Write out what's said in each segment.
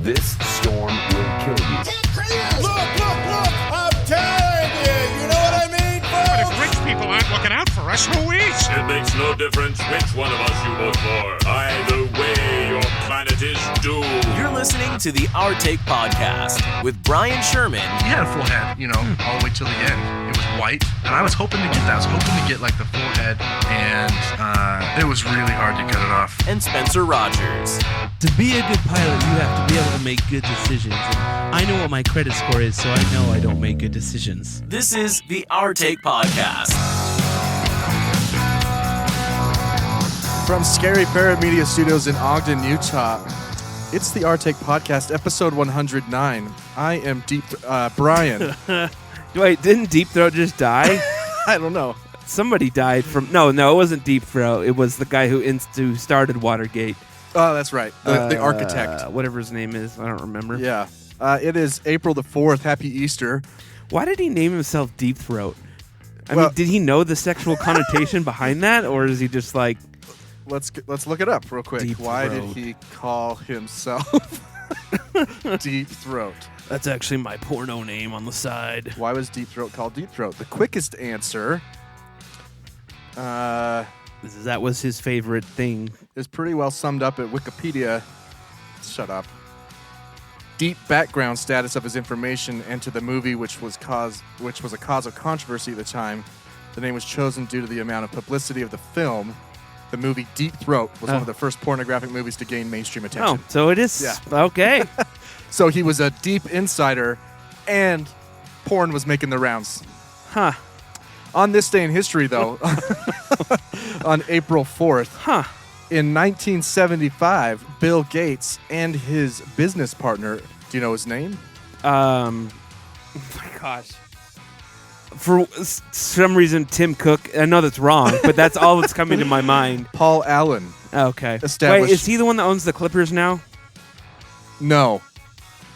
This storm will kill you. Look! I'm telling you! You know what I mean, But folks? if rich people aren't looking out for us, who is? It makes no difference which one of us you vote for. Either way, your planet is doomed. You're listening to the Our Take Podcast with Bryan Sherman. He had a full head, all the way till the end. It was white, and I was hoping to get that. I was hoping to get, like, the full head, and it was really hard to cut it off. And Spencer Rogers. To be a good pilot, you have to be able to make good decisions. And I know what my credit score is, so I know I don't make good decisions. This is the Our Take Podcast. From Scary Parrot Media Studios in Ogden, Utah, it's the Our Take Podcast, episode 109. I am Bryan. Wait, didn't Deep Throat just die? I don't know. Somebody died from... No, it wasn't Deep Throat. It was the guy who started Watergate. Oh, that's right. The architect. Whatever his name is. I don't remember. Yeah. It is April the 4th. Happy Easter. Why did he name himself Deep Throat? I mean, did he know the sexual connotation behind that? Or is he just like... Let's look it up real quick. Deep Why Throat. did he call himself Deep Throat? That's actually my porno name on the side. Why was Deep Throat called Deep Throat? The quickest answer... that was his favorite thing. is pretty well summed up at Wikipedia. Shut up. Deep background status of his information and to the movie, which was a cause of controversy at the time. The name was chosen due to the amount of publicity of the film. The movie Deep Throat was one of the first pornographic movies to gain mainstream attention. Oh, so it is. Yeah. Okay. So he was a deep insider, and porn was making the rounds. Huh. On this day in history, though, on April 4th, in 1975, Bill Gates and his business partner, do you know his name? Oh my gosh. For some reason, Tim Cook. I know that's wrong, but that's all that's coming to my mind. Paul Allen. Okay. Established- Wait, is he the one that owns the Clippers now? No.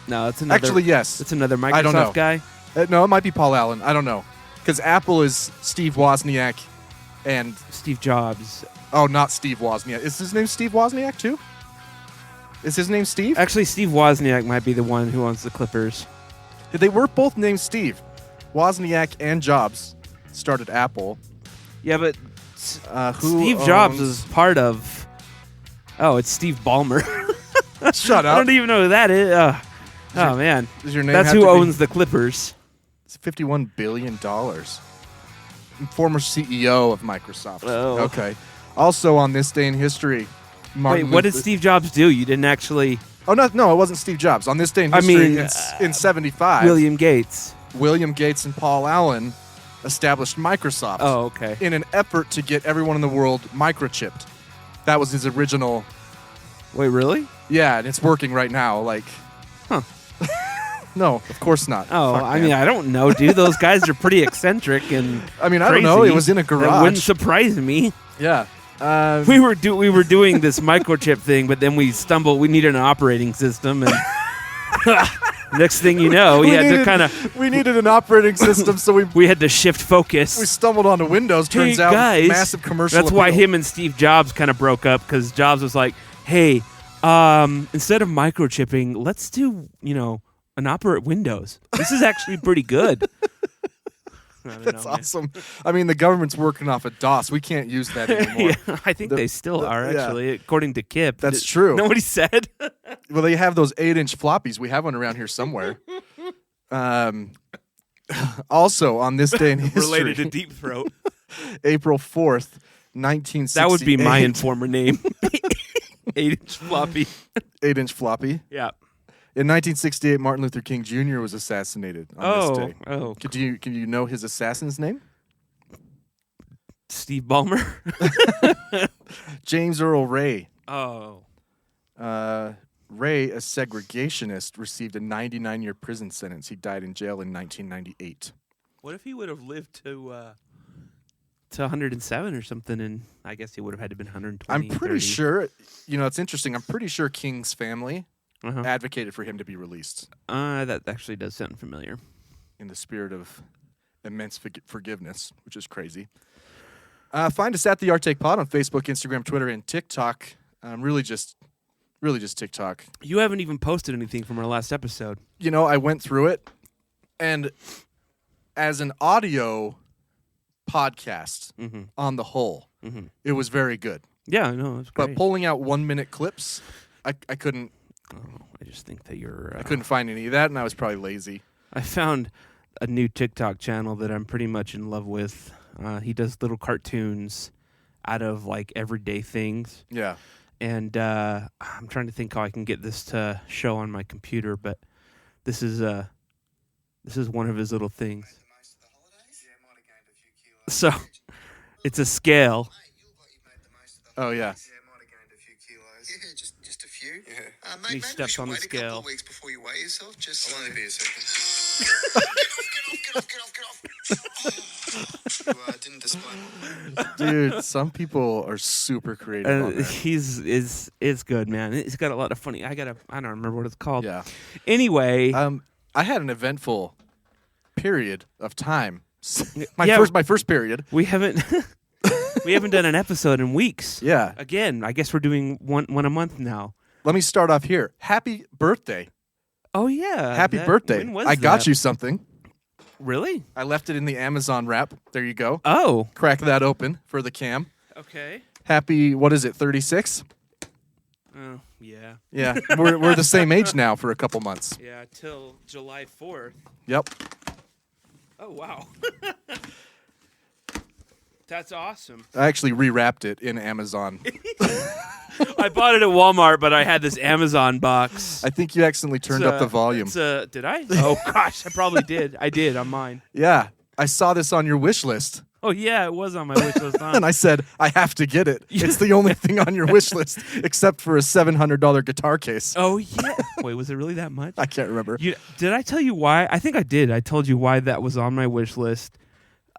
No, it's another. Actually, yes. It's another I don't know. Microsoft guy. No, it might be Paul Allen. I don't know. Because Apple is Steve Wozniak and... Steve Jobs. Oh, not Steve Wozniak. Is his name Steve Wozniak, too? Is his name Steve? Actually, Steve Wozniak might be the one who owns the Clippers. They were both named Steve. Wozniak and Jobs started Apple. Yeah, but Who Steve Jobs owns- is part of... Oh, it's Steve Ballmer. Shut I up. don't even know who that is. Oh, man. Does your name That's have who to be- owns the Clippers. It's $51 billion. Former CEO of Microsoft. Oh. Okay. Also on this day in history, Martin Wait, what did Luther- Steve Jobs do? You didn't actually... Oh, no, it wasn't Steve Jobs. On this day in I history, mean, in 75, William Gates. William Gates and Paul Allen established Microsoft Oh, okay. in an effort to get everyone in the world microchipped. That was his original... Wait, really? Yeah, and it's working right now. Like... Huh. No, of course not. Oh, Fuck, I man. mean, I don't know, dude. Those guys are pretty eccentric and I mean, I don't know. crazy. It was in a That garage. wouldn't surprise me. Yeah. We were doing this microchip thing, but then we stumbled. We needed an operating system, and next thing you know, we needed an operating system, so we had to shift focus. stumbled onto Windows. Turns Hey, out, guys, massive commercial. That's why appeal. him and Steve Jobs kind of broke up, because Jobs was like, "Hey, instead of microchipping, let's do an operate Windows. This is actually pretty good." That's awesome. I mean, the government's working off of DOS. We can't use that anymore. Yeah, I think they still are, yeah. actually, according to Kip. That's true. Know what he said? Well, they have those 8-inch floppies. We have one around here somewhere. Also, on this day in history, Related to Deep Throat. April 4th, 1968. That would be my informer name. 8-inch floppy. 8-inch floppy. Yeah. In 1968, Martin Luther King Jr. was assassinated on this day. Oh. Can you know his assassin's name? Steve Ballmer? James Earl Ray. Oh. Ray, a segregationist, received a 99-year prison sentence. He died in jail in 1998. What if he would have lived to 107 or something, and I guess he would have had to been 120. I'm pretty 30. sure, it's interesting. I'm pretty sure King's family Uh-huh. advocated for him to be released That actually does sound familiar. in the spirit of immense forgiveness, which is crazy. Find us at the Our Take Pod on Facebook, Instagram, Twitter, and TikTok. Really Really just TikTok. You haven't even posted anything from our last episode. You know, I went through it, and as an audio podcast on the whole, it was very good. Yeah, I know. It's great. But pulling out 1-minute clips, I couldn't. I just think that you're... I couldn't find any of that, and I was probably lazy. I found a new TikTok channel that I'm pretty much in love with. He does little cartoons out of like everyday things. Yeah. And I'm trying to think how I can get this to show on my computer, but this is one of his little things. So it's a scale. Oh yeah. Yeah, just a few. Yeah. He steps on the scale. A couple of weeks before you weigh yourself. I'll only be a second. Get off. You didn't display. Dude, some people are super creative. On that. It's good, man. It's got a lot of funny. I don't remember what it's called. Yeah. Anyway, I had an eventful period of time. My first period. We haven't done an episode in weeks. Yeah. Again, I guess we're doing one a month now. Let me start off here. Happy birthday. Oh yeah. Happy birthday. When was I got that? you something. Really? I left it in the Amazon wrap. There you go. Oh. Crack that open for the cam. Okay. Happy, what is it, 36? Oh, yeah. Yeah. we're the same age now for a couple months. Yeah, till July 4th. Yep. Oh, wow. That's awesome. I actually rewrapped it in Amazon. I bought it at Walmart, but I had this Amazon box. I think you accidentally turned up the volume. Did I? Oh, gosh, I probably did. I did on mine. Yeah. I saw this on your wish list. Oh, yeah, it was on my wish list. Huh? And I said, I have to get it. It's the only thing on your wish list except for a $700 guitar case. Oh, yeah. Wait, was it really that much? I can't remember. Did I tell you why? I think I did. I told you why that was on my wish list.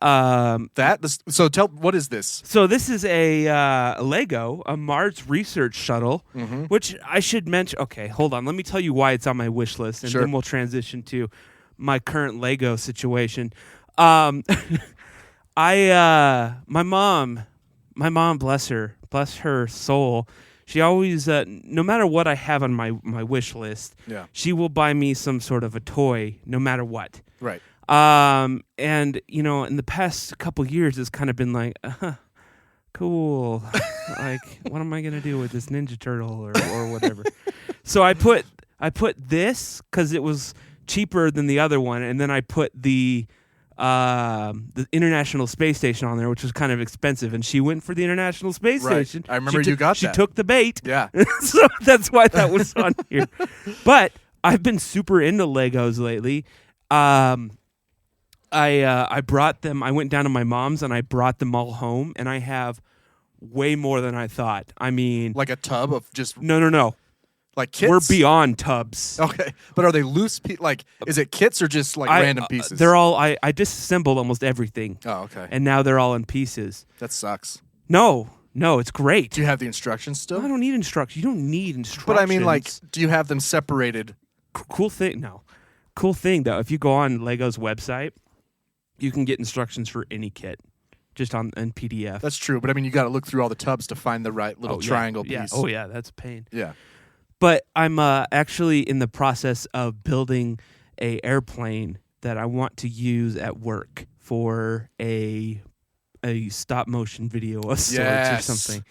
So what is this? So this is a Lego, a Mars research shuttle, which I should mention. Okay, hold on. Let me tell you why it's on my wish list, and then we'll transition to my current Lego situation. My mom, bless her soul. She always, no matter what I have on my wish list, she will buy me some sort of a toy, no matter what. Right. And in the past couple years, it's kind of been like, cool. Like, what am I gonna do with this Ninja Turtle or whatever? So I put this because it was cheaper than the other one, and then I put the International Space Station on there, which was kind of expensive, and she went for the International Space Station. I remember you got that. She took the bait. Yeah. So that's why that was on here. But I've been super into Legos lately. I brought them. I went down to my mom's and I brought them all home, and I have way more than I thought. I mean, like a tub of just no. Like kits? We're beyond tubs. Okay, but are they loose? Is it kits or just like random pieces? They're all. I disassembled almost everything. Oh, okay. And now they're all in pieces. That sucks. No, it's great. Do you have the instructions still? I don't need instructions. You don't need instructions. But I mean, like, do you have them separated? Cool thing. No. Cool thing though. If you go on Lego's website, you can get instructions for any kit, just in PDF. That's true, but I mean, you got to look through all the tubs to find the right little triangle piece. Yeah. Oh yeah, that's a pain. Yeah. But I'm actually in the process of building a airplane that I want to use at work for a stop motion video of sorts or something.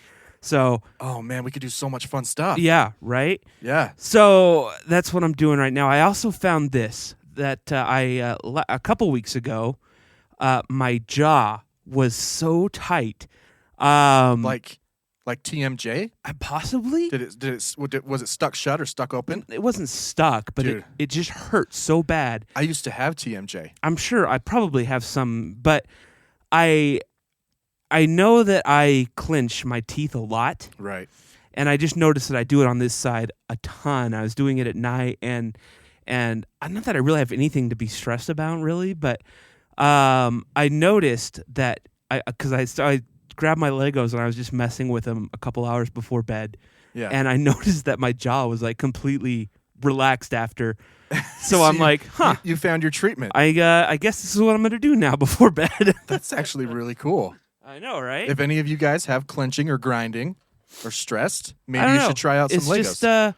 So, oh man, we could do so much fun stuff. Yeah, right? Yeah. So that's what I'm doing right now. I also found this that a couple weeks ago, my jaw was so tight. Like TMJ? Possibly. Was it stuck shut or stuck open? It wasn't stuck, but it just hurt so bad. I used to have TMJ. I'm sure I probably have some, but I know that I clench my teeth a lot. Right. And I just noticed that I do it on this side a ton. I was doing it at night, and not that I really have anything to be stressed about, really, but I noticed that because I grabbed my Legos and I was just messing with them a couple hours before bed. Yeah. And I noticed that my jaw was like completely relaxed after. So I'm like, huh. You found your treatment. I guess this is what I'm going to do now before bed. That's actually really cool. I know, right? If any of you guys have clenching or grinding, or stressed, I maybe don't you know. should try out some It's Legos. just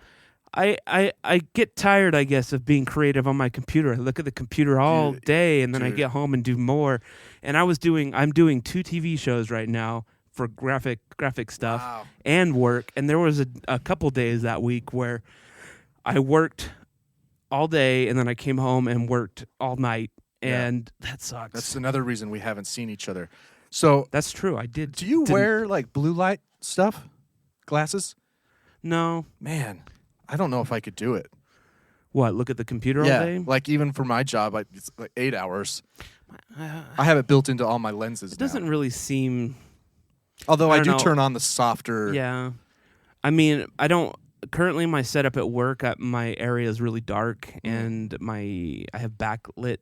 I get tired, I guess, of being creative on my computer. I look at the computer all day, and then I dude. get home and do more. And I'm doing 2 TV shows right now for graphic stuff and work. And there was a couple days that week where I worked all day, and then I came home and worked all night, and that sucks. That's another reason we haven't seen each other. So That's true. I did. do you wear like blue light stuff? Glasses? No. Man, I don't know if I could do it. What? Look at the computer all day? Like even for my job, it's like 8 hours. I have it built into all my lenses. It doesn't really seem. Although I don't do know. turn on the softer. Yeah. I mean, I don't. Currently, my setup at work, my area is really dark, and I have backlit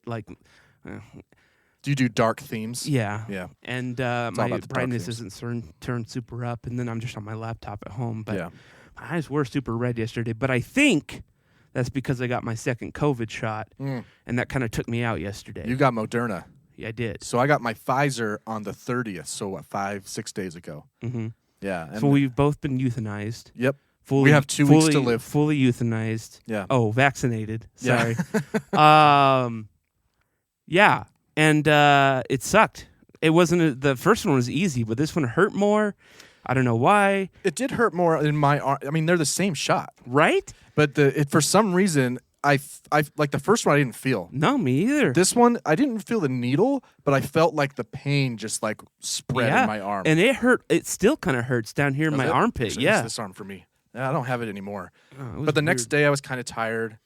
Do you do dark themes? yeah. Yeah. And all my about the dark brightness themes. isn't turned super up, and then I'm just on my laptop at home. But Yeah. my eyes were super red yesterday. But I think that's because I got my second COVID shot, and that kind of took me out yesterday. You got Moderna. Yeah, I did. So I got my Pfizer on the 30th. So what, 5-6 days ago? Mm-hmm. Yeah. And So we've both been euthanized. Yep. Fully, We have 2 weeks to fully- live. Fully euthanized. Yeah. Oh, vaccinated. Yeah. Sorry. Yeah, and it sucked. It wasn't the first one was easy, but this one hurt more. I don't know why. It did hurt more in my arm. I mean, they're the same shot, Right? but for some reason, I like the first one I didn't feel. No, me either. This one I didn't feel the needle, but I felt like the pain just like spread yeah. in my arm. And it hurt. It still kind of hurts down here in Does my it? armpit. It's Yeah. this arm for me. Yeah, I don't have it anymore. Oh, it was But the next weird. day I was kind of tired.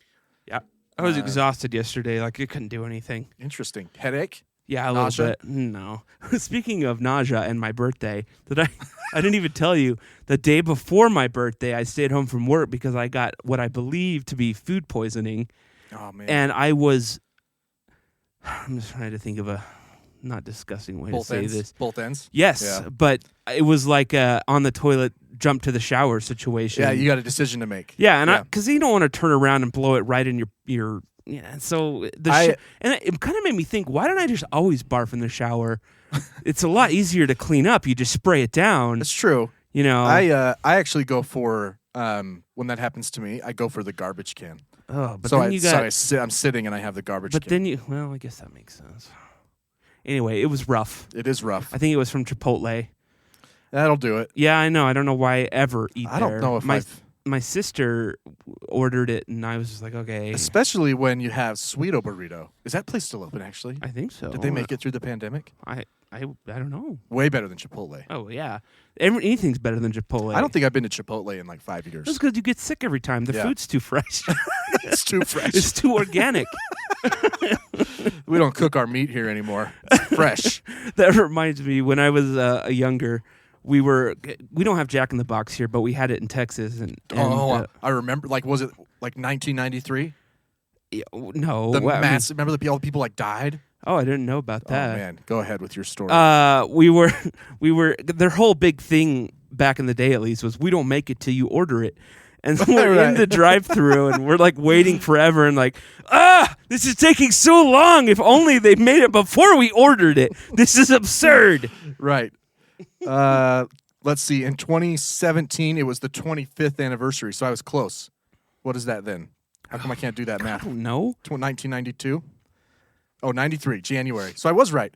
Yeah. I was exhausted yesterday. Like I couldn't do anything. Interesting. Headache? Yeah, a Nausea? little bit. No. Speaking of nausea and my birthday, I didn't even tell you, the day before my birthday, I stayed home from work because I got what I believe to be food poisoning. Oh man. And I'm just trying to think of a not disgusting way Both to say ends. this. Both ends. Yes, Yeah. but it was like a on the toilet, jump to the shower situation. Yeah, you got a decision to make. Yeah, and because you don't want to turn around and blow it right in your yeah. So and it kind of made me think, why don't I just always barf in the shower? It's a lot easier to clean up. You just spray it down. It's true. You know. I actually go for when that happens to me, I go for the garbage can. Oh, but so then you got. I'm sitting and I have the garbage But can. then I guess that makes sense. Anyway, it was rough. It is rough. I think it was from Chipotle. That'll do it. Yeah, I know. I don't know why I ever eat I there. don't know if my sister ordered it, and I was just like, okay. Especially when you have Sweeto Burrito. Is that place still open, actually? I think so. Did they make it through the pandemic? I don't know. Way better than Chipotle. Oh yeah, anything's better than Chipotle. I don't think I've been to Chipotle in like 5 years. That's because you get sick every time. The Yeah. food's too fresh. It's too fresh. It's too organic. We don't cook our meat here anymore. It's fresh. That reminds me, when I was younger, we don't have Jack in the Box here, but we had it in Texas. And I remember. Like, was it like 1993? no, The well, I mean- massive. Remember all the people like died? oh, I didn't know about that. Oh man, go ahead with your story. We were their whole big thing back in the day, at least, was we don't make it till you order it. And so we're in Right. the drive-through, and we're like waiting forever, and like, this is taking so long. If only they made it before we ordered it. This is absurd. Right. Let's see. In 2017, it was the 25th anniversary, so I was close. What is that then? How come I can't do that I math? don't know. 1992? Oh, 93, January. So I was right.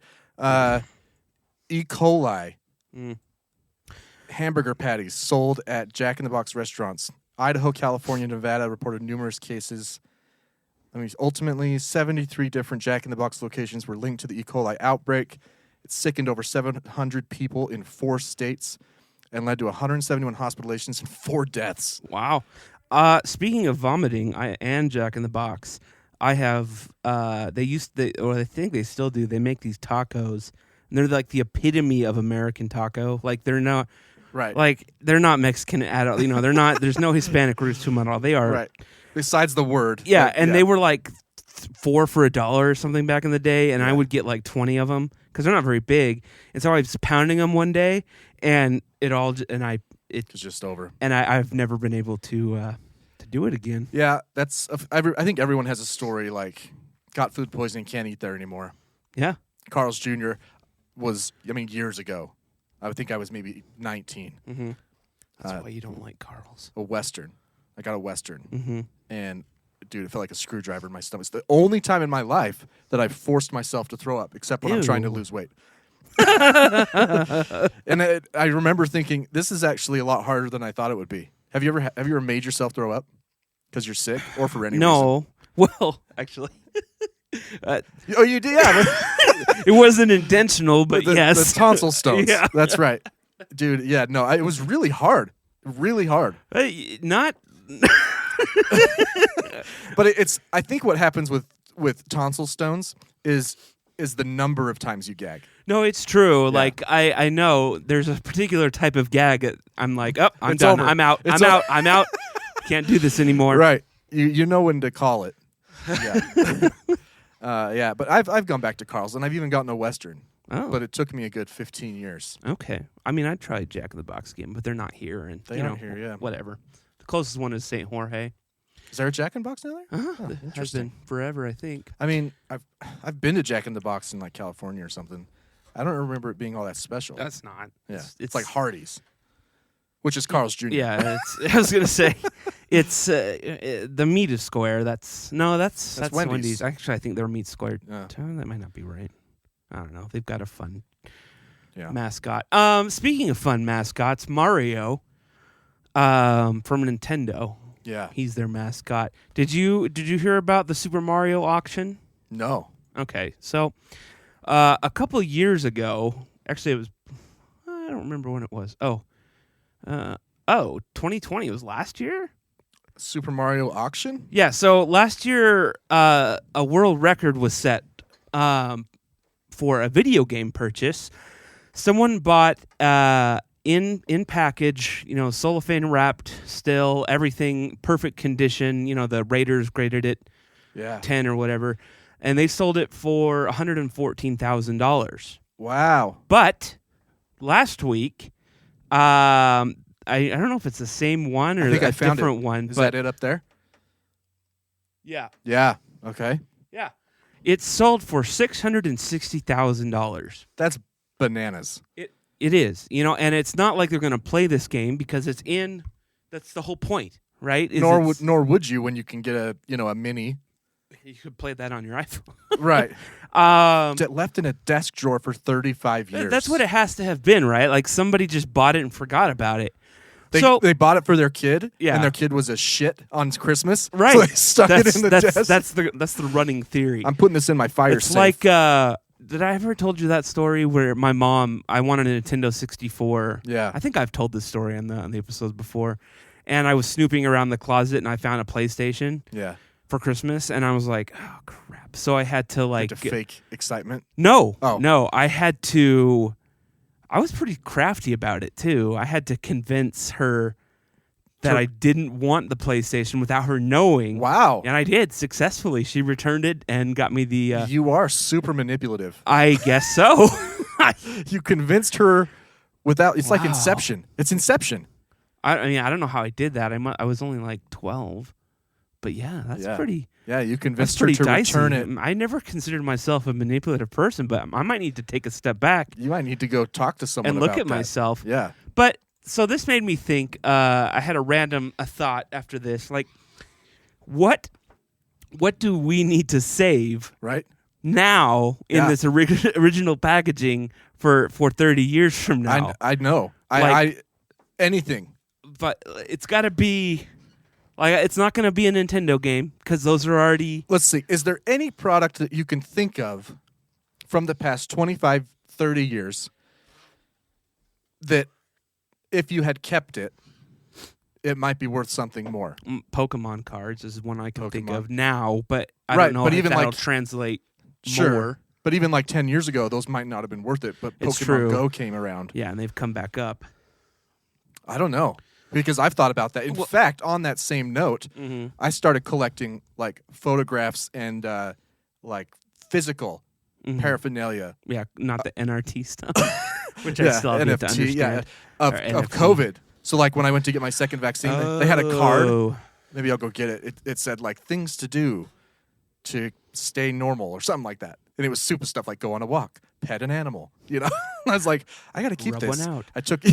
E. coli. Hamburger patties sold at Jack in the Box restaurants. Idaho, California, Nevada reported numerous cases. Ultimately, 73 different Jack in the Box locations were linked to the E. coli outbreak. It sickened over 700 people in 4 states and led to 171 hospitalizations and 4 deaths. Wow. Speaking of vomiting, and Jack in the Box, I have. I think they still do. They make these tacos, and they're like the epitome of American taco. Like they're not. Right. Like they're not Mexican at all. You know, they're not. There's no Hispanic roots to them at all. They are. Right. Besides the word. Yeah, Like, and they were like $4 for $1 or something back in the day, and I would get like 20 of them because they're not very big. And so I was pounding them one day, and It's just over. and I've never been able to do it again. Yeah, that's. I think everyone has a story like got food poisoning, can't eat there anymore. Yeah. Carl's Jr. was, years ago. I would think I was maybe 19. Mm-hmm. That's why you don't like Carl's. A Western. I got a Western. Mm-hmm. And, dude, it felt like a screwdriver in my stomach. It's the only time in my life that I've forced myself to throw up, except when I'm trying to Ew. lose weight. And I remember thinking, this is actually a lot harder than I thought it would be. Have you ever made yourself throw up because you're sick or for any reason? No. Well, actually. Oh, you did? Yeah. It wasn't intentional, but yes. The tonsil stones. Yeah. That's right. Dude, yeah, no, it was really hard. Really hard. Not. But it's. I think what happens with tonsil stones is the number of times you gag. No, it's true. Like I know there's a particular type of gag that I'm like, oh, I'm It's done. over. I'm out. It's I'm over. out. I'm out. Can't do this anymore. Right. You know when to call it. Yeah. Yeah. But I've gone back to Carl's and I've even gotten a Western. Oh. But it took me a good 15 years. Okay. I mean, I tried Jack in the Box again, but they're not here, and They you know, aren't here, yeah. whatever. The closest one is St. Jorge. Is there a Jack in the Box now there? Uh-huh. It has interesting. been forever, I think. I mean, I've been to Jack in the Box in like California or something. I don't remember it being all that special. That's not. Yeah. It's, It's like Hardee's, which is Carl's Jr. Yeah, I was gonna say, it's the meat is square. That's Wendy's. Actually, I think they're meat square. Yeah. That might not be right. I don't know. They've got a fun mascot. Speaking of fun mascots, Mario, from Nintendo. Yeah. He's their mascot. Did you hear about the Super Mario auction? No. Okay, so a couple of years ago, actually it was, I don't remember when it was. 2020 was last year? Super Mario auction? Yeah, so last year a world record was set for a video game purchase. Someone bought in package, cellophane wrapped, still everything perfect condition. The Raiders graded it 10 or whatever, and they sold it for $114,000. Wow. But last week, I don't know if it's the same one or I think a I found different it. one. Is but that it up there? Yeah, Yeah. Okay. yeah, it sold for $660,000. That's bananas. It is, and it's not like they're going to play this game because it's in. That's the whole point, right? Nor would you when you can get a mini. You could play that on your iPhone, Right. Um, Left in a desk drawer for 35 years. that's what it has to have been, right? Like somebody just bought it and forgot about it. They bought it for their kid, Yeah. and their kid was a shit on Christmas. Right. So they stuck it in the desk. That's the running theory. I'm putting this in my fire It's safe. like, did I ever told you that story where my mom, I wanted a Nintendo 64. Yeah. I think I've told this story on the episodes before. And I was snooping around the closet and I found a PlayStation yeah. for Christmas, and I was like, oh crap. So I had to like To fake excitement. No. Oh. No, I was pretty crafty about it too. I had to convince her that I didn't want the PlayStation without her knowing. Wow. And I did successfully. She returned it and got me the. You are super manipulative. I guess so. You convinced her without. It's like Wow. Inception. It's Inception. I mean, I don't know how I did that. I was only like 12, but yeah, that's pretty. Yeah, you That's convinced her pretty to dicey. return it. I never considered myself a manipulative person, but I might need to take a step back You might need to go talk to someone and look about at that. myself. Yeah. But so this made me think. I had a thought after this. Like, what do we need to save Right? now in Yeah. this original packaging for 30 years from now? I know. Like- Anything. But it's got to be like, it's not going to be a Nintendo game because those are already. Let's see. Is there any product that you can think of from the past 25, 30 years that if you had kept it, it might be worth something more? Pokemon cards is one I can think Pokemon. of now, but I Right, don't know but if even that'll like- translate Sure. more. But even like 10 years ago, those might not have been worth it. But It's Pokemon true. Go came around. Yeah, and they've come back up. I don't know. Because I've thought about that. In fact, on that same note, I started collecting like photographs and like physical paraphernalia. Yeah, not the NRT stuff, which I Yeah, still have yet to NFT, understand. of Or of NFT. COVID. So like when I went to get my second vaccine, they had a card. Oh. Maybe I'll go get it. It said like things to do to stay normal or something like that. And it was super stuff like go on a walk, pet an animal. You know, I was like, I got to keep Rub this. one out. I took,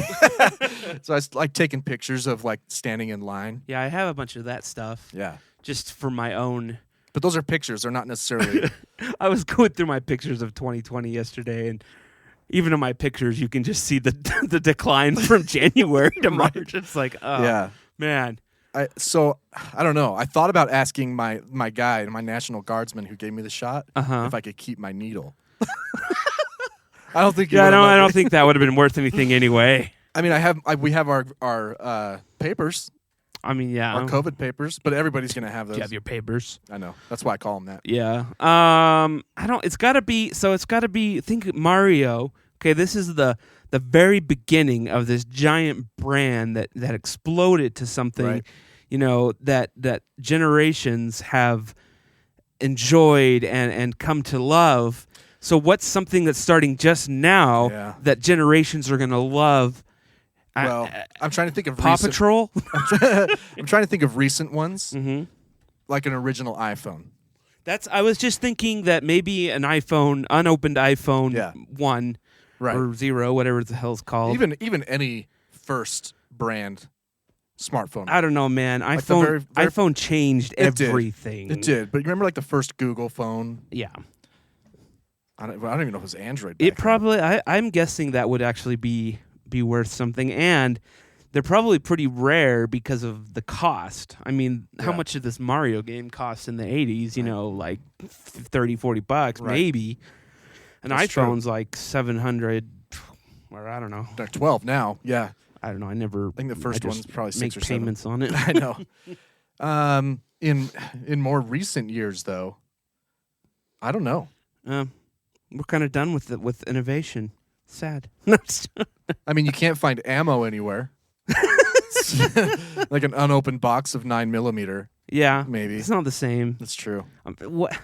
so I was like taking pictures of like standing in line. Yeah, I have a bunch of that stuff. Yeah, Just for my own. but those are pictures. They're not necessarily. I was going through my pictures of 2020 yesterday, and even in my pictures, you can just see the the decline from January to March. It's like, oh, Yeah. man. So I don't know. I thought about asking my guide, my National Guardsman who gave me the shot, if I could keep my needle. I don't think. Yeah, I don't think that would have been worth anything anyway. I mean, we have our papers, I mean, yeah. our COVID papers, but everybody's gonna have those. You have your papers. I know. That's why I call them that. Yeah. I don't. It's got to be. So it's got to be. Think Mario. Okay, this is the very beginning of this giant brand that exploded to something, Right. you know, that generations have enjoyed and come to love. So what's something that's starting just now Yeah. that generations are going to love? Well, I'm trying to think of Paw recent, Patrol. I'm trying to think of recent ones, Mm-hmm. like an original iPhone. I was just thinking that maybe an iPhone, unopened iPhone Yeah. 1 Right. or 0, whatever the hell it's called. Even any first brand smartphone. I don't know, man. the iPhone very- iPhone changed It did. everything. It did, but you remember like the first Google phone? Yeah. I don't even know if it was Android. It back then. probably. I'm guessing that would actually be worth something, and they're probably pretty rare because of the cost. I mean, how Yeah. much did this Mario game cost in the 80s? You know, like $30-$40 Right. maybe. An That's true. iPhone's like 700, or I don't know. They're 12 now. Yeah, I don't know. I never. I think the first just one's probably make 6 or 7. payments on it. I know. In more recent years, though, I don't know. We're kind of done with innovation. Sad. I mean, you can't find ammo anywhere. Like an unopened box of 9mm. Yeah, Maybe. it's not the same. That's true. What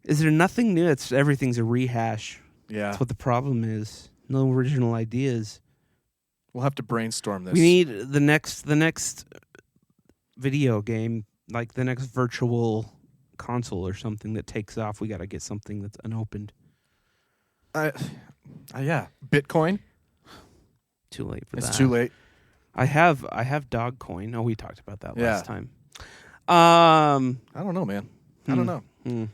is there? Nothing new. Everything's a rehash. Yeah, That's what the problem is. No original ideas. we'll have to brainstorm this. We need the next video game, like the next virtual console or something that takes off. We got to get something that's unopened. Yeah, Bitcoin. Too late for that. It's too late. I have Dogcoin. Oh, we talked about that Yeah. last time. I don't know, man. I don't know.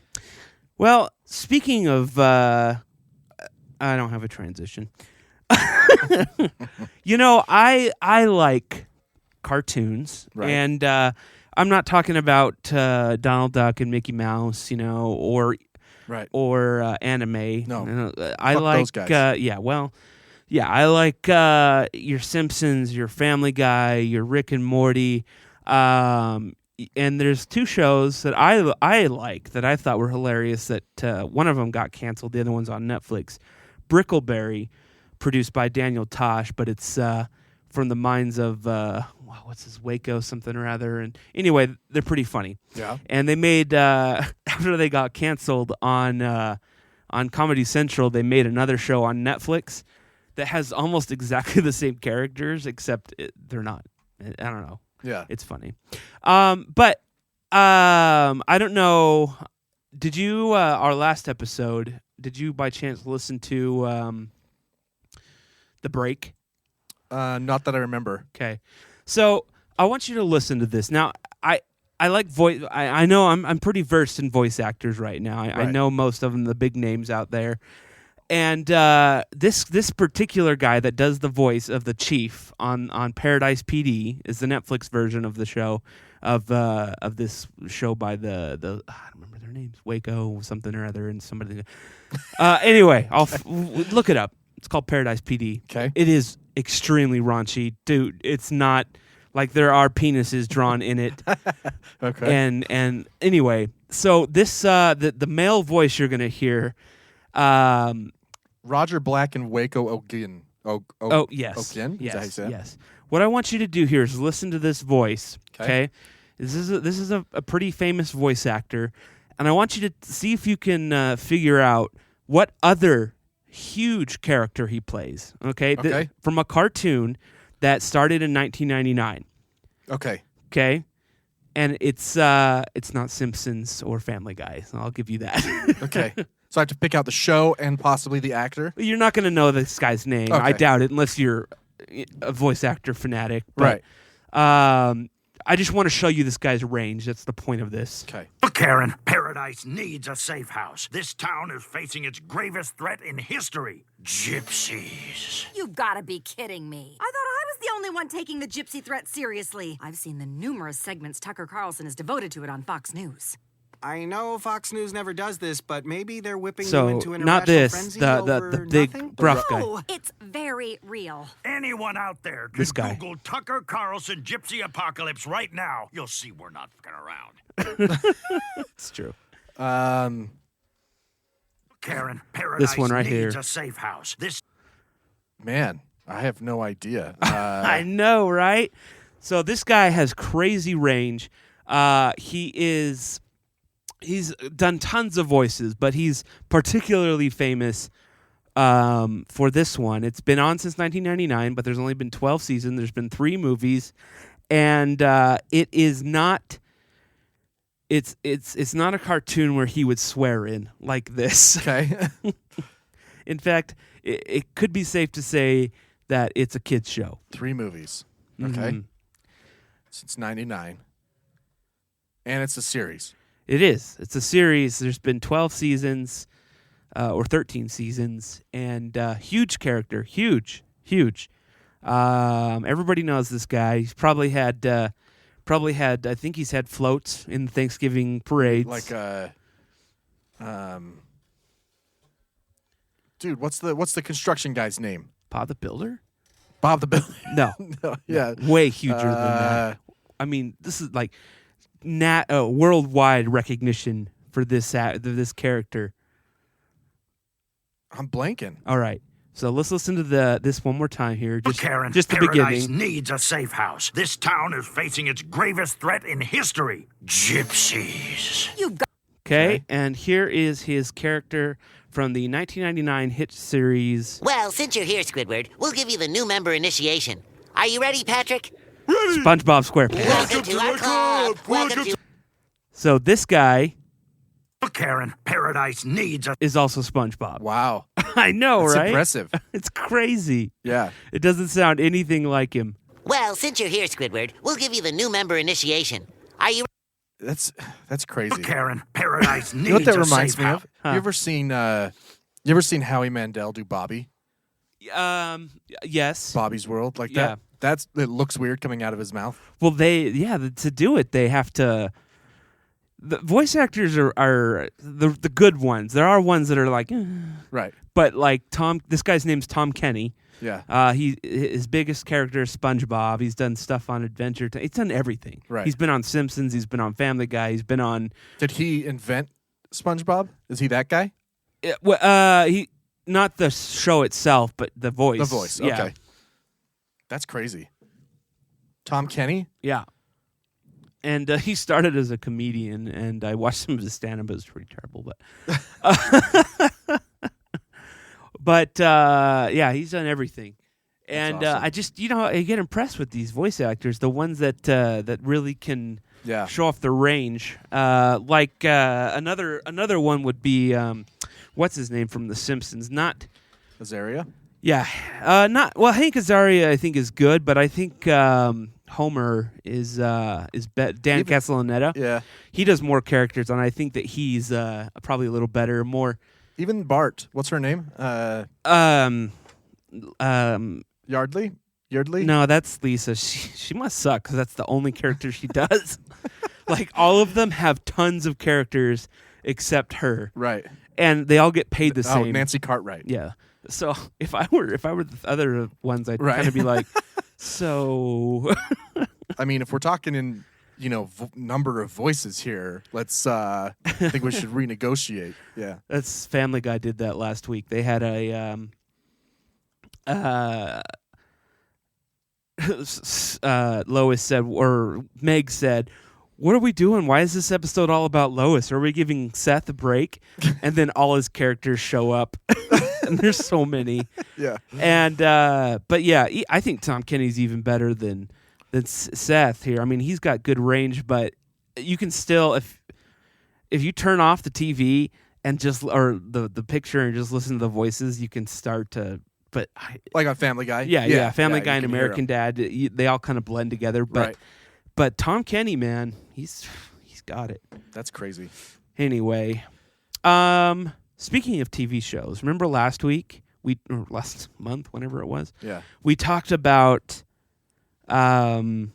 Well, speaking of, I don't have a transition. You know, I like cartoons, Right. and I'm not talking about Donald Duck and Mickey Mouse, you know, or Right. anime. No. I Fuck like those guys. I like your Simpsons, your Family Guy, your Rick and Morty. And there's 2 shows that I like that I thought were hilarious. That one of them got canceled, the other one's on Netflix. Brickleberry, produced by Daniel Tosh, but it's from the minds of what's his Waco something or other. And anyway, they're pretty funny. Yeah. And they made after they got canceled on Comedy Central, they made another show on Netflix that has almost exactly the same characters, except they're not. I don't know. Yeah. It's funny. But I don't know. Did you, our last episode, did you by chance listen to The Break? Not that I remember. Okay. So I want you to listen to this. Now, I like voice. I know I'm pretty versed in voice actors right now. I Right. know most of them, the big names out there. And this particular guy that does the voice of the chief on Paradise PD is the Netflix version of the show of this show by the I don't remember their names, Waco something or other, and somebody. Anyway, I'll look it up. It's called Paradise PD. Okay. It is extremely raunchy, dude. It's not like there are penises drawn in it. Okay. And anyway, so this the male voice you're gonna hear. Roger Black and Waco Ogin. Oh yes, Ogin? Is that how you yes, say it? yes. What I want you to do here is listen to this voice. Okay, this is a pretty famous voice actor, and I want you to see if you can figure out what other huge character he plays. Okay, Okay. From a cartoon that started in 1999. Okay. Okay, and it's not Simpsons or Family Guy. So I'll give you that. Okay. So I have to pick out the show and possibly the actor. You're not going to know this guy's name. Okay. I doubt it, unless you're a voice actor fanatic. But, Right. I just want to show you this guy's range. That's the point of this. Okay. Look, Karen, paradise needs a safe house. This town is facing its gravest threat in history. Gypsies. You've got to be kidding me. I thought I was the only one taking the gypsy threat seriously. I've seen the numerous segments Tucker Carlson has devoted to it on Fox News. I know Fox News never does this, but maybe they're whipping So, you into an not irrational this, frenzy the over big nothing? gruff guy. Oh, it's very real. Anyone out there can This guy. Google Tucker Carlson Gypsy Apocalypse right now. You'll see we're not fucking around. It's true. Karen, paradise This one right needs here. a safe house. This Man, I have no idea. I know, right? So this guy has crazy range. He's done tons of voices, but he's particularly famous for this one. It's been on since 1999, but there's only been 12 seasons. There's been 3 movies, and it is not. It's not a cartoon where he would swear in like this. Okay. In fact, it could be safe to say that it's a kids show. 3 movies. Okay. Mhm. Since 99. And it's a series. It is. It's a series. There's been 12 seasons or 13 seasons, and huge character. Huge. Everybody knows this guy. He's probably had, I think he's had floats in Thanksgiving parades. Like dude, what's the construction guy's name? Bob the Builder? Bob the Builder. No. No, yeah. Way huger than that. I mean, this is like worldwide recognition for this character. I'm blanking. All right. So let's listen to this one more time here. Look, Karen, Just the paradise beginning. needs a safe house. This town is facing its gravest threat in history. Gypsies. You've got Okay, and here is his character from the 1999 hit series. Well, since you're here, Squidward, we'll give you the new member initiation. Are you ready, Patrick? SpongeBob SquarePants. Welcome to our club. Welcome to... So this guy Look, Karen, paradise needs a... is also SpongeBob. Wow. I know, That's right? impressive. It's crazy. Yeah. It doesn't sound anything like him. Well, since you're here, Squidward, we'll give you the new member initiation. Are you... That's crazy. Look, Karen, paradise needs You know what that a reminds safe me house. of? You ever seen Howie Mandel do Bobby? Yes. Bobby's World, like Yeah. that. It looks weird coming out of his mouth. Well, to do it, they have to. The voice actors are the good ones. There are ones that are like, Right. but like this guy's name's Tom Kenny. Yeah. His biggest character is SpongeBob. He's done stuff on Adventure Time. He's done everything. Right. He's been on Simpsons. He's been on Family Guy. He's been on. Did he invent SpongeBob? Is he that guy? He not the show itself, but the voice. The voice. Yeah. Okay. That's crazy. Tom Kenny? Yeah. And he started as a comedian, and I watched some of his stand-up. It was pretty terrible, but yeah, he's done everything. And awesome. I just, I get impressed with these voice actors, the ones that really can show off their range. Like another one would be what's his name from The Simpsons? Not Azaria? Yeah, not well. Hank Azaria, I think, is good, but I think Homer is Dan Castellaneta. Yeah, he does more characters, and I think that he's probably a little better, more. Even Bart, what's her name? Yardley. No, that's Lisa. She must suck because that's the only character she does. Like all of them have tons of characters except her. Right. And they all get paid the same. Nancy Cartwright. Yeah. So if I were the other ones, I'd kind of be like, so. I mean, if we're talking in number of voices here, let's. I think we should renegotiate. Yeah. That's Family Guy did that last week. They had a Lois said, or Meg said, what are we doing? Why is this episode all about Lois? Are we giving Seth a break? And then all his characters show up. And there's so many. Yeah. And but yeah, I think Tom Kenny's even better than Seth here. I mean, he's got good range, but you can still if you turn off the TV and just or the picture and just listen to the voices, you can start to. But like on Family Guy. Yeah, Family Guy and you can hear American Dad, they all kind of blend together. But but Tom Kenny, man, he's got it. That's crazy. Anyway, speaking of TV shows, remember last month, whenever it was, we talked about the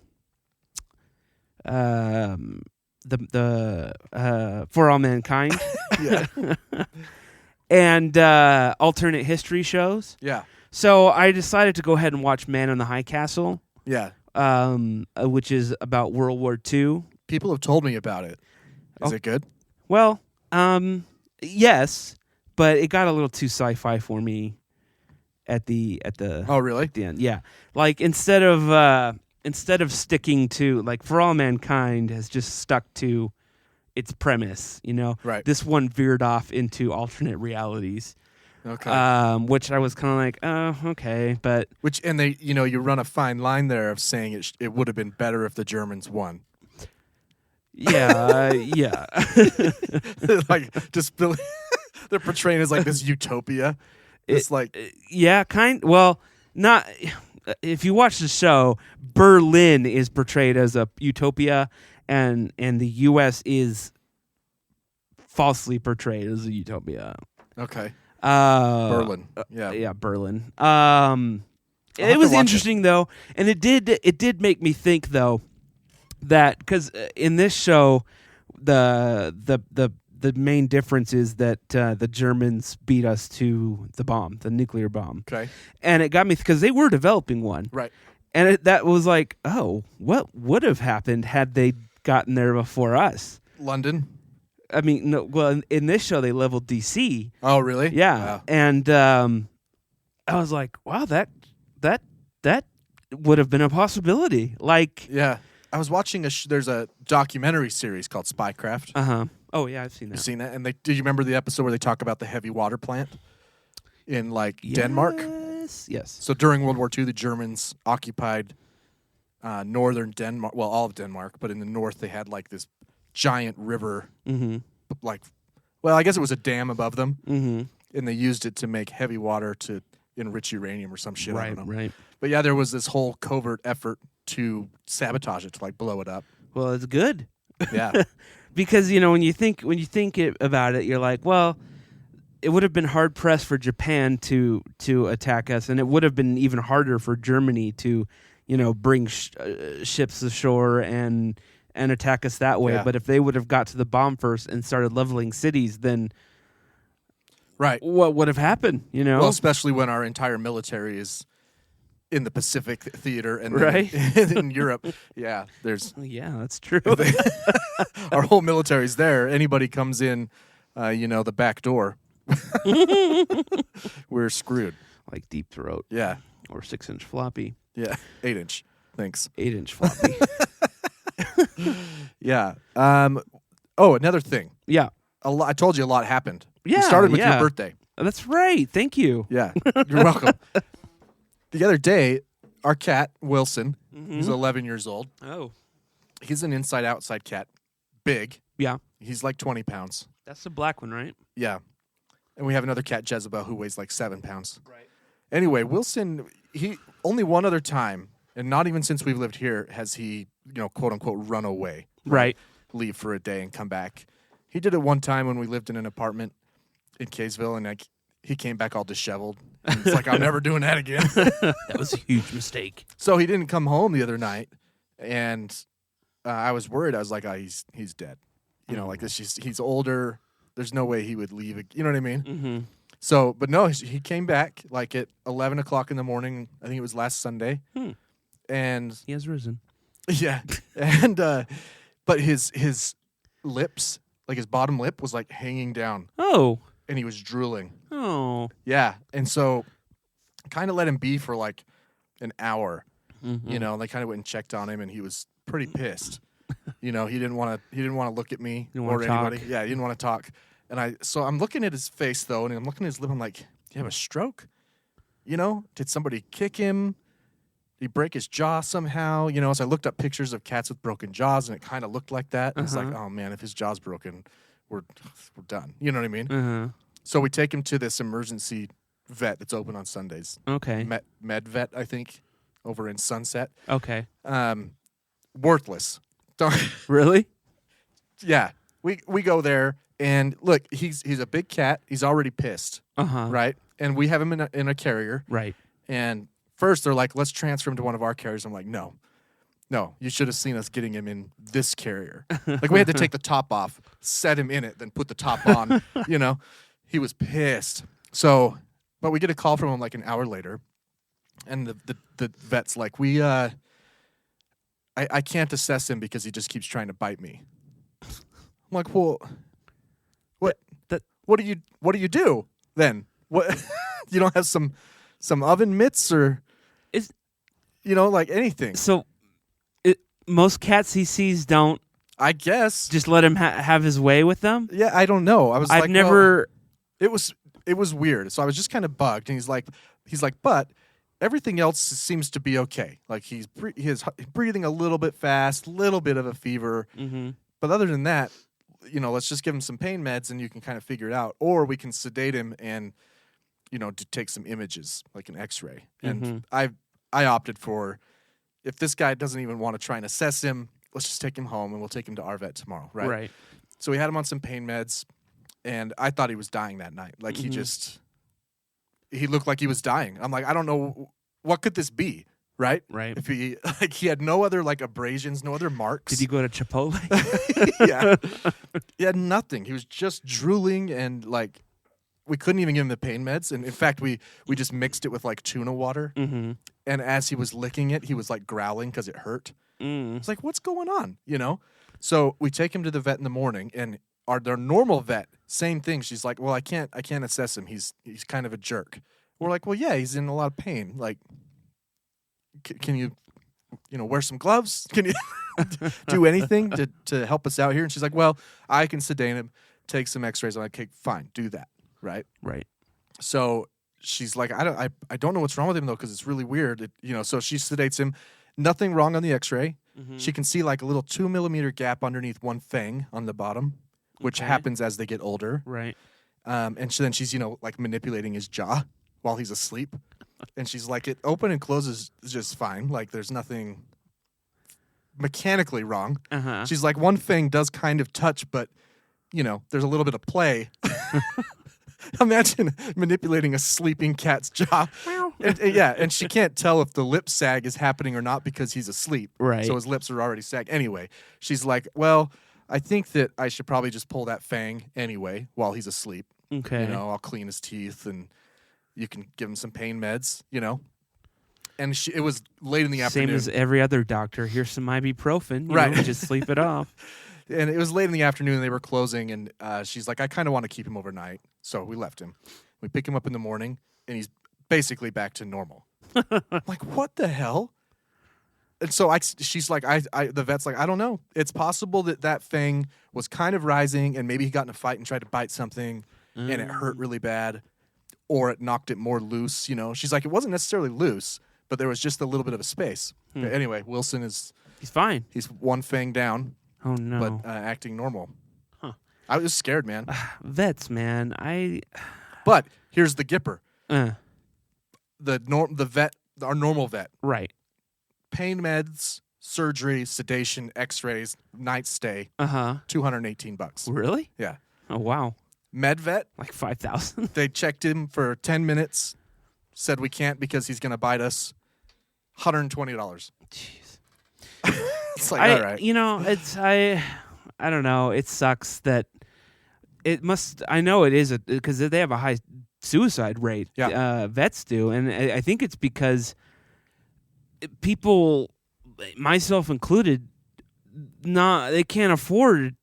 For All Mankind, and alternate history shows. Yeah. So I decided to go ahead and watch Man in the High Castle. Yeah. Which is about World War II. People have told me about it. Is it good? Well, yes, but it got a little too sci-fi for me at the Oh, really? at the end. Yeah. Like instead of sticking to like For All Mankind has just stuck to its premise, Right. This one veered off into alternate realities. Okay. Which I was kind of like, oh, okay, but and they, you run a fine line there of saying it would have been better if the Germans won. Yeah, yeah. Like just they're portraying as like this utopia. It's Well, not if you watch the show, Berlin is portrayed as a utopia, and the U.S. is falsely portrayed as a utopia. Okay. Berlin. Yeah, Berlin. It was interesting though, and it did make me think though that because in this show the main difference is that the Germans beat us to the nuclear bomb. Okay. And it got me because they were developing one. Right. And that was like, oh, what would have happened had they gotten there before us? London. I mean, no. Well, in this show, they leveled DC. Oh, really? Yeah. Wow. And I was like, wow, that would have been a possibility. Like, yeah, I was watching there's a documentary series called Spycraft. Oh yeah, I've seen that. You've seen that? And did you remember the episode where they talk about the heavy water plant in Denmark? Yes. So during World War II, the Germans occupied northern Denmark. Well, all of Denmark, but in the north they had like this giant river. Mm-hmm. I guess it was a dam above them, mm-hmm. and they used it to make heavy water to enrich uranium or some shit. I don't know. Right. But yeah, there was this whole covert effort to sabotage it, to like blow it up. Well, it's good. Yeah. Because when you think about it, you're like, well, it would have been hard pressed for Japan to attack us, and it would have been even harder for Germany to, bring ships ashore and attack us that way. Yeah. But if they would have got to the bomb first and started leveling cities, then right, what would have happened? Well, especially when our entire military is in the Pacific theater and right in Europe. Yeah, that's true. Our whole military's there. Anybody comes in, the back door, we're screwed. Like Deep Throat. Yeah. Or 6-inch floppy. Yeah, 8-inch. Thanks. 8-inch floppy. Yeah. Another thing. Yeah. I told you a lot happened. Yeah. It started with your birthday. That's right. Thank you. Yeah. You're welcome. The other day, our cat, Wilson, who's 11 years old. Oh. He's an inside-outside cat. Big. Yeah. He's like 20 pounds. That's the black one, right? Yeah. And we have another cat, Jezebel, who weighs like 7 pounds. Right. Anyway, Wilson, he only one other time, and not even since we've lived here, has he, quote unquote, run away. Right. Leave for a day and come back. He did it one time when we lived in an apartment in Kaysville, and he came back all disheveled. And it's like, I'm never doing that again. That was a huge mistake. So he didn't come home the other night, and I was worried. I was like, he's dead. Like this. He's older. There's no way he would leave. You know what I mean? Mm-hmm. So, but no, he came back like at 11 o'clock in the morning. I think it was last Sunday. And he has risen. Yeah. And, but his lips, like his bottom lip was like hanging down. Oh. And he was drooling. Oh. Yeah. And so kind of let him be for like an hour, mm-hmm. And they kind of went and checked on him, and he was pretty pissed. He didn't want to look at me or anybody. Yeah. He didn't want to talk. And so I'm looking at his face though, and I'm looking at his lip. I'm like, do you have a stroke? Did somebody kick him? Did he break his jaw somehow? So I looked up pictures of cats with broken jaws, and it kind of looked like that. And it's like, oh man, if his jaw's broken, we're done. You know what I mean? Uh-huh. So we take him to this emergency vet that's open on Sundays. Okay. Med vet, I think, over in Sunset. Okay. Worthless. Really? Yeah. We go there, and look, he's a big cat. He's already pissed. Uh-huh. Right? And we have him in a carrier. Right. And first they're like, let's transfer him to one of our carriers. I'm like, no, you should have seen us getting him in this carrier. Like, we had to take the top off, set him in it, then put the top on, you know. He was pissed. So, but we get a call from him like an hour later, and the vet's like, I can't assess him because he just keeps trying to bite me. I'm like, well, what do you do then? What you don't have some oven mitts or like anything? So most cats he sees don't, I guess, just let him have his way with them. Yeah, I don't know. I've never. It was weird. So I was just kind of bugged, and he's like, but everything else seems to be okay. Like, he's breathing a little bit fast, little bit of a fever, but other than that, let's just give him some pain meds, and you can kind of figure it out, or we can sedate him and to take some images, like an X-ray. And I opted for, if this guy doesn't even want to try and assess him, let's just take him home, and we'll take him to our vet tomorrow, right? Right. So we had him on some pain meds, and I thought he was dying that night. Like, he looked like he was dying. I'm like, I don't know, what could this be, right? Right. If he had no other, like, abrasions, no other marks. Did he go to Chipotle? Yeah. He had nothing. He was just drooling, and, like, we couldn't even give him the pain meds. And in fact, we just mixed it with, like, tuna water. Mm-hmm. And as he was licking it, he was, like, growling because it hurt. It's like, what's going on, So we take him to the vet in the morning, and their normal vet, same thing. She's like, well, I can't assess him. He's kind of a jerk. We're like, well, yeah, he's in a lot of pain. Like, can you, wear some gloves? Can you do anything to help us out here? And she's like, well, I can sedate him, take some X-rays. I'm like, okay, fine, do that. Right. So she's like, I don't know what's wrong with him though, because it's really weird. So she sedates him. Nothing wrong on the X-ray. She can see like a little 2 millimeter gap underneath one fang on the bottom, which happens as they get older. Right. And then she's like manipulating his jaw while he's asleep, and she's like, it open and closes just fine. Like, there's nothing mechanically wrong. She's like, one fang does kind of touch, but there's a little bit of play. Imagine manipulating a sleeping cat's jaw. And she can't tell if the lip sag is happening or not because he's asleep. Right. So his lips are already sagged. Anyway, she's like, well, I think that I should probably just pull that fang anyway while he's asleep. Okay. I'll clean his teeth, and you can give him some pain meds, And it was late in the afternoon. Same as every other doctor. Here's some ibuprofen. Right. Just sleep it off. And it was late in the afternoon, they were closing, and she's like, I kind of want to keep him overnight. So we left him. We pick him up in the morning, and he's basically back to normal. I'm like, what the hell? And so she's like, the vet's like, I don't know. It's possible that fang was kind of rising, and maybe he got in a fight and tried to bite something, and it hurt really bad, or it knocked it more loose, She's like, it wasn't necessarily loose, but there was just a little bit of a space. But anyway, Wilson he's fine. He's one fang down. Oh, no. But acting normal. Huh. I was scared, man. Vets, man. But here's the gipper. The vet, our normal vet. Right. Pain meds, surgery, sedation, X-rays, night stay. $218. Really? Yeah. Oh, wow. Med vet. Like 5,000. They checked him for 10 minutes. Said we can't because he's going to bite us. $120. Jeez. It's like, all right. I don't know. It sucks that it must. I know it is because they have a high suicide rate. Yeah. Vets do, and I think it's because people, myself included, they can't afford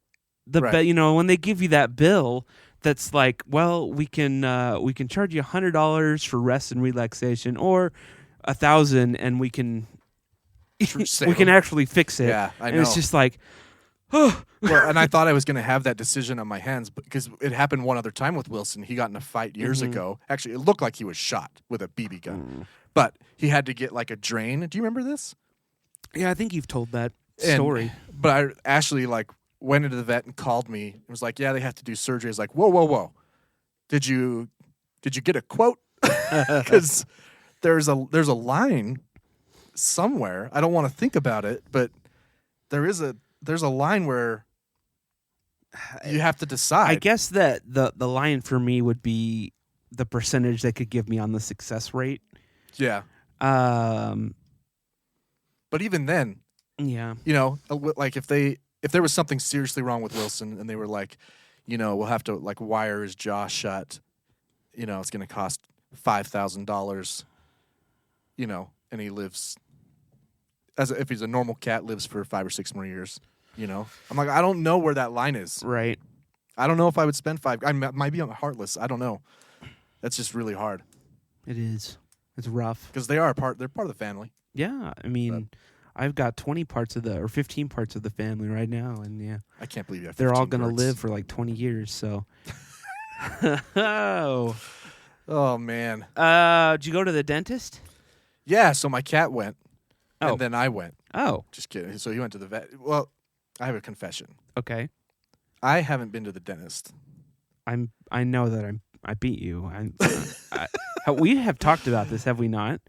the right. when they give you that bill. That's like, well, we can charge you $100 for rest and relaxation, or $1,000, and we can actually fix it. Yeah, I know. And it's just like, oh. Well, and I thought I was going to have that decision on my hands because it happened one other time with Wilson. He got in a fight years ago. Actually, it looked like he was shot with a BB gun, but he had to get like a drain. Do you remember this? Yeah, I think you've told that story. But Ashley, like, went into the vet and called me. It was like, yeah, they have to do surgery. I was like, whoa. Did you get a quote? Because there's a line somewhere. I don't want to think about it, but there's a line where you have to decide. I guess that the line for me would be the percentage they could give me on the success rate. Yeah. But even then, yeah, like if there was something seriously wrong with Wilson and they were like, we'll have to like wire his jaw shut, it's going to cost $5,000, and he lives if he's a normal cat, lives for 5 or 6 more years. I'm like, I don't know where that line is. Right. I don't know if I would spend I might be on heartless. I don't know. That's just really hard. It is. It's rough. Because they're part of the family. Yeah. I mean, I've got 15 parts of the family right now. And yeah. I can't believe you have 15 They're all going to parts. live for like 20 years. So. Oh, man. Did you go to the dentist? Yeah. So my cat went. Oh. And then I went. Oh. Just kidding. So he went to the vet. Well, I have a confession. Okay. I haven't been to the dentist. I know that I beat you. We have talked about this, have we not?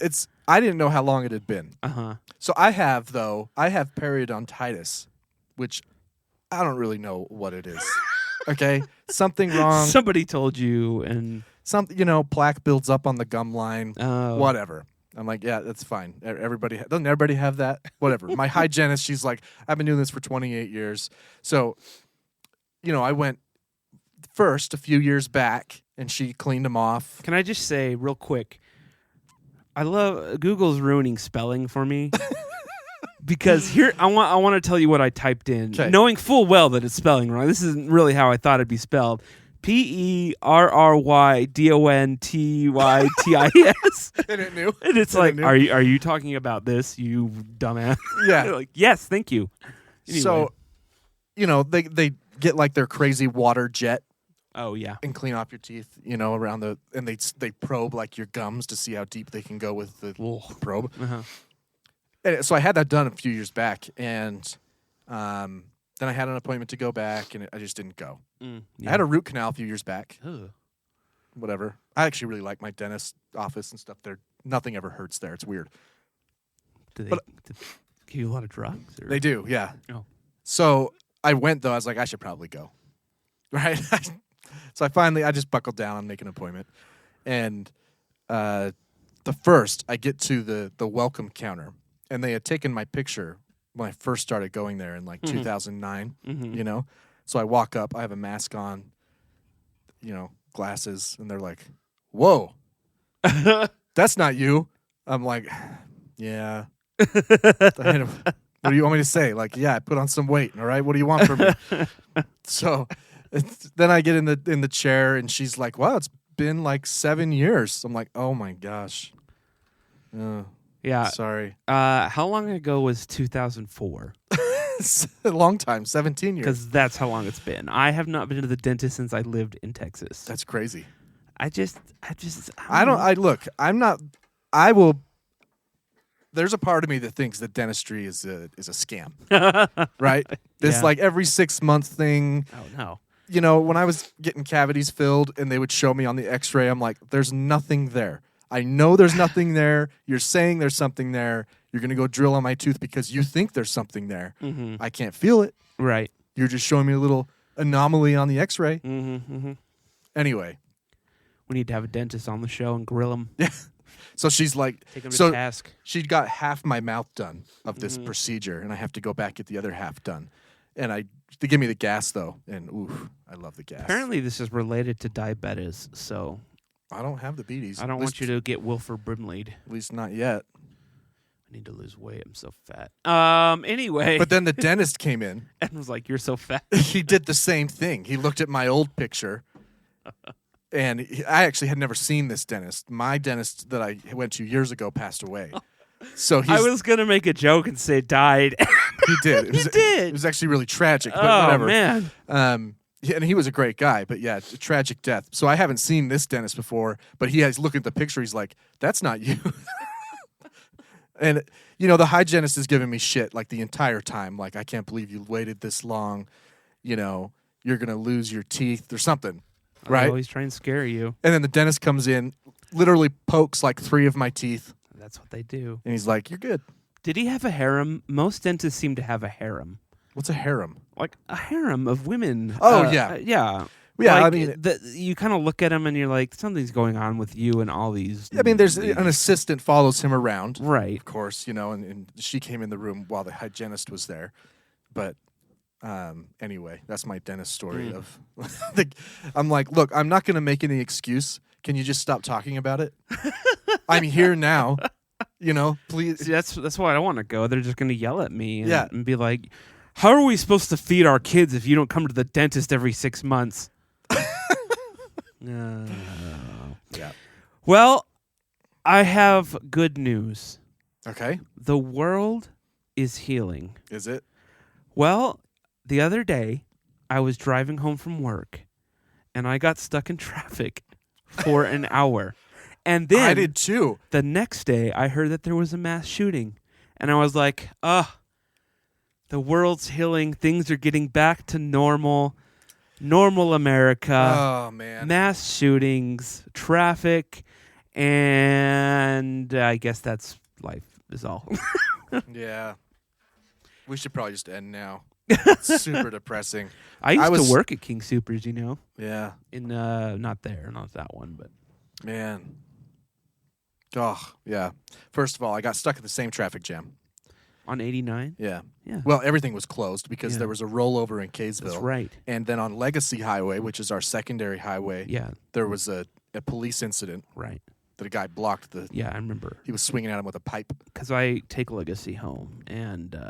I didn't know how long it had been. Uh-huh. So I have periodontitis, which I don't really know what it is. Okay? Something wrong. Somebody told you and plaque builds up on the gum line. Oh. Whatever. I'm like, yeah, that's fine. Doesn't everybody have that? Whatever. My hygienist, she's like, I've been doing this for 28 years. So, I went first a few years back, and she cleaned them off. Can I just say real quick, I love Google's ruining spelling for me. Because here I want to tell you what I typed in, knowing full well that it's spelling wrong. This isn't really how I thought it'd be spelled. PERRYDONTYTIS. And it knew. And it's like, are you talking about this, you dumbass? Yeah. Like, yes, thank you. Anyway. So, they get like their crazy water jet. Oh yeah. And clean off your teeth, around and they probe like your gums to see how deep they can go with the probe. Uh-huh. And so I had that done a few years back, and then I had an appointment to go back, and I just didn't go. Yeah. I had a root canal a few years back. Ugh. Whatever. I actually really like my dentist office and stuff. Nothing ever hurts there. It's weird. Do they give you a lot of drugs? Or? They do, yeah. Oh. So I went, though. I was like, I should probably go. Right? So I just buckled down and make an appointment. And I get to the welcome counter, and they had taken my picture when I first started going there in like 2009, So I walk up, I have a mask on, glasses, and they're like, whoa, that's not you. I'm like, yeah. What do you want me to say? Like, yeah, I put on some weight, all right? What do you want from me? So then I get in the chair, and she's like, wow, it's been like 7 years. I'm like, oh my gosh. Yeah. Sorry. How long ago was 2004? It's a long time, 17 years. Because that's how long it's been. I have not been to the dentist since I lived in Texas. That's crazy. I will. There's a part of me that thinks that dentistry is a scam, right? This like every 6 month thing. Oh no. When I was getting cavities filled and they would show me on the X-ray, I'm like, there's nothing there. I know there's nothing there. You're saying there's something there. You're going to go drill on my tooth because you think there's something there. Mm-hmm. I can't feel it. Right. You're just showing me a little anomaly on the X-ray. Mm-hmm. Anyway. We need to have a dentist on the show and grill him. Yeah. So she's like, take him to task. She'd got half my mouth done of this procedure, and I have to go back get the other half done. And they give me the gas though, and oof, I love the gas. Apparently, this is related to diabetes, so I don't have the beaties. I don't want you to get Wilford Brimley'd. At least not yet. I need to lose weight. I'm so fat. Anyway. But then the dentist came in and was like, "You're so fat." He did the same thing. He looked at my old picture. And I actually had never seen this dentist. My dentist that I went to years ago passed away. So I was going to make a joke and say died. He did. He did. It was actually really tragic. But oh, whatever. Man. And he was a great guy. But yeah, a tragic death. So I haven't seen this dentist before. But he has looked at the picture. He's like, that's not you. And, the hygienist is giving me shit like the entire time. Like, I can't believe you waited this long. you're going to lose your teeth or something, They right? always try and scare you. And then the dentist comes in, literally pokes like 3 of my teeth. That's what they do. And he's like, you're good. Did he have a harem? Most dentists seem to have a harem. What's a harem? Like a harem of women. Oh, yeah. Yeah. Yeah, like, I mean... you kind of look at him and you're like, something's going on with you and all these... I mean, there's an assistant follows him around. Right. Of course, and she came in the room while the hygienist was there. But anyway, that's my dentist story of... I'm like, look, I'm not going to make any excuse. Can you just stop talking about it? I'm here now. Please. See, that's why I don't want to go. They're just going to yell at me and be like, how are we supposed to feed our kids if you don't come to the dentist every 6 months? Yeah. Well, I have good news. Okay. The world is healing. Is it? Well, the other day, I was driving home from work, and I got stuck in traffic for an hour. And then I did too. The next day, I heard that there was a mass shooting. And I was like, the world's healing. Things are getting back to normal. Normal America. Oh, man. Mass shootings, traffic, and I guess that's life is all. Yeah. We should probably just end now. It's super depressing. I used to work at King Soopers, Yeah. In not that one, but man. Oh, yeah. First of all, I got stuck in the same traffic jam. On 89? Yeah. Yeah. Well, everything was closed because there was a rollover in Kaysville. That's right. And then on Legacy Highway, which is our secondary highway, there was a police incident. Right. That a guy blocked the... Yeah, I remember. He was swinging at him with a pipe. Because I take Legacy home, and...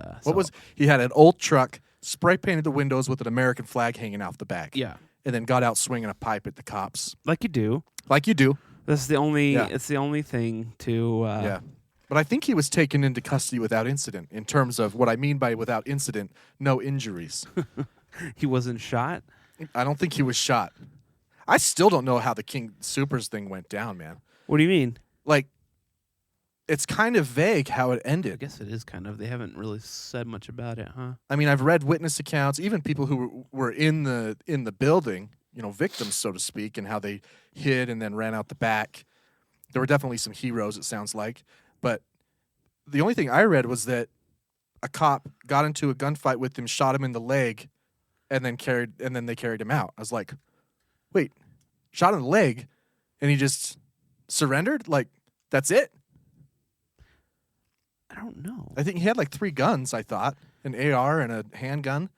He had an old truck, spray painted the windows with an American flag hanging off the back. Yeah. And then got out swinging a pipe at the cops. Like you do. Like you do. That's the only... Yeah. It's the only thing to... Yeah. But I think he was taken into custody without incident. In terms of what I mean by without incident, no injuries. He wasn't shot? I don't think he was shot. I still don't know how the King Soopers thing went down, man. What do you mean? Like, it's kind of vague how it ended. I guess it is kind of. They haven't really said much about it, huh? I mean, I've read witness accounts, even people who were in the building, victims, so to speak, and how they hid and then ran out the back. There were definitely some heroes, it sounds like. But the only thing I read was that a cop got into a gunfight with him, shot him in the leg, and then they carried him out. I was like, wait, shot in the leg, and he just surrendered? Like, that's it? I don't know. I think he had like 3 guns, I thought. An AR and a handgun.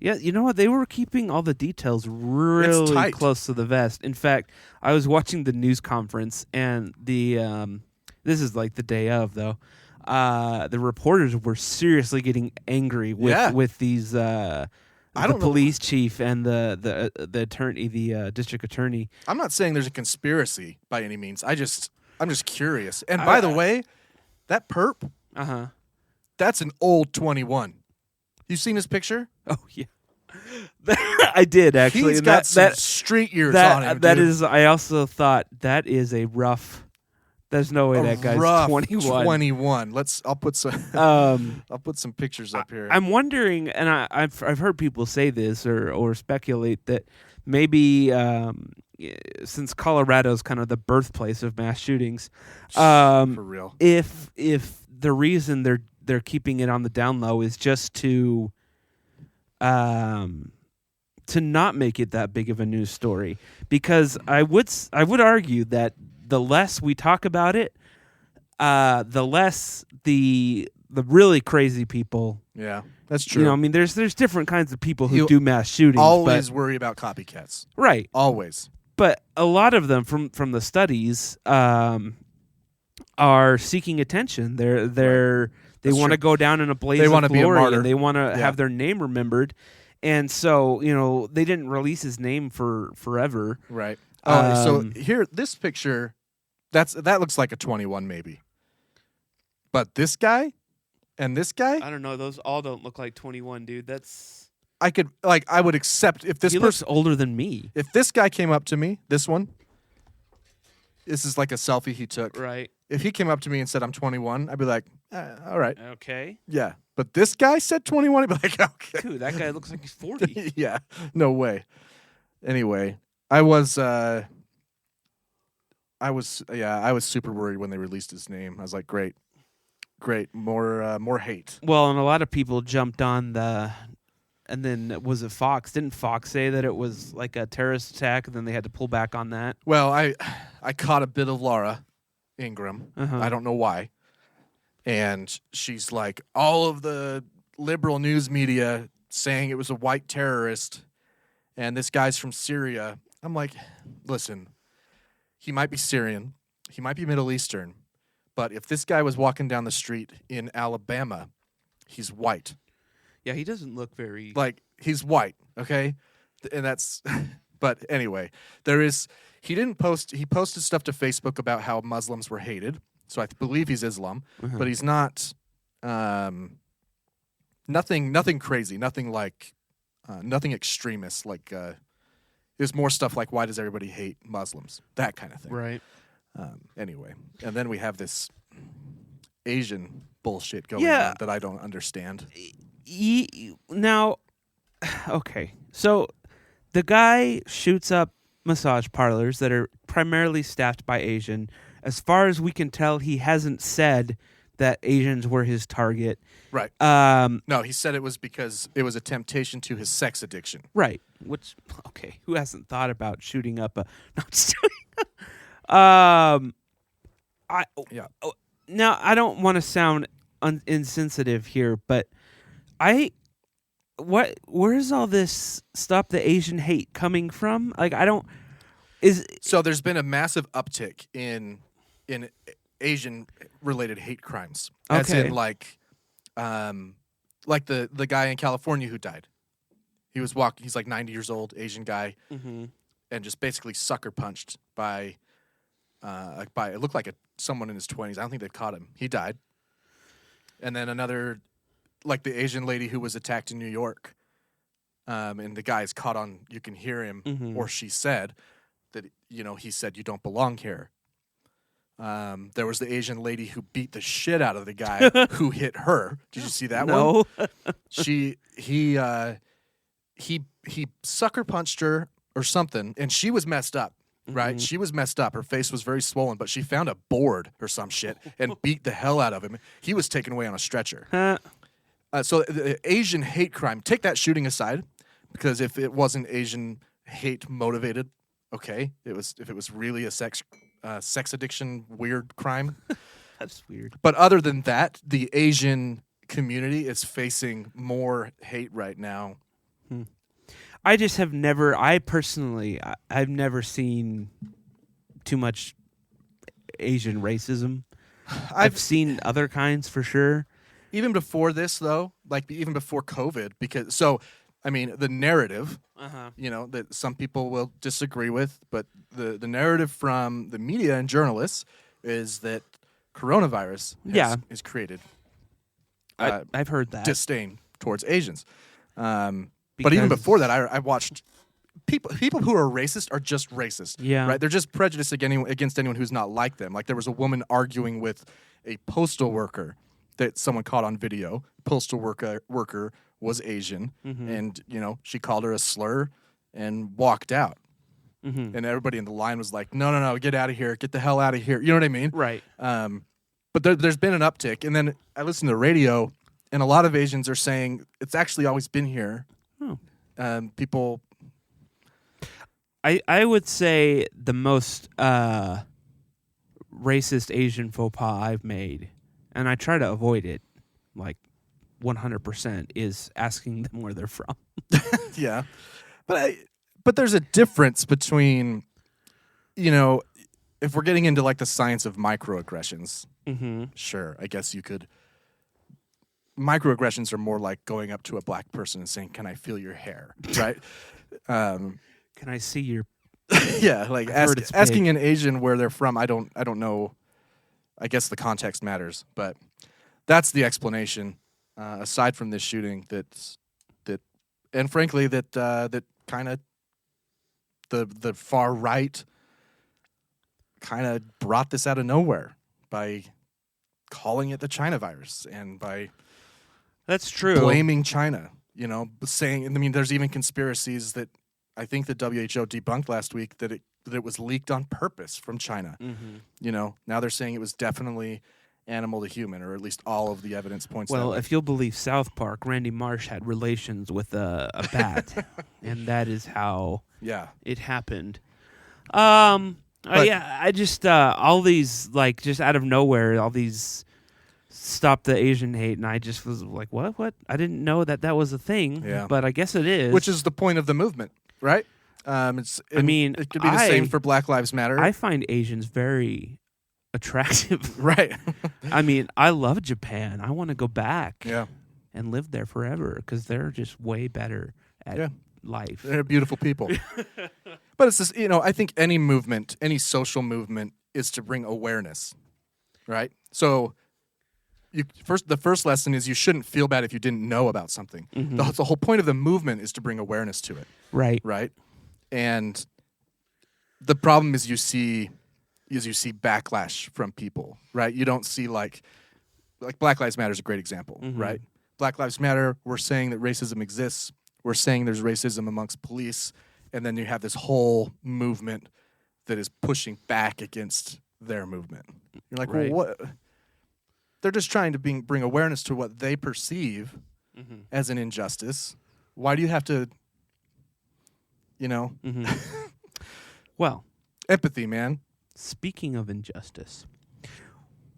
Yeah, you know what? They were keeping all the details really close to the vest. In fact, I was watching the news conference, and this is like the day of, though. The reporters were seriously getting angry with these the police chief and the attorney, the district attorney. I'm not saying there's a conspiracy by any means. I'm just curious. And by the way, that perp, that's an old 21. You seen his picture? Oh yeah, I did actually. He's got some street years on him. That is. I also thought that is a rough. There's no way that guy's rough 21. 21. I'll put some. I'll put some pictures up here. I'm wondering, and I've heard people say this or speculate that maybe since Colorado's kind of the birthplace of mass shootings, for real, if the reason they're keeping it on the down low is just to not make it that big of a news story, because I would argue that the less we talk about it, the less the really crazy people. Yeah, that's true. I mean, there's different kinds of people who do mass shootings. Always worry about copycats. Right. Always. But a lot of them from the studies are seeking attention. They want to go down in a blaze of glory. Be a martyr. And they want to have their name remembered. And so, they didn't release his name for forever. Right. So here, this picture, that looks like a 21 maybe. But this guy and this guy? I don't know. Those all don't look like 21, dude. That's... I would accept if this person... He looks older than me. If this guy came up to me, this one, This is like a selfie he took. Right. If he came up to me and said I'm 21, I'd be like, all right. Okay. Yeah. But this guy said 21, I'd be like, okay. Dude, that guy looks like he's 40. Yeah. No way. Anyway, I was super worried when they released his name. I was like, great, more hate. Well, and a lot of people jumped on and then was it Fox? Didn't Fox say that it was like a terrorist attack, and then they had to pull back on that? Well, I caught a bit of Laura Ingram. I don't know why. And she's like, all of the liberal news media saying it was a white terrorist, and this guy's from Syria. I'm like, listen, he might be Syrian, he might be Middle Eastern, but if this guy was walking down the street in Alabama, he's white. Yeah, he doesn't look very... Like, he's white, okay? And that's... But anyway, he posted stuff to Facebook about how Muslims were hated, so I believe he's Islam, but he's not... nothing crazy, nothing like... nothing extremist, like... there's more stuff like, why does everybody hate Muslims? That kind of thing. Right. Anyway, and then we have this Asian bullshit going on that I don't understand. Now, okay, so the guy shoots up massage parlors that are primarily staffed by Asian. As far as we can tell, he hasn't said that Asians were his target. Right. No, he said it was because it was a temptation to his sex addiction. Right. Which, okay, who hasn't thought about shooting up a... No, just Now, I don't want to sound insensitive here, but where's all this stuff, the Asian hate coming from? Like, So there's been a massive uptick in Asian related hate crimes. As in like the guy in California who died. He was he's like 90 years old, Asian guy, and just basically sucker punched by it looked like someone in his 20s. I don't think they've caught him. He died. And then another, like the Asian lady who was attacked in New York, and the guy's caught on, you can hear him, or she said that, he said, "You don't belong here." There was the Asian lady who beat the shit out of the guy who hit her. Did you see that one? No. He sucker punched her or something, and she was messed up. Right? She was messed up. Her face was very swollen, but she found a board or some shit and beat the hell out of him. He was taken away on a stretcher. So the Asian hate crime, take that shooting aside, because if it wasn't Asian hate motivated, okay, if it was really a sex addiction weird crime. That's weird. But other than that, the Asian community is facing more hate right now. I just have never, I've never seen too much Asian racism. I've seen other kinds for sure. Even before this, though, like even before COVID, the narrative, that some people will disagree with, but the narrative from the media and journalists is that coronavirus is created. I've heard that. Disdain towards Asians. But even before that, I watched people who are racist are just racist. Yeah. Right? They're just prejudiced against anyone who's not like them. Like there was a woman arguing with a postal worker that someone caught on video. Postal worker was Asian, and she called her a slur and walked out. And everybody in the line was like, "No, get out of here! Get the hell out of here!" You know what I mean? Right. But there's been an uptick, and then I listened to the radio, and a lot of Asians are saying it's actually always been here. People. I would say the most racist Asian faux pas I've made, and I try to avoid it, like 100%, is asking them where they're from. Yeah, but there's a difference between, if we're getting into like the science of microaggressions. Sure, I guess you could. Microaggressions are more like going up to a black person and saying, "Can I feel your hair?" Right? Can I see your? Yeah, like asking an Asian where they're from. I don't know. I guess the context matters, but that's the explanation. Aside from this shooting, and frankly, that kind of the far right kind of brought this out of nowhere by calling it the China virus and by That's true. blaming China. Saying, I mean, there's even conspiracies that I think the WHO debunked last week that it was leaked on purpose from China. Mm-hmm. Now they're saying it was definitely animal to human, or at least all of the evidence points. Well, that way. if you'll believe South Park, Randy Marsh had relations with a bat, and that is how it happened. I just all these just out of nowhere, all these stop the Asian hate, and I just was like, what? I didn't know that was a thing. Yeah. But I guess it is. Which is the point of the movement, right? It could be the same for Black Lives Matter. I find Asians very attractive. Right. I mean, I love Japan. I want to go back and live there forever because they're just way better at life. They're beautiful people. But it's just, I think any movement, any social movement is to bring awareness, right? So the first lesson is you shouldn't feel bad if you didn't know about something. Mm-hmm. The whole point of the movement is to bring awareness to it. Right. Right? And the problem is you see backlash from people, right? You don't see like Black Lives Matter is a great example, right? Black Lives Matter, we're saying that racism exists. We're saying there's racism amongst police. And then you have this whole movement that is pushing back against their movement. You're like, well, what? They're just trying to bring awareness to what they perceive as an injustice. Why do you have to, Well, empathy, man. Speaking of injustice,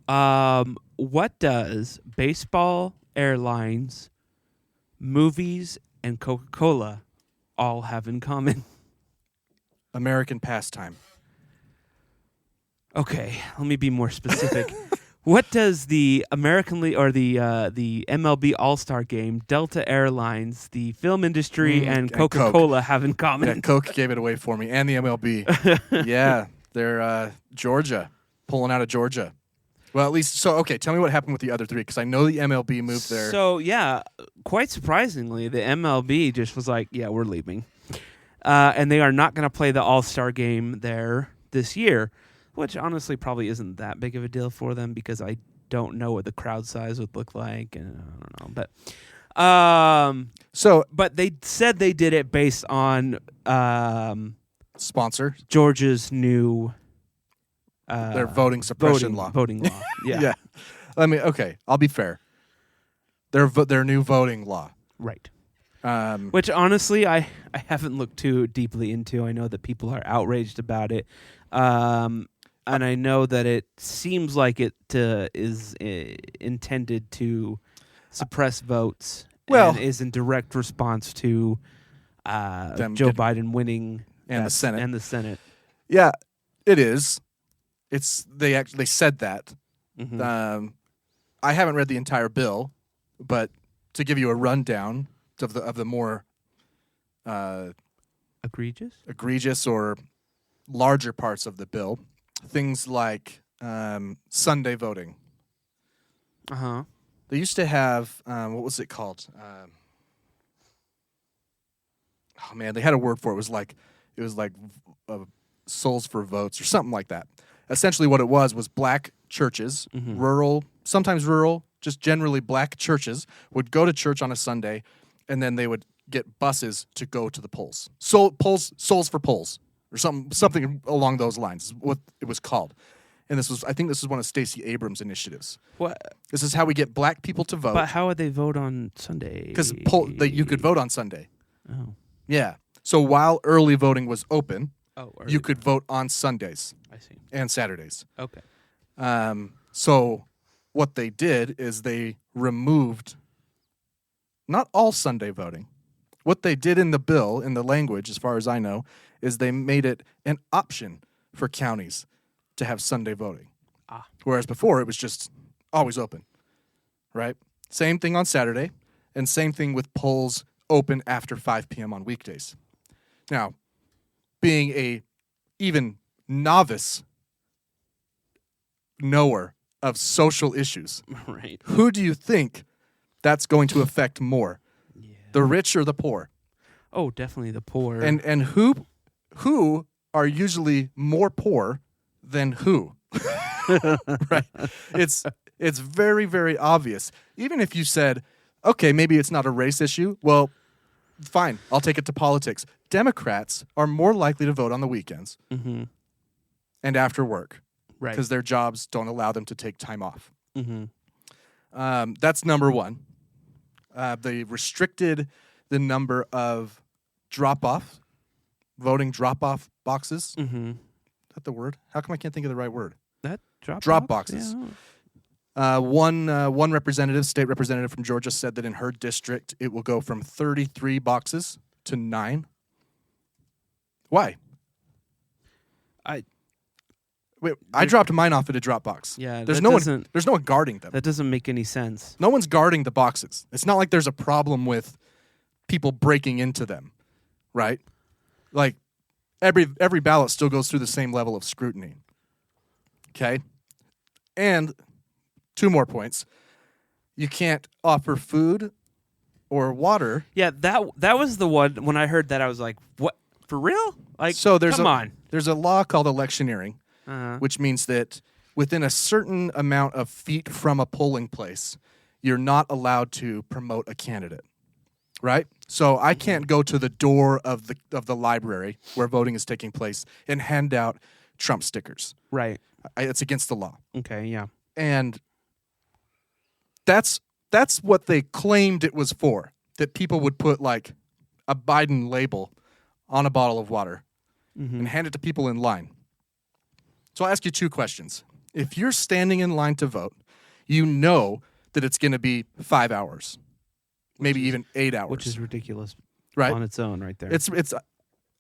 what does baseball, airlines, movies, and Coca-Cola all have in common? American pastime. Okay, let me be more specific. What does the American League or the MLB All-Star Game, Delta Airlines, the film industry, and Coca-Cola have in common? Yeah, Coke gave it away for me, and the MLB. Yeah, they're Georgia, pulling out of Georgia. Well, at least okay. Tell me what happened with the other three, because I know the MLB moved there. So yeah, quite surprisingly, the MLB just was like, "Yeah, we're leaving," and they are not going to play the All-Star Game there this year. Which honestly probably isn't that big of a deal for them because I don't know what the crowd size would look like, and I don't know. But they said they did it based on sponsor Georgia's new their voting suppression law. Voting law. Yeah. Yeah. I mean, okay. I'll be fair. Their new voting law. Right. Which honestly, I haven't looked too deeply into. I know that people are outraged about it. And I know that it seems like it is intended to suppress votes. And is in direct response to Joe Biden winning and the Senate. Yeah, it is. They said that. Mm-hmm. I haven't read the entire bill, but to give you a rundown of the more egregious or larger parts of the bill. Things like Sunday voting. They used to have what was it called? They had a word for it. It was like souls for votes or something like that. Essentially, what it was black churches, sometimes rural, just generally black churches would go to church on a Sunday, and then they would get buses to go to the polls. Souls for polls. Or something along those lines is what it was called. And I think this was one of Stacey Abrams' initiatives. What? This is how we get black people to vote. But how would they vote on Sunday? Because you could vote on Sunday. Oh. Yeah. So while early voting was open, early you could vote on Sundays. I see. And Saturdays. Okay. So what they did is they removed not all Sunday voting. What they did in the bill, in the language, as far as I know, is they made it an option for counties to have Sunday voting. Whereas before, it was just always open, right? Same thing on Saturday, and same thing with polls open after 5 p.m. on weekdays. Now, being a even novice knower of social issues, right? Who do you think that's going to affect more? The rich or the poor? Oh, definitely the poor. And who are usually more poor then who? Right? It's very, very obvious. Even if you said, okay, maybe it's not a race issue, well, fine, I'll take it to politics. Democrats are more likely to vote on the weekends and after work because their jobs don't allow them to take time off. That's number one. They restricted the number of voting drop-off boxes. Is that the word? How come I can't think of the right word? That drop boxes. Yeah. One representative, state representative from Georgia, said that in her district it will go from 33 boxes to 9. Why? I dropped mine off at a drop box. Yeah, there's no one guarding them. That doesn't make any sense. No one's guarding the boxes. It's not like there's a problem with people breaking into them, right? Like every ballot still goes through the same level of scrutiny. Okay? And 2 more points. You can't offer food or water. Yeah, that was the one. When I heard that, I was like, "What? For real? Like, so come on." There's a law called electioneering, which means that within a certain amount of feet from a polling place, you're not allowed to promote a candidate. Right? So I can't go to the door of the library where voting is taking place and hand out Trump stickers. Right. It's against the law. Okay, yeah. And that's what they claimed it was for, that people would put like a Biden label on a bottle of water and hand it to people in line. So I'll ask you 2 questions. If you're standing in line to vote, you know that it's going to be 5 hours, maybe even 8 hours. Which is ridiculous on its own right there. It's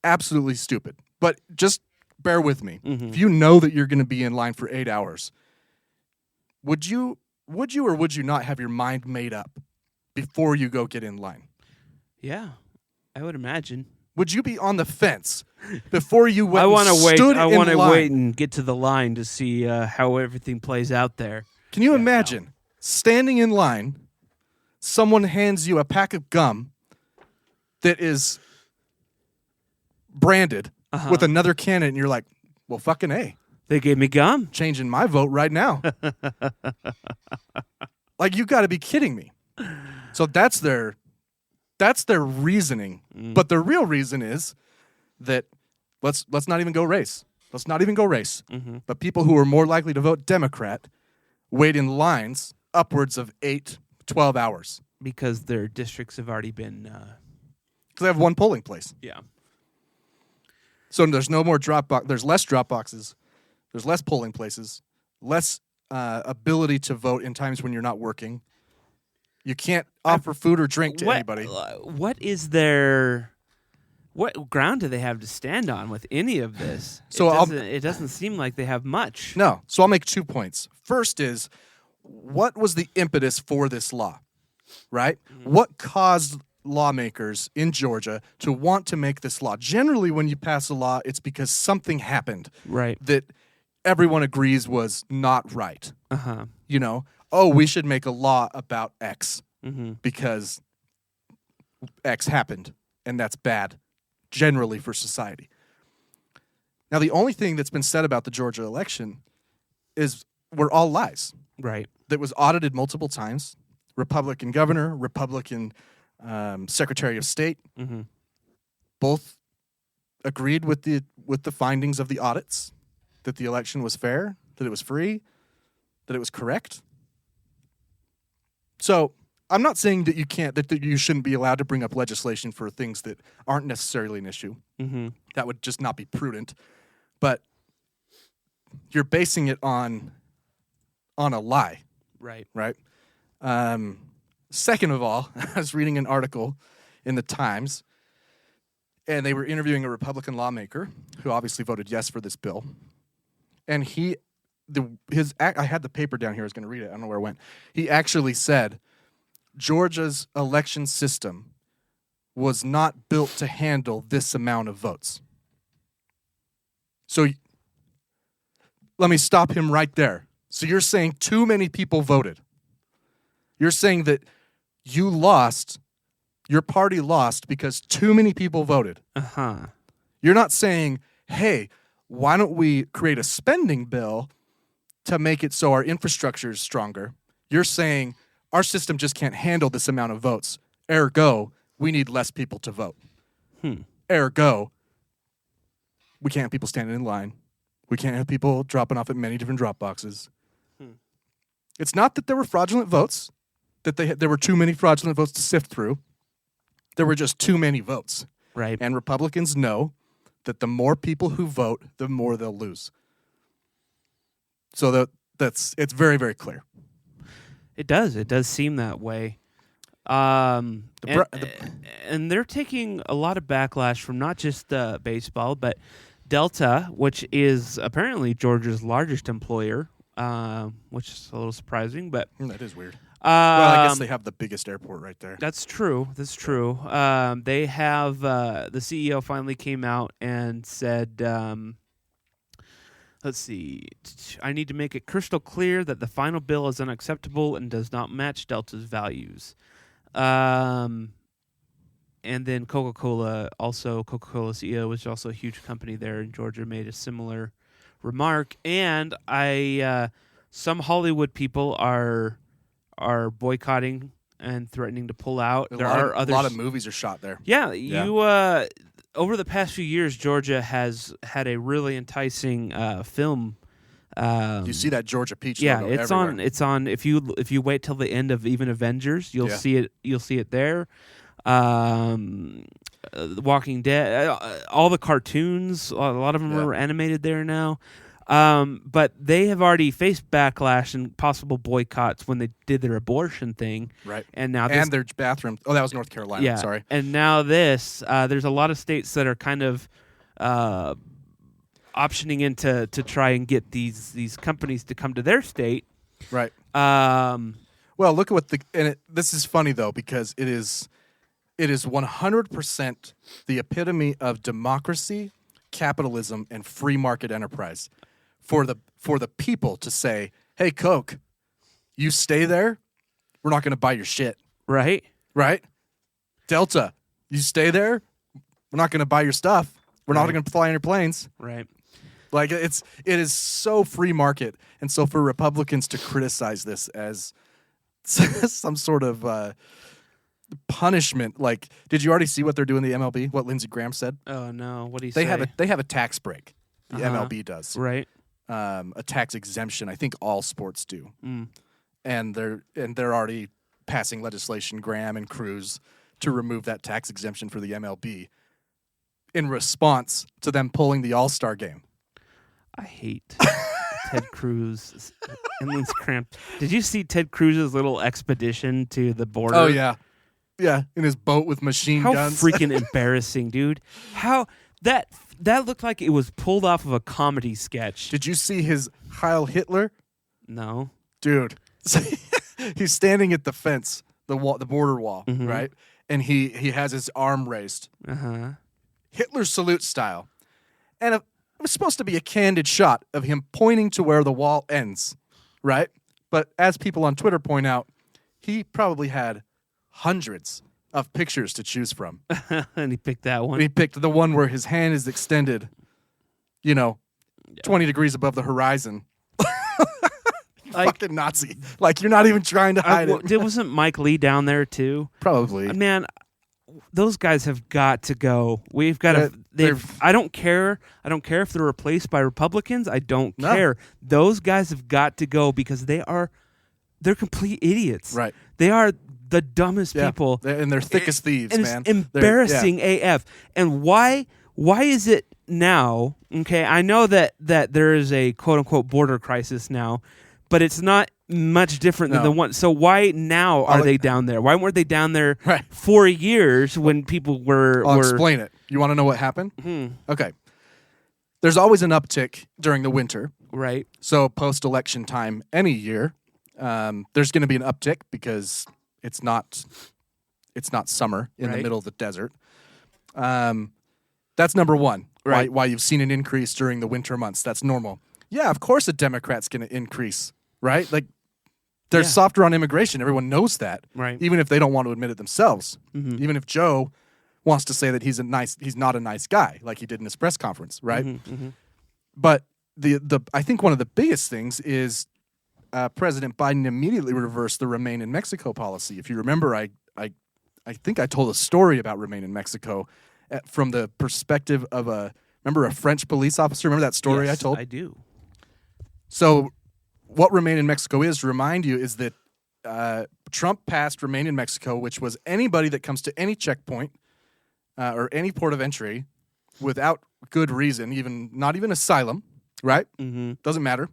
absolutely stupid. But just bear with me. If you know that you're going to be in line for 8 hours, would you or would you not have your mind made up before you go get in line? Yeah, I would imagine. Would you be on the fence before you went? I want to wait. I want to wait and get to the line to see how everything plays out there. Can you imagine standing in line? Someone hands you a pack of gum that is branded with another candidate, and you're like, "Well, fucking A." They gave me gum. Changing my vote right now. Like, you got to be kidding me. So that's their reasoning. But the real reason is that let's not even go race. Let's not even go race. But people who are more likely to vote Democrat wait in lines upwards of 8, 12 hours. Because their districts have already been... Because they have one polling place. Yeah. So there's no more there's less drop boxes. There's less polling places, less ability to vote in times when you're not working. You can't offer food or drink to anybody. What ground do they have to stand on with any of this? So it doesn't seem like they have much. No. So I'll make 2 points. First is, what was the impetus for this law, right? What caused lawmakers in Georgia to want to make this law? Generally, when you pass a law, it's because something happened that everyone agrees was not right. You know, we should make a law about X because X happened, and that's bad generally for society. Now, the only thing that's been said about the Georgia election were all lies. Right. That was audited multiple times. Republican governor, Republican Secretary of State, both agreed with the findings of the audits, that the election was fair, that it was free, that it was correct. So I'm not saying that that you shouldn't be allowed to bring up legislation for things that aren't necessarily an issue. That would just not be prudent. But you're basing it on a lie. Right. Right. Second of all, I was reading an article in the Times, and they were interviewing a Republican lawmaker who obviously voted yes for this bill. And I had the paper down here. I was going to read it. I don't know where it went. He actually said Georgia's election system was not built to handle this amount of votes. So let me stop him right there. So you're saying too many people voted. You're saying that your party lost because too many people voted. Uh-huh. You're not saying, hey, why don't we create a spending bill to make it so our infrastructure is stronger? You're saying our system just can't handle this amount of votes. Ergo, we need less people to vote. Ergo, we can't have people standing in line. We can't have people dropping off at many different drop boxes. It's not that there were fraudulent votes, that there were too many fraudulent votes to sift through. There were just too many votes. Right. And Republicans know that the more people who vote, the more they'll lose. So it's very, very clear. It does. It does seem that way. And they're taking a lot of backlash from not just baseball, but Delta, which is apparently Georgia's largest employer, which is a little surprising, but that is weird. Well, I guess they have the biggest airport right there. That's true. They have the CEO finally came out and said, let's see, I need to make it crystal clear that the final bill is unacceptable and does not match Delta's values. And then Coca-Cola CEO, which is also a huge company there in Georgia, made a similar remark. And some Hollywood people are boycotting and threatening to pull out. A lot of movies are shot there. Yeah. You over the past few years, Georgia has had a really enticing film. You see that Georgia Peach yeah, logo it's everywhere. on. It's on. If you wait till the end of even Avengers, you'll see it. You'll see it there. The Walking Dead, all the cartoons, a lot of them are animated there now. But they have already faced backlash and possible boycotts when they did their abortion thing. Right. And now their bathroom. Oh, that was North Carolina. Yeah. Sorry. And now there's a lot of states that are kind of optioning into to try and get these companies to come to their state. Right. Well, look at what this is funny though, because it is 100% the epitome of democracy, capitalism, and free market enterprise. For the people to say, "Hey, Coke, you stay there. We're not going to buy your shit." Right? Right? Delta, you stay there. We're not going to buy your stuff. We're not going to fly on your planes. Right. Like it is so free market, and so for Republicans to criticize this as some sort of punishment, like, did you already see what they're doing in the MLB? What Lindsey Graham said? Oh no! What do you they say? They have a tax break. The MLB does. Right. A tax exemption. I think all sports do. And they're already passing legislation, Graham and Cruz, to remove that tax exemption for the MLB in response to them pulling the All-Star game. I hate Ted Cruz and Lindsey Graham. Did you see Ted Cruz's little expedition to the border? Oh yeah, yeah, in his boat with machine guns. How freaking embarrassing, dude! How that looked like it was pulled off of a comedy sketch. Did you see his Heil Hitler? No, dude. He's standing at the fence, the border wall, right? And he has his arm raised, Hitler salute style, and it was supposed to be a candid shot of him pointing to where the wall ends, right? But as people on Twitter point out, he probably had hundreds of pictures to choose from. And he picked that one. And he picked the one where his hand is extended, 20 degrees above the horizon. Fucking Nazi. Like, you're not even trying to hide it. Wasn't Mike Lee down there too? Probably. Man, those guys have got to go. We've got to. I don't care. I don't care if they're replaced by Republicans. I don't care. Those guys have got to go because they're complete idiots. Right. They are the dumbest people. And they're thick as thieves, and man. It's embarrassing AF. And why is it now? Okay, I know that there is a quote unquote border crisis now, but it's not much different than the one. So why now are they down there? Why weren't they down there for years when people were? I'll explain it. You want to know what happened? Okay. There's always an uptick during the winter. Right. So post-election time any year, there's going to be an uptick because it's not summer in the middle of the desert. That's number one. Right. Why you've seen an increase during the winter months. That's normal. Yeah, of course a Democrat's going to increase, right? Like, they're softer on immigration. Everyone knows that. Right. Even if they don't want to admit it themselves. Even if Joe wants to say that he's not a nice guy, like he did in his press conference, right? But I think one of the biggest things is President Biden immediately reversed the Remain in Mexico policy. If you remember, I think I told a story about Remain in Mexico from the perspective of a French police officer. Remember that story I told? I do. So what Remain in Mexico is, to remind you, is that Trump passed Remain in Mexico, which was anybody that comes to any checkpoint or any port of entry without good reason, not even asylum, right? Mm-hmm. Doesn't matter.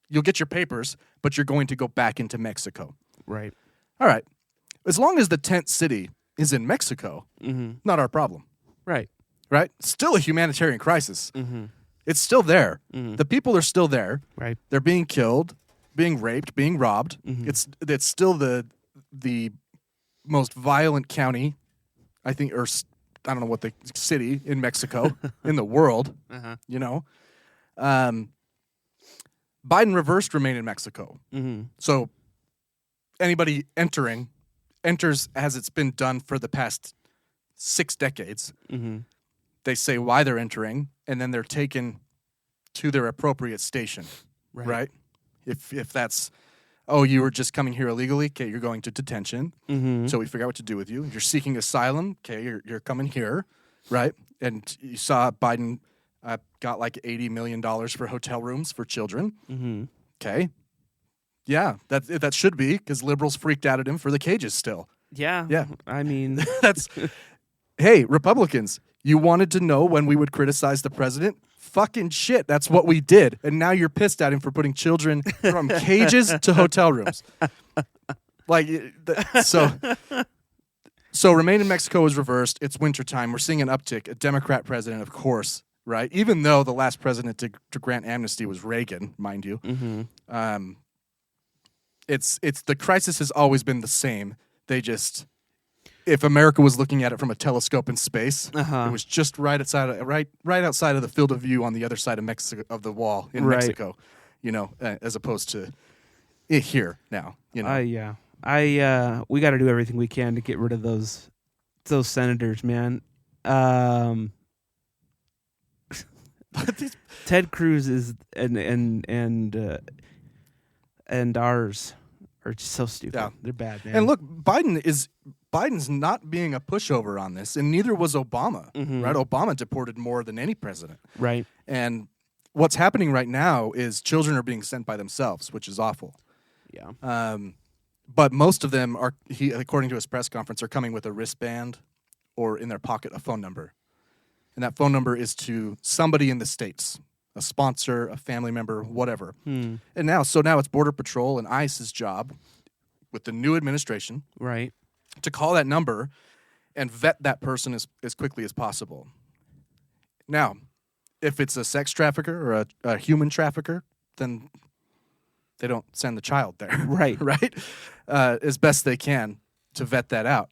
You'll get your papers, but you're going to go back into Mexico. Right. All right. As long as the tent city is in Mexico, not our problem. Right. Right? Still a humanitarian crisis. Mm-hmm. It's still there. Mm-hmm. The people are still there. Right. They're being killed, being raped, being robbed. Mm-hmm. It's still the most violent county, I think, or I don't know what the city in Mexico, in the world, you know. Biden reversed Remain in Mexico. Mm-hmm. So anybody enters as it's been done for the past 6 decades. Mm-hmm. They say why they're entering, and then they're taken to their appropriate station, right? If that's, you were just coming here illegally, okay, you're going to detention. Mm-hmm. So we figure out what to do with you. You're seeking asylum, okay, you're coming here, right? And you saw Biden got like $80 million for hotel rooms for children. Mm-hmm. Okay. Yeah, that should be, because liberals freaked out at him for the cages still. Yeah. Yeah. I mean, hey, Republicans, you wanted to know when we would criticize the president? Fucking shit, that's what we did. And now you're pissed at him for putting children from cages to hotel rooms. So Remain in Mexico is reversed. It's wintertime. We're seeing an uptick. A Democrat president, of course, right? Even though the last president to grant amnesty was Reagan, mind you. Mm-hmm. It's the crisis has always been the same. They just, if America was looking at it from a telescope in space, it was just right outside of the field of view on the other side of Mexico, of the wall in Mexico, you know, as opposed to here now. You know, we got to do everything we can to get rid of those senators, man. Ted Cruz is and ours are just so stupid. Yeah. They're bad, man. And look, Biden's not being a pushover on this, and neither was Obama. Mm-hmm. Right? Obama deported more than any president. Right. And what's happening right now is children are being sent by themselves, which is awful. Yeah. But most of them are, according to his press conference, are coming with a wristband or in their pocket a phone number. And that phone number is to somebody in the States, a sponsor, a family member, whatever. And now it's Border Patrol and ICE's job with the new administration, right, to call that number and vet that person as quickly as possible. Now, if it's a sex trafficker or a human trafficker, then they don't send the child there. Right. Right? As best they can to vet that out.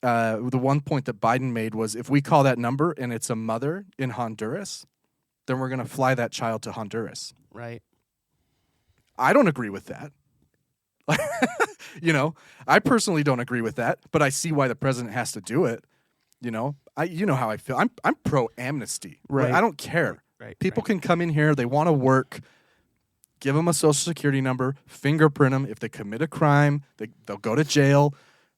The one point that Biden made was, if we call that number and it's a mother in Honduras, then we're going to fly that child to Honduras. Right. I don't agree with that. You know, I personally don't agree with that, but I see why the president has to do it. You know, you know how I feel. I'm pro amnesty. Right. I don't care. Right. People can come in here. They want to work. Give them a social security number. Fingerprint them. If they commit a crime, they'll go to jail.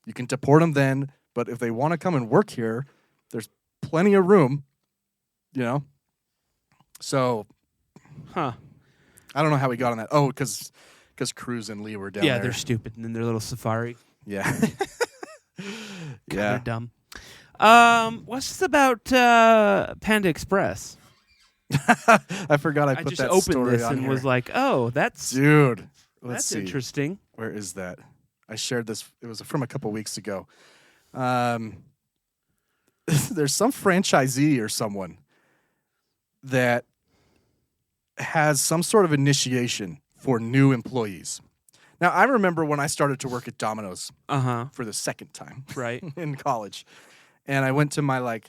You can deport them then. But if they want to come and work here, there's plenty of room. You know. So, I don't know how we got on that. Oh, because Cruz and Lee were down there. Yeah, they're stupid in their little safari. Yeah. They're dumb. What's this about Panda Express? I forgot I put just that opened story this on and here. was like, oh, that's dude. That's see. interesting. Where is that? I shared this. It was from a couple weeks ago. There's some franchisee or someone that has some sort of initiation for new employees. Now, I remember when I started to work at Domino's for the second time right in college, and I went to my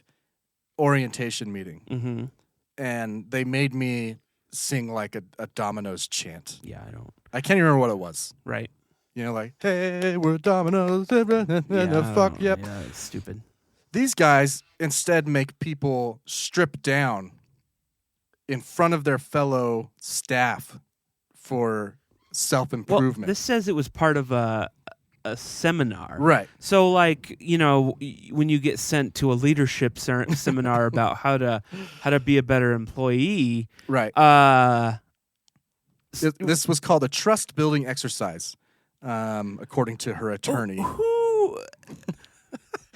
orientation meeting, and they made me sing like a Domino's chant. Yeah, I can't even remember what it was. Right. You know, like, hey, we're Domino's. Fuck, yep. Yeah, it's stupid. These guys instead make people strip down in front of their fellow staff for self-improvement. Well, this says it was part of a seminar. Right. So, like, when you get sent to a leadership seminar about how to be a better employee. Right. This was called a trust-building exercise, according to her attorney.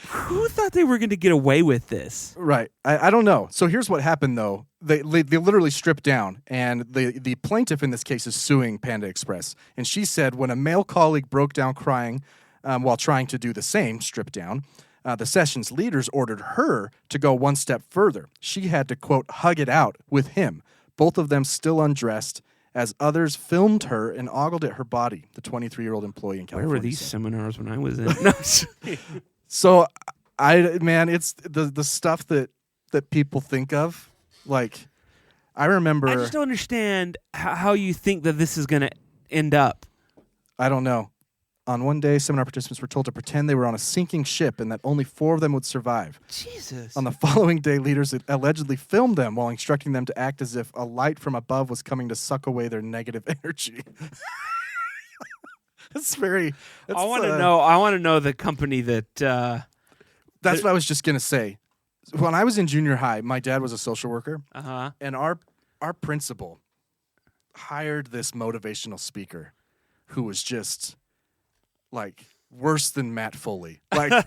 Who thought they were going to get away with this? Right. I don't know. So here's what happened, though. They literally stripped down, and the plaintiff in this case is suing Panda Express. And she said when a male colleague broke down crying while trying to do the same, strip down, the session's leaders ordered her to go one step further. She had to, quote, hug it out with him, both of them still undressed, as others filmed her and ogled at her body, the 23-year-old employee in California. Where were these seminars when I was in? No. So, it's the stuff that people think of. Like, I remember... I just don't understand how you think that this is going to end up. I don't know. On one day, seminar participants were told to pretend they were on a sinking ship and that only 4 of them would survive. Jesus. On the following day, leaders allegedly filmed them while instructing them to act as if a light from above was coming to suck away their negative energy. I want to know the company that... That's what I was just going to say. When I was in junior high, my dad was a social worker. Uh-huh. And our principal hired this motivational speaker who was just... like worse than Matt Foley. Like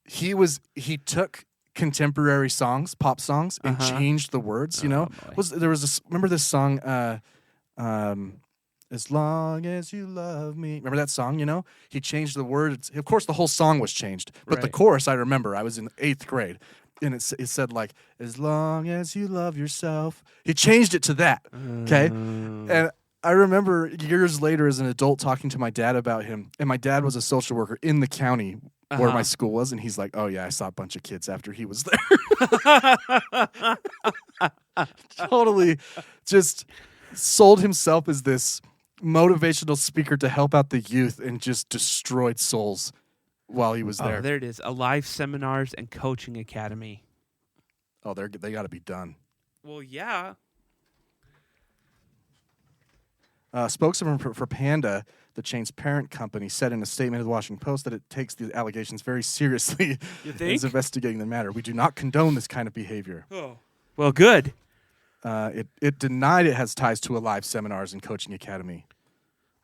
he took contemporary songs, pop songs, and changed the words. Remember this song? As long as you love me. Remember that song? He changed the words. Of course, the whole song was changed, but the chorus I remember. I was in 8th grade, and it said like, "As long as you love yourself." He changed it to that. Okay, and I remember years later as an adult talking to my dad about him, and my dad was a social worker in the county where my school was, and he's like, "Oh yeah, I saw a bunch of kids after he was there." Totally just sold himself as this motivational speaker to help out the youth and just destroyed souls while he was there. Oh, there it is. Alive Seminars and Coaching Academy. Oh, they got to be done. Well, yeah. Spokesman for Panda, the chain's parent company, said in a statement to the Washington Post that it takes the allegations very seriously. You think? And is investigating the matter. We do not condone this kind of behavior. Oh. Well, good. It denied it has ties to Alive Seminars and Coaching Academy.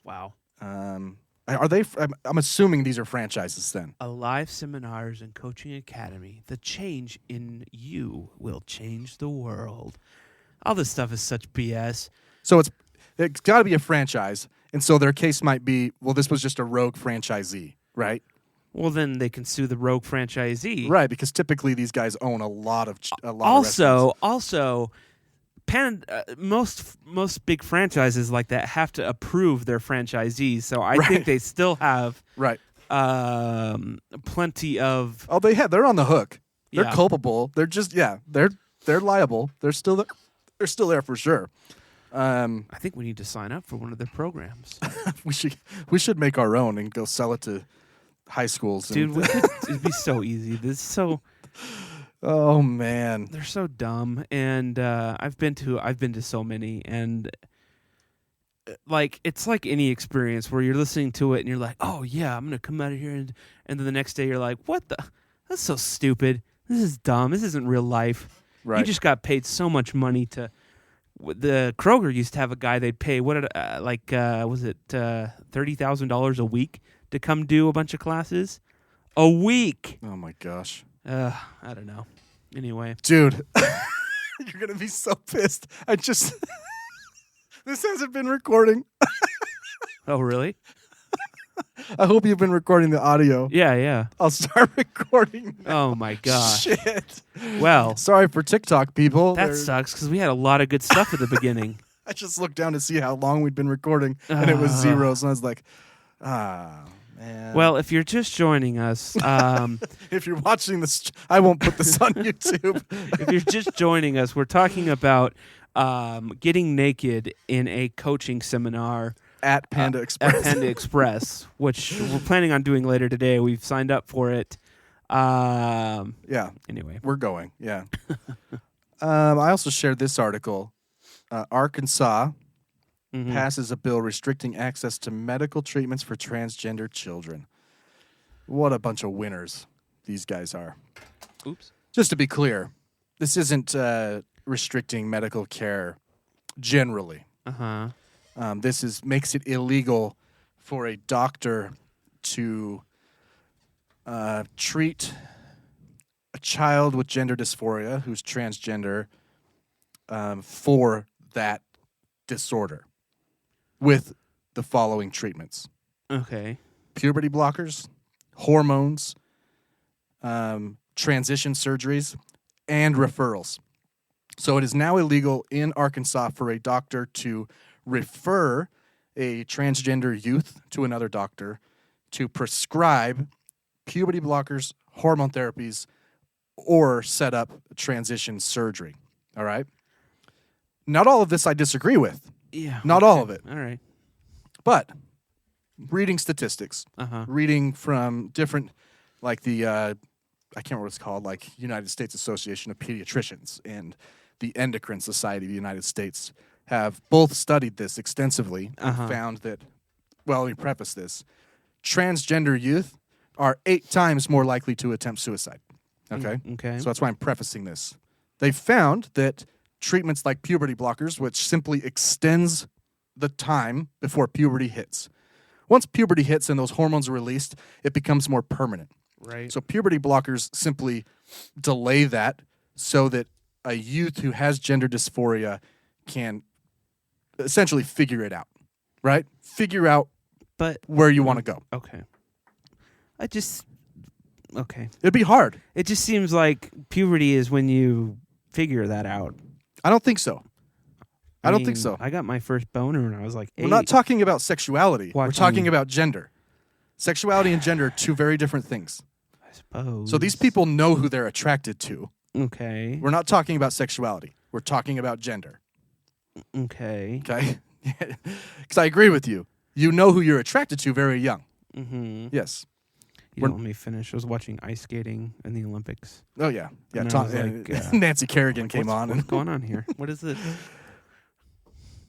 Wow. Are they? I'm assuming these are franchises then. Alive Seminars and Coaching Academy. The change in you will change the world. All this stuff is such BS. So it's got to be a franchise, and so their case might be, well, this was just a rogue franchisee, right? Well, then they can sue the rogue franchisee, right? Because typically these guys own a lot of restaurants. Also, most big franchises like that have to approve their franchisees. So I think they still have plenty of. Oh, they're on the hook. They're culpable. They're just they're liable. They're still there for sure. I think we need to sign up for one of their programs. we should make our own and go sell it to high schools. Dude, it'd be so easy. This is so. Oh man, they're so dumb, and I've been to so many, and like it's like any experience where you're listening to it and you're like, oh yeah, I'm gonna come out of here, and then the next day you're like, what the? That's so stupid. This is dumb. This isn't real life. Right. You just got paid so much money to. The Kroger used to have a guy they'd pay was it $30,000 a week to come do a bunch of classes a week. Oh my gosh. I don't know. Anyway, dude, you're gonna be so pissed. This hasn't been recording. Oh really? I hope you've been recording the audio. Yeah. I'll start recording now. Oh my gosh. Shit. Well, sorry for TikTok people. That sucks because we had a lot of good stuff at the beginning. I just looked down to see how long we'd been recording, and it was 0. And I was like, man. Well, if you're just joining us, if you're watching this, I won't put this on YouTube. If you're just joining us, we're talking about getting naked in a coaching seminar. At Panda Express. At Panda Express, which we're planning on doing later today. We've signed up for it. Yeah. Anyway. We're going. Yeah. I also shared this article. Arkansas passes a bill restricting access to medical treatments for transgender children. What a bunch of winners these guys are. Oops. Just to be clear, this isn't restricting medical care generally. Uh-huh. This makes it illegal for a doctor to treat a child with gender dysphoria who's transgender for that disorder with the following treatments. Okay. Puberty blockers, hormones, transition surgeries, and referrals. So it is now illegal in Arkansas for a doctor to refer a transgender youth to another doctor to prescribe puberty blockers, hormone therapies, or set up transition surgery. All right? Not all of this I disagree with. Yeah. Not all of it. All right. But reading statistics, Uh-huh. reading from different, like the, I can't remember what it's called, like United States Association of Pediatricians and the Endocrine Society of the United States have both studied this extensively and found that, well, let me preface this, transgender youth are 8 times more likely to attempt suicide. Okay? Okay. So that's why I'm prefacing this. They found that treatments like puberty blockers, which simply extends the time before puberty hits. Once puberty hits and those hormones are released, it becomes more permanent. Right. So puberty blockers simply delay that so that a youth who has gender dysphoria can essentially figure it out, right? Figure out where you want to go. Okay. Okay. It'd be hard. It just seems like puberty is when you figure that out. I don't think so. I don't think mean, so. I got my first boner when I was like 8. We're not talking about sexuality. We're Watching- talking about gender. Sexuality and gender are two very different things. I suppose. So these people know who they're attracted to. Okay. We're not talking about sexuality. We're talking about gender. Okay. Okay? Because I agree with you. You know who you're attracted to very young. Mm-hmm. Yes. You don't let me finish. I was watching ice skating in the Olympics. Oh, yeah. Yeah. And I was Nancy Kerrigan like, came on. What's going on here? What is this?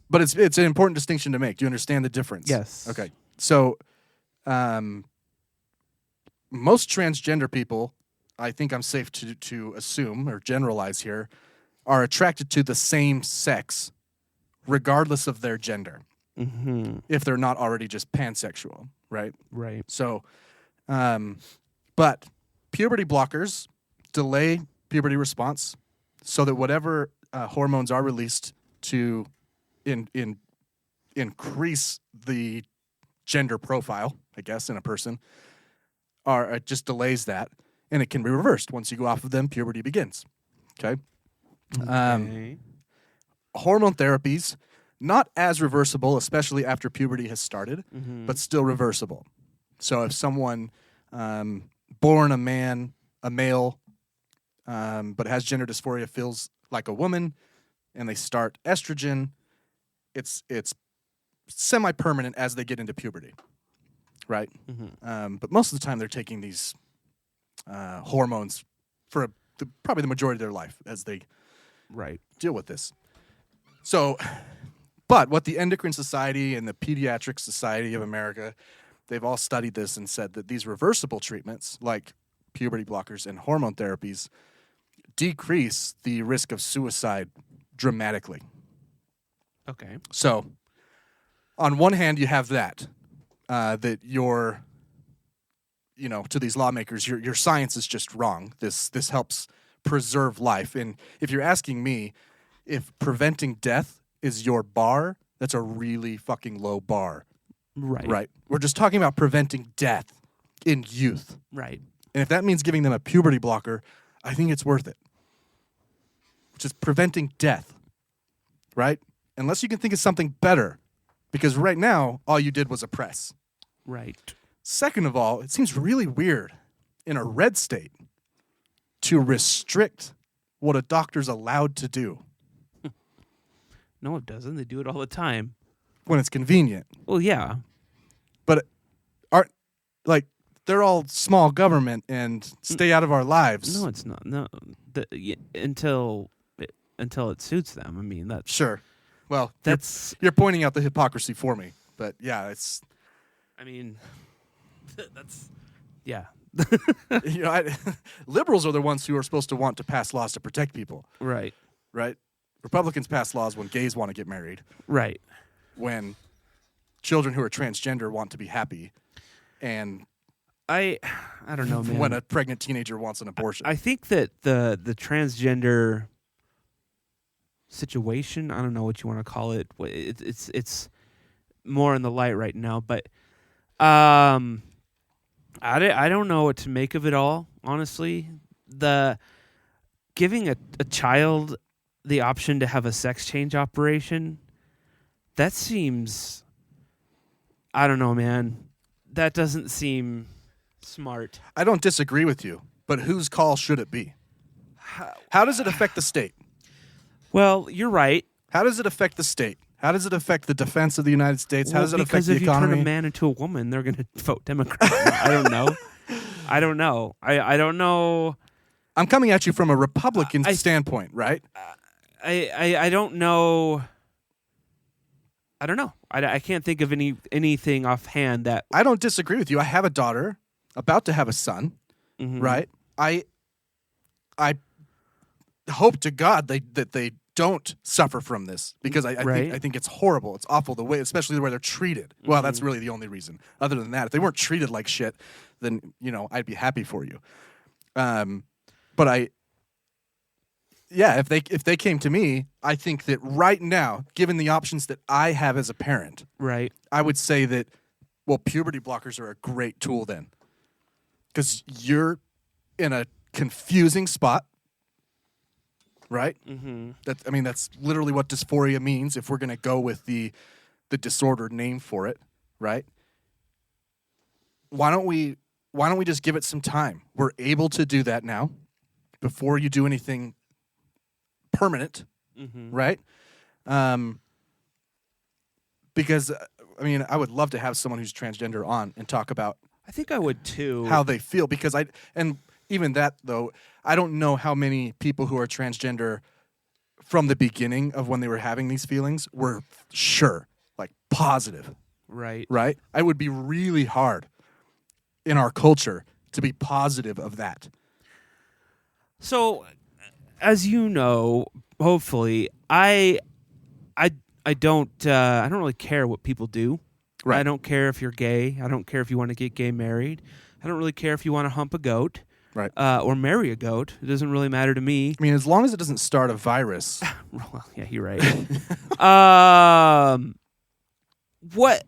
But it's an important distinction to make. Do you understand the difference? Yes. Okay. So most transgender people, I think I'm safe to assume or generalize here, are attracted to the same sex regardless of their gender. Mm-hmm. If they're not already just pansexual, right? Right. So, but puberty blockers delay puberty response so that whatever hormones are released to increase the gender profile, I guess, in a person, it just delays that, and it can be reversed. Once you go off of them, puberty begins. Okay? Hormone therapies, not as reversible, especially after puberty has started, but still reversible. So if someone born a male, but has gender dysphoria, feels like a woman, and they start estrogen, it's semi-permanent as they get into puberty, right? But most of the time they're taking these hormones for probably the majority of their life as they deal with this. So, but what the Endocrine Society and the Pediatric Society of America, they've all studied this and said that these reversible treatments, like puberty blockers and hormone therapies, decrease the risk of suicide dramatically. Okay. So, on one hand, you have that you're, to these lawmakers, your science is just wrong. This helps preserve life. And if you're asking me if preventing death is your bar, that's a really fucking low bar. Right. Right. We're just talking about preventing death in youth. Right. And if that means giving them a puberty blocker, I think it's worth it. Which is preventing death. Right? Unless you can think of something better. Because right now, all you did was oppress. Right. Second of all, it seems really weird in a red state to restrict what a doctor's allowed to do. No, it doesn't. They do it all the time. When it's convenient. Well, yeah. But they're all small government and stay out of our lives. No, it's not. No, until until it suits them. I mean, that's Sure. Well, that's. you're pointing out the hypocrisy for me, but yeah, it's. I mean, that's. Yeah. You know, liberals are the ones who are supposed to want to pass laws to protect people. Right. Right. Republicans pass laws when gays want to get married. Right. When children who are transgender want to be happy, and I don't know, man. When a pregnant teenager wants an abortion. I think that the transgender situation, I don't know what you want to call it. It's more in the light right now, but I don't know what to make of it all, honestly. The giving a child the option to have a sex change operation, that seems, I don't know, man. That doesn't seem smart. I don't disagree with you, but whose call should it be? How does it affect the state? Well, you're right. How does it affect the state? How does it affect the defense of the United States? How does it affect because the if economy? you turn a man into a woman, they're going to vote Democrat. I don't know. I don't know. I'm coming at you from a Republican standpoint, right? I don't know. I don't know. I can't think of anything offhand that. I don't disagree with you. I have a daughter, about to have a son, right? I hope to God that they don't suffer from this, because I think it's horrible. It's awful especially the way they're treated. Well, that's really the only reason. Other than that, if they weren't treated like shit, then I'd be happy for you. But if they came to me, I think that right now, given the options that I have as a parent, right, I would say that, well, puberty blockers are a great tool then, because you're in a confusing spot, right? Mm-hmm. That's literally what dysphoria means. If we're going to go with the disordered name for it, right? Why don't we just give it some time? We're able to do that now, before you do anything permanent, right? Because I would love to have someone who's transgender on and talk about. I think I would too. How they feel, because even that though, I don't know how many people who are transgender from the beginning of when they were having these feelings were sure, like positive, right? Right. It would be really hard in our culture to be positive of that. So, as you know, hopefully, I don't really care what people do. Right. I don't care if you're gay. I don't care if you want to get gay married. I don't really care if you want to hump a goat. Right. Or marry a goat. It doesn't really matter to me. As long as it doesn't start a virus. Well, yeah, you're right. What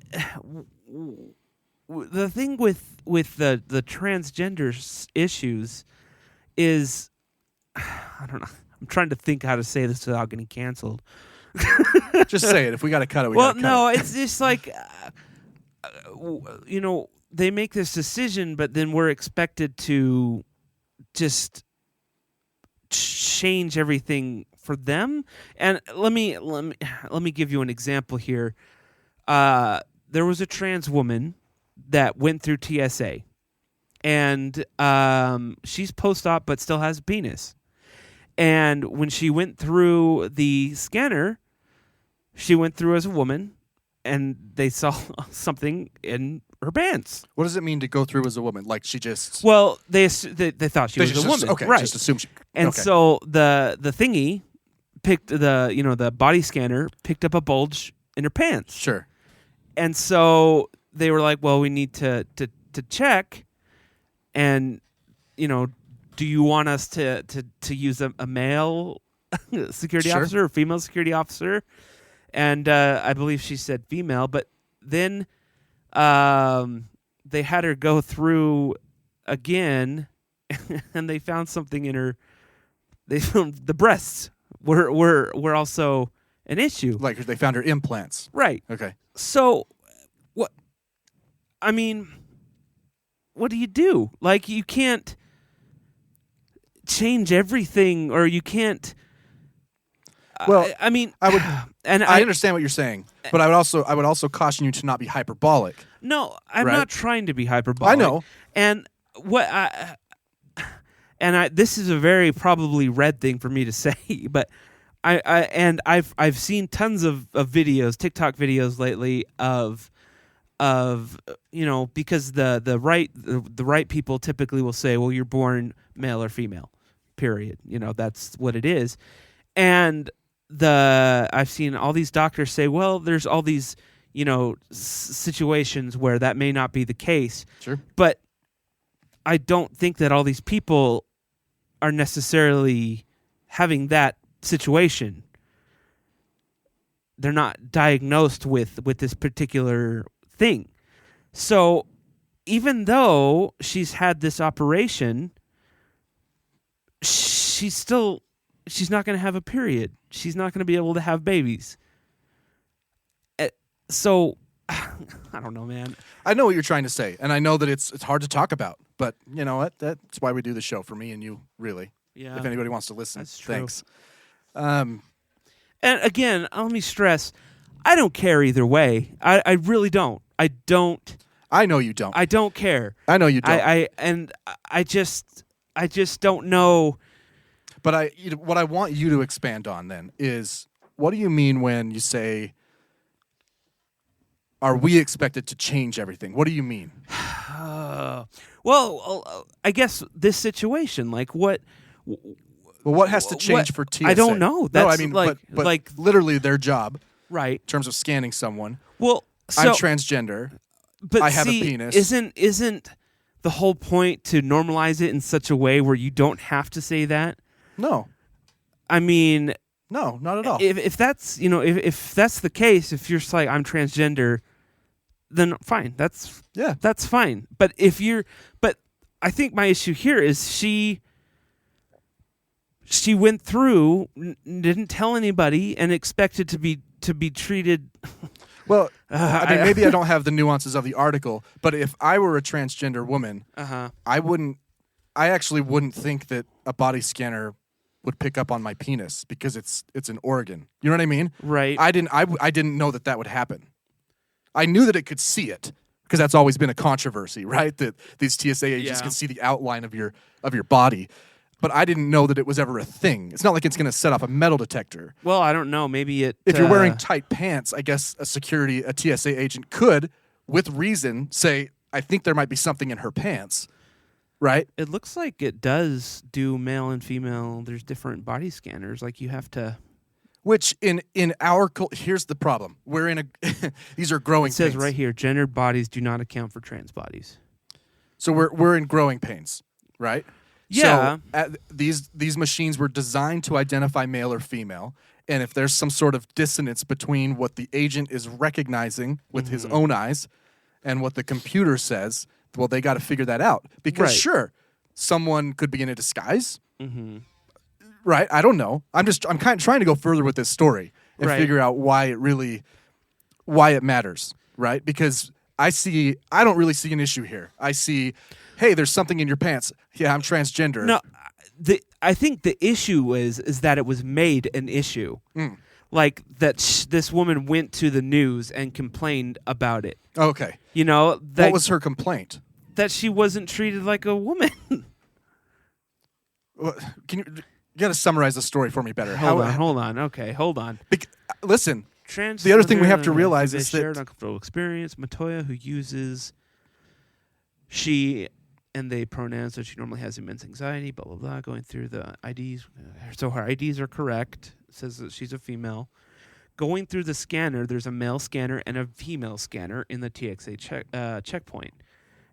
the thing with the transgender issues is, I don't know. I'm trying to think how to say this without getting canceled. Just say it. If we got to cut it, it's just like, they make this decision, but then we're expected to just change everything for them. And let me give you an example here. There was a trans woman that went through TSA, and she's post-op but still has a penis. And when she went through the scanner, she went through as a woman, and they saw something in her pants. What does it mean to go through as a woman? Like she just... Well, they thought she was a woman. Okay, right. Just assume she... And so the thingy picked the body scanner picked up a bulge in her pants. Sure. And so they were like, well, we need to check, and do you want us to use a male security officer or female security officer? And I believe she said female, but then they had her go through again, and they found something in her. They found the breasts were also an issue. Like they found her implants. Right. Okay. So, what? What do you do? Like, you can't change everything, or you can't. Well, I would, and I understand what you're saying, but I would also caution you to not be hyperbolic. No, I'm not trying to be hyperbolic. I know. And this is a very probably red thing for me to say, but I've seen tons of videos, TikTok videos lately of because the right people typically will say, well, you're born male or female, period. That's what it is. And I've seen all these doctors say, well, there's all these situations where that may not be the case. Sure. But I don't think that all these people are necessarily having that situation. They're not diagnosed with this particular thing. So even though she's had this operation, she's not going to have a period. She's not going to be able to have babies. So I don't know, man. I know what you're trying to say, and I know that it's hard to talk about, but you know what? That's why we do the show, for me and you, really. Yeah. If anybody wants to listen, that's true. Thanks. And again, let me stress, I don't care either way. I really don't. I don't. I know you don't. I don't care. I know you don't. I just don't know. But what I want you to expand on then is, what do you mean when you say, are we expected to change everything? What do you mean? Well, I guess this situation, like what? Well, what has to change for TSA? I don't know. That's no, I mean, but literally their job, right? In terms of scanning someone. Well, I'm transgender. But I have a penis. Isn't the whole point to normalize it in such a way where you don't have to say that? No. I mean, no, not at all. If that's if that's the case, if you're just like, I'm transgender, then fine. That's fine. But I think my issue here is she went through, didn't tell anybody, and expected to be treated. Well, I mean, maybe I don't have the nuances of the article, but if I were a transgender woman, I actually wouldn't think that a body scanner would pick up on my penis because it's an organ. You know what I mean? Right. I didn't know that would happen. I knew that it could see it because that's always been a controversy, right? That these TSA agents can see the outline of your body. But I didn't know that it was ever a thing. It's not like it's going to set off a metal detector. Well, I don't know. Maybe it... If you're wearing tight pants, I guess a TSA agent could, with reason, say, I think there might be something in her pants, right? It looks like it does do male and female. There's different body scanners. Like you have to... Which in our... Here's the problem. We're in a... These are growing pains. It says right here, gendered bodies do not account for trans bodies. So we're in growing pains, right? Yeah. So these machines were designed to identify male or female, and if there's some sort of dissonance between what the agent is recognizing with his own eyes and what the computer says, well, they got to figure that out. Because sure, someone could be in a disguise, right? I don't know. I'm kind of trying to go further with this story and figure out why it matters, right? Because I don't really see an issue here. I see, hey, there's something in your pants. Yeah, I'm transgender. No, I think the issue is that it was made an issue. Like that this woman went to the news and complained about it. Okay. What was her complaint? That she wasn't treated like a woman. You got to summarize the story for me better. Hold on. Okay, hold on. Listen. The other thing we have to realize is that shared uncomfortable experience. Matoya, who uses she and they pronouns, so she normally has immense anxiety. Blah blah blah. Going through the IDs, so her IDs are correct. It says that she's a female. Going through the scanner, there's a male scanner and a female scanner in the TSA checkpoint,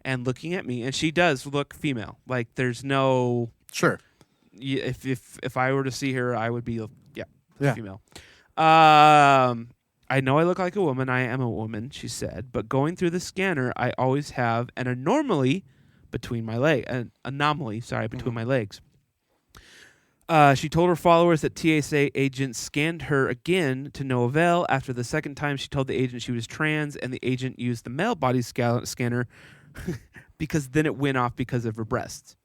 and looking at me, and she does look female. Like there's no If I were to see her, I would be female. I know I look like a woman. I am a woman, she said. But going through the scanner, I always have an anomaly between my legs. She told her followers that TSA agents scanned her again to no avail. After the second time, she told the agent she was trans, and the agent used the male body scanner because then it went off because of her breasts.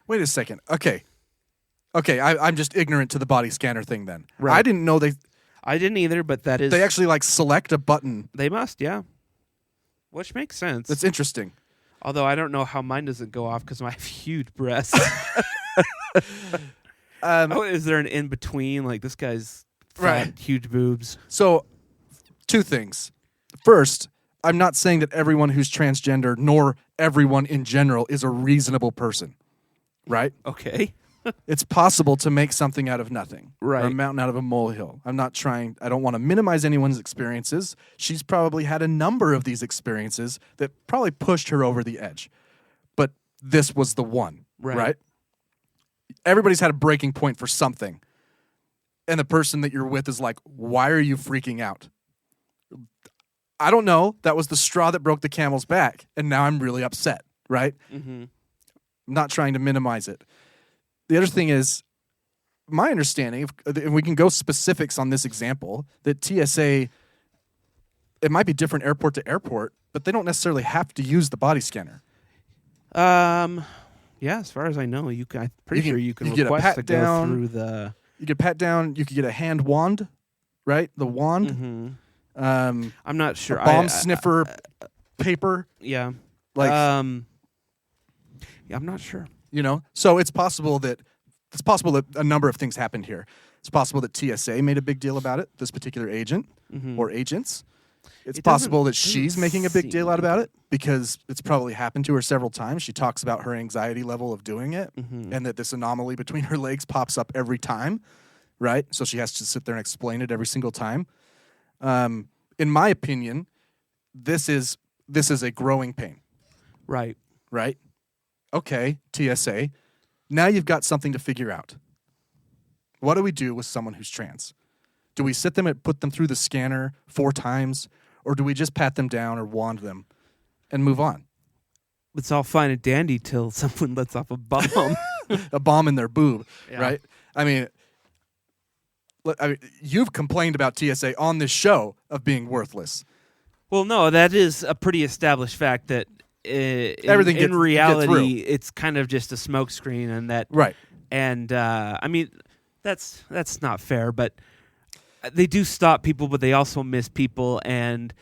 Wait a second. Okay, I'm just ignorant to the body scanner thing then. Right. I didn't know they... I didn't either, but that is... They actually, select a button. They must, yeah. Which makes sense. That's interesting. Although I don't know how mine doesn't go off because I have huge breasts. Is there an in-between? Like, this guy's fat, huge boobs. So, two things. First, I'm not saying that everyone who's transgender, nor everyone in general, is a reasonable person, right? Okay. It's possible to make something out of nothing, right? Or a mountain out of a molehill. I don't want to minimize anyone's experiences. She's probably had a number of these experiences that probably pushed her over the edge. But this was the one, right? Everybody's had a breaking point for something. And the person that you're with is like, why are you freaking out? I don't know. That was the straw that broke the camel's back. And now I'm really upset, right? Mm-hmm. I'm not trying to minimize it. The other thing is, my understanding, and we can go specifics on this example, that TSA, it might be different airport to airport, but they don't necessarily have to use the body scanner. Yeah, as far as I know, I'm pretty sure you can get a request pat to down, go through the... You could pat down, you could get a hand wand, right? The wand. Mm-hmm. I'm not sure. A bomb sniffer paper. Yeah. Like, yeah, I'm not sure. You know, so it's possible that a number of things happened here. It's possible that TSA made a big deal about it, this particular agent or agents. It's possible that she's making a big deal out about it because it's probably happened to her several times. She talks about her anxiety level of doing it and that this anomaly between her legs pops up every time, right? So she has to sit there and explain it every single time. In my opinion, this is a growing pain. Right. Right? Okay, TSA, now you've got something to figure out. What do we do with someone who's trans? Do we sit them and put them through the scanner 4 times, or do we just pat them down or wand them and move on? It's all fine and dandy till someone lets off a bomb. A bomb in their boob, right? I mean, you've complained about TSA on this show of being worthless. Well, no, that is a pretty established fact that everything in reality, it's kind of just a smokescreen, and that right. And I mean, that's not fair, but they do stop people, but they also miss people, and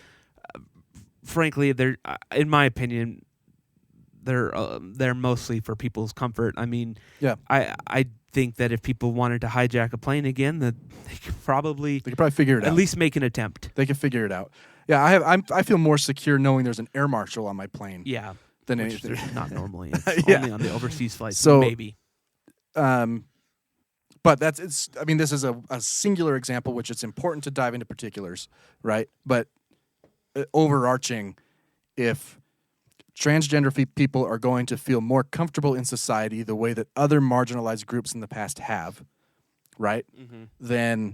frankly, they're, in my opinion, they're mostly for people's comfort. I mean, I think that if people wanted to hijack a plane again, that they could probably figure it out. At least make an attempt. They can figure it out. Yeah, I feel more secure knowing there's an air marshal on my plane. Yeah, than which anything. There's not normally. It's only on the overseas flights. So maybe. But I mean, this is a singular example, which it's important to dive into particulars, right? But overarching, if transgender people are going to feel more comfortable in society the way that other marginalized groups in the past have, right? Mm-hmm.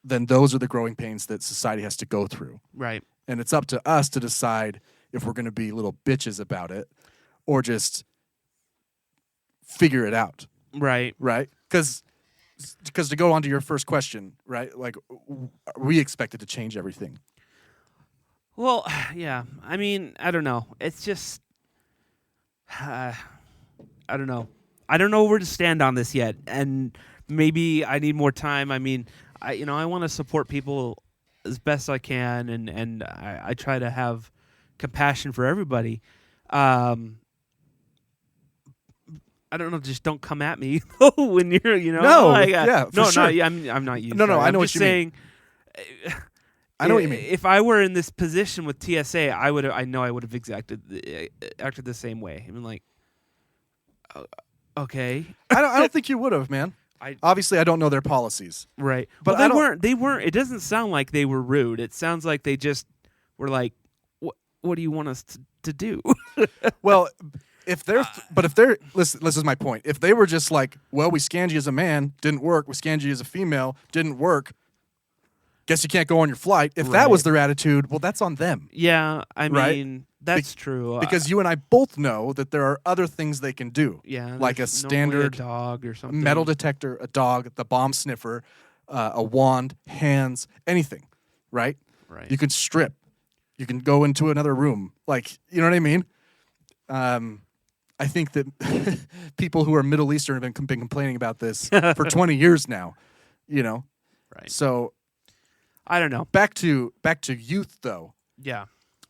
Then those are the growing pains that society has to go through. Right. And it's up to us to decide if we're going to be little bitches about it or just figure it out. Right. Right? Because to go on to your first question, right? Like, are we expected to change everything? Well, yeah. I mean, I don't know. It's just, I don't know. I don't know where to stand on this yet. And maybe I need more time. I mean, I want to support people as best I can, and I try to have compassion for everybody. I don't know. Just don't come at me when you're, No, like, for sure. I'm not using. No, that. I know I'm what just you saying, mean. I know what you mean. If I were in this position with TSA, I would have acted the same way. I mean, like, okay. I don't think you would have, man. Obviously, I don't know their policies. Right. But they weren't. It doesn't sound like they were rude. It sounds like they just were like, what do you want us to do? Well, if they're listen, this is my point. If they were just like, well, we scanned you as a man, didn't work. We scanned you as a female, didn't work. Guess you can't go on your flight. If that was their attitude, well, that's on them. Yeah, I mean, that's true. Because you and I both know that there are other things they can do. Yeah, like a standard dog or something, metal detector, a dog, the bomb sniffer, a wand, hands, anything. Right. Right. You can strip. You can go into another room. Like, you know what I mean? I think that people who are Middle Eastern have been complaining about this for 20 years now. Right. So. I don't know. Back to youth, though. Yeah.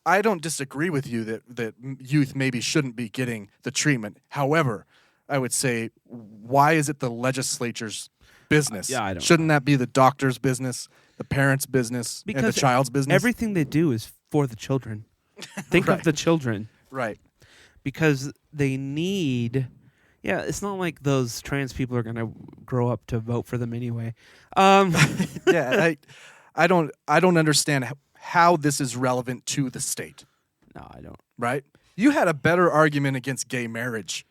I don't disagree with you that youth maybe shouldn't be getting the treatment. However, I would say, why is it the legislature's business? Yeah, I don't Shouldn't that be the doctor's business, the parent's business, and the child's business? Everything they do is for the children. Think of the children. Right. Because they need... Yeah, it's not like those trans people are going to grow up to vote for them anyway. Yeah, I don't understand how this is relevant to the state. No, I don't. Right? You had a better argument against gay marriage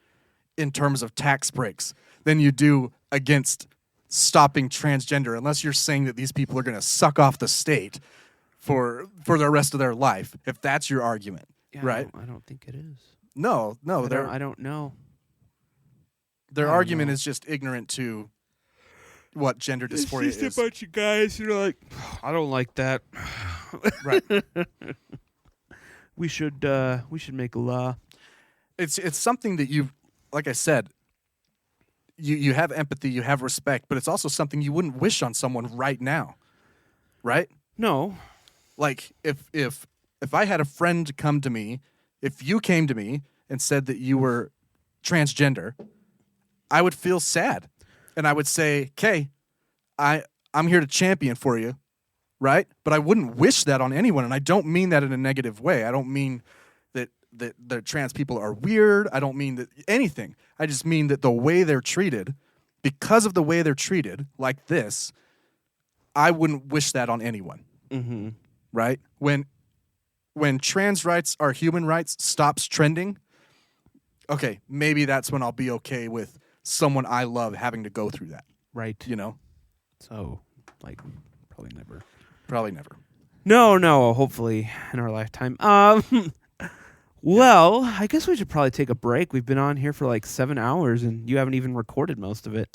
in terms of tax breaks than you do against stopping transgender, unless you're saying that these people are going to suck off the state for the rest of their life, if that's your argument. Yeah, right? I don't think it is. No, I don't know. Their argument is just ignorant to what gender dysphoria is. It's just a bunch of guys, you're like, I don't like that. Right. We should make a law. It's something that you, like I said, you have empathy, you have respect, but it's also something you wouldn't wish on someone right now. Right? No. Like if I had a friend come to me, if you came to me and said that you were transgender, I would feel sad. And I would say, "Okay, I'm here to champion for you." Right? But I wouldn't wish that on anyone, and I don't mean that in a negative way. I don't mean that the trans people are weird. I don't mean that anything. I just mean that the way they're treated, because of the way they're treated, like this, I wouldn't wish that on anyone. Mm-hmm. Right? When trans rights are human rights stops trending, okay, maybe that's when I'll be okay with someone I love having to go through that. Right. You know? So, like, probably never. Probably never. No, hopefully in our lifetime. Well, I guess we should probably take a break. We've been on here for like 7 hours, and you haven't even recorded most of it.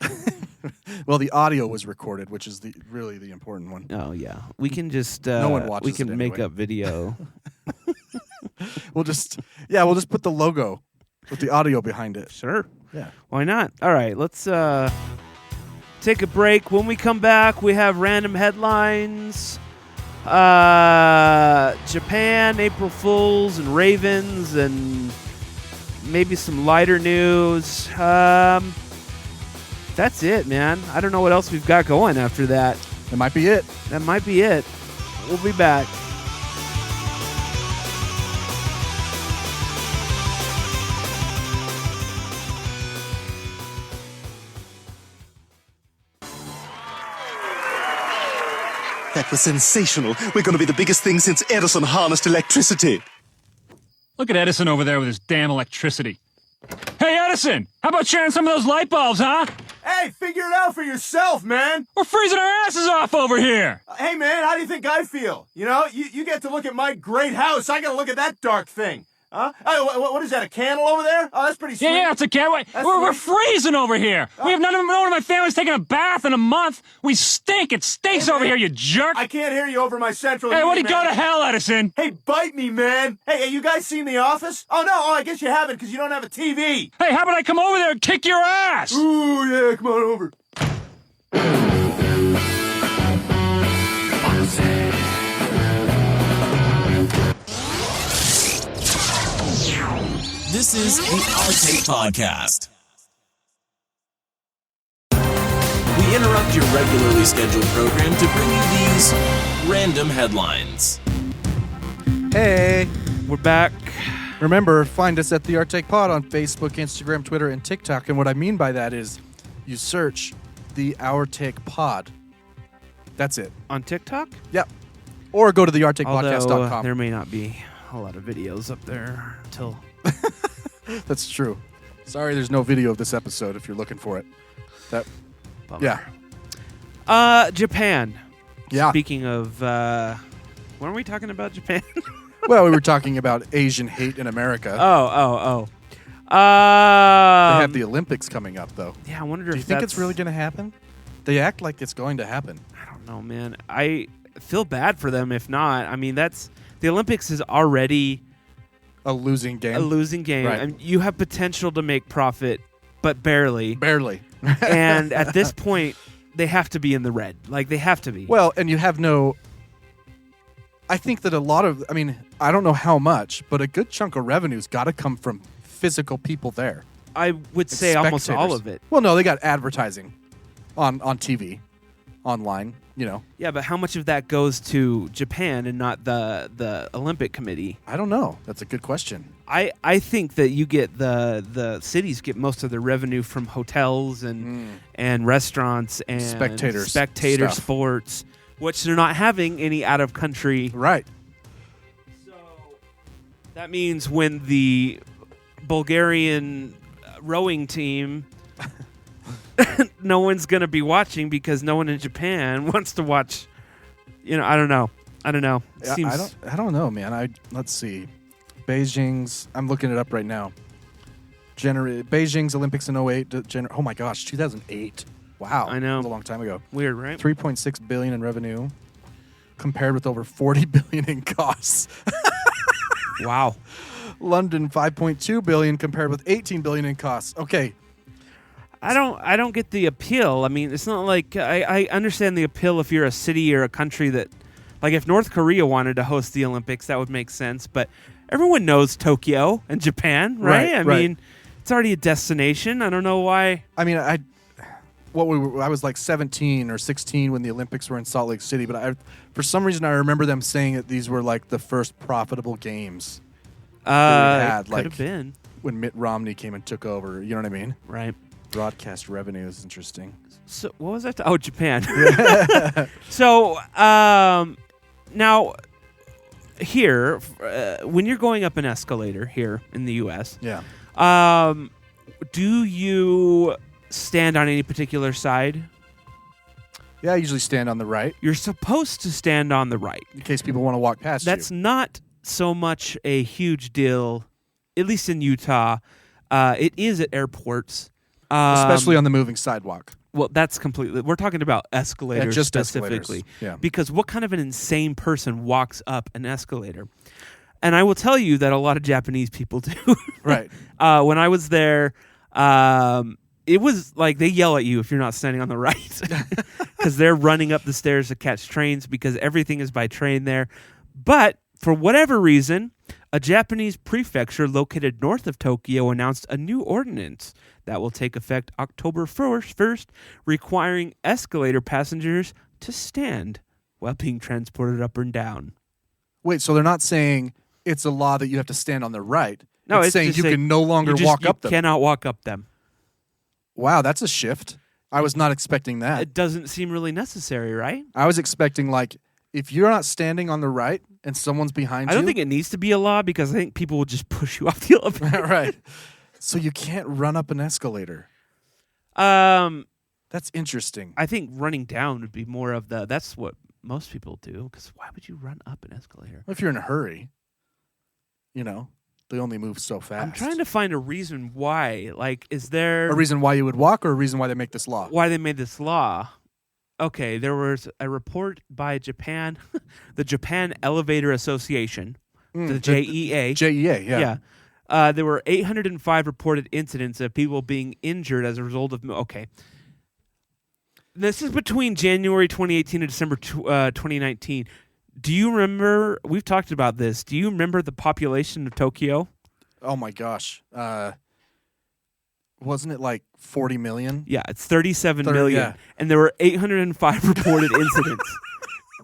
Well, the audio was recorded, which is really the important one. Oh, yeah. We can just... no one watches we can it make anyway. up video. We'll just put the logo with the audio behind it. Sure. Yeah. Why not? All right, let's take a break. When we come back, we have random headlines. Japan, April Fools, and Ravens, and maybe some lighter news. That's it, man. I don't know what else we've got going after that. That might be it. That might be it. We'll be back. That was sensational. We're going to be the biggest thing since Edison harnessed electricity. Look at Edison over there with his damn electricity. Hey, Edison! How about sharing some of those light bulbs, huh? Hey, figure it out for yourself, man. We're freezing our asses off over here. Hey, man, how do you think I feel? You know, you get to look at my great house. I got to look at that dark thing. Huh? Oh, what is that, a candle over there? Oh, that's pretty sweet. Yeah, it's a candle. We're freezing over here. We have none of my family's taken a bath in a month. We stink. It stinks over here, you jerk. I can't hear you over my central Hey, what do you heating, go man. to hell, Edison? Hey, bite me, man. Hey, you guys seen The Office? Oh, no, I guess you haven't because you don't have a TV. Hey, how about I come over there and kick your ass? Ooh, yeah, come on over. This is the Our Take Podcast. We interrupt your regularly scheduled program to bring you these random headlines. Hey, we're back. Remember, find us at the Our Take Pod on Facebook, Instagram, Twitter, and TikTok. And what I mean by that is you search the Our Take Pod. That's it. On TikTok? Yep. Or go to the Although, ourtakepodcast.com. there may not be a lot of videos up there until... That's true. Sorry there's no video of this episode if you're looking for it. Bummer. Yeah. Japan. Yeah. Speaking of... weren't we talking about Japan? Well, we were talking about Asian hate in America. Oh. They have the Olympics coming up, though. Yeah, I wonder if Do you think it's really going to happen? They act like it's going to happen. I don't know, man. I feel bad for them if not. I mean, the Olympics is already... A losing game. Right. I mean, you have potential to make profit, but barely. Barely. And at this point, they have to be in the red. Like, they have to be. Well, and you have no... I think that a lot of... I mean, I don't know how much, but a good chunk of revenue's got to come from physical people there. I would say almost all of it. Well, no, they got advertising. on TV, online. You know. Yeah, but how much of that goes to Japan and not the Olympic Committee? I don't know. That's a good question. I think that you get the cities get most of their revenue from hotels and restaurants and spectator stuff. sports, which they're not having any out of country. Right. So that means when the Bulgarian rowing team no one's going to be watching because no one in Japan wants to watch. I don't know. Seems I don't know, man. Let's see. Beijing's. I'm looking it up right now. Beijing's Olympics in 08. Oh my gosh, 2008. Wow. I know. That was a long time ago. Weird, right? 3.6 billion in revenue, compared with over 40 billion in costs. Wow. London 5.2 billion compared with 18 billion in costs. Okay. I don't get the appeal. I mean, it's not like I understand the appeal if you're a city or a country that, like, if North Korea wanted to host the Olympics, that would make sense. But everyone knows Tokyo and Japan, right? I mean, it's already a destination. I don't know why. I mean, I was like 17 or 16 when the Olympics were in Salt Lake City, but for some reason I remember them saying that these were like the first profitable games that we had. Could have been when Mitt Romney came and took over. You know what I mean? Right. Broadcast revenue is interesting. So what was that? Oh, Japan. So now here, when you're going up an escalator here in the U.S., do you stand on any particular side? Yeah, I usually stand on the right. You're supposed to stand on the right. In case people want to walk past That's you. not so much a huge deal, at least in Utah. It is at airports. Especially on the moving sidewalk. Well, that's completely... We're talking about escalators just specifically. Escalators. Yeah. Because what kind of an insane person walks up an escalator? And I will tell you that a lot of Japanese people do. Right. When I was there, it was like they yell at you if you're not standing on the right. Because they're running up the stairs to catch trains because everything is by train there. But for whatever reason, a Japanese prefecture located north of Tokyo announced a new ordinance that will take effect October 1st, requiring escalator passengers to stand while being transported up and down. Wait, so they're not saying it's a law that you have to stand on the right. No, it's saying you can no longer walk up them. You cannot walk up them. Wow, that's a shift. I was not expecting that. It doesn't seem really necessary, right? I was expecting, like, if you're not standing on the right and someone's behind you... I don't think it needs to be a law because I think people will just push you off the elevator. Right. So you can't run up an escalator. That's interesting. I think running down would be more of that's what most people do, because why would you run up an escalator? If you're in a hurry, they only move so fast. I'm trying to find a reason why. Like, is there... A reason why you would walk or a reason why they make this law? Why they made this law. Okay, there was a report by Japan, the Japan Elevator Association, the JEA. JEA, yeah. There were 805 reported incidents of people being injured as a result of... Okay. This is between January 2018 and December 2019. Do you remember... We've talked about this. Do you remember the population of Tokyo? Oh, my gosh. Wasn't it like 40 million? Yeah, it's 37 million. Yeah. And there were 805 reported incidents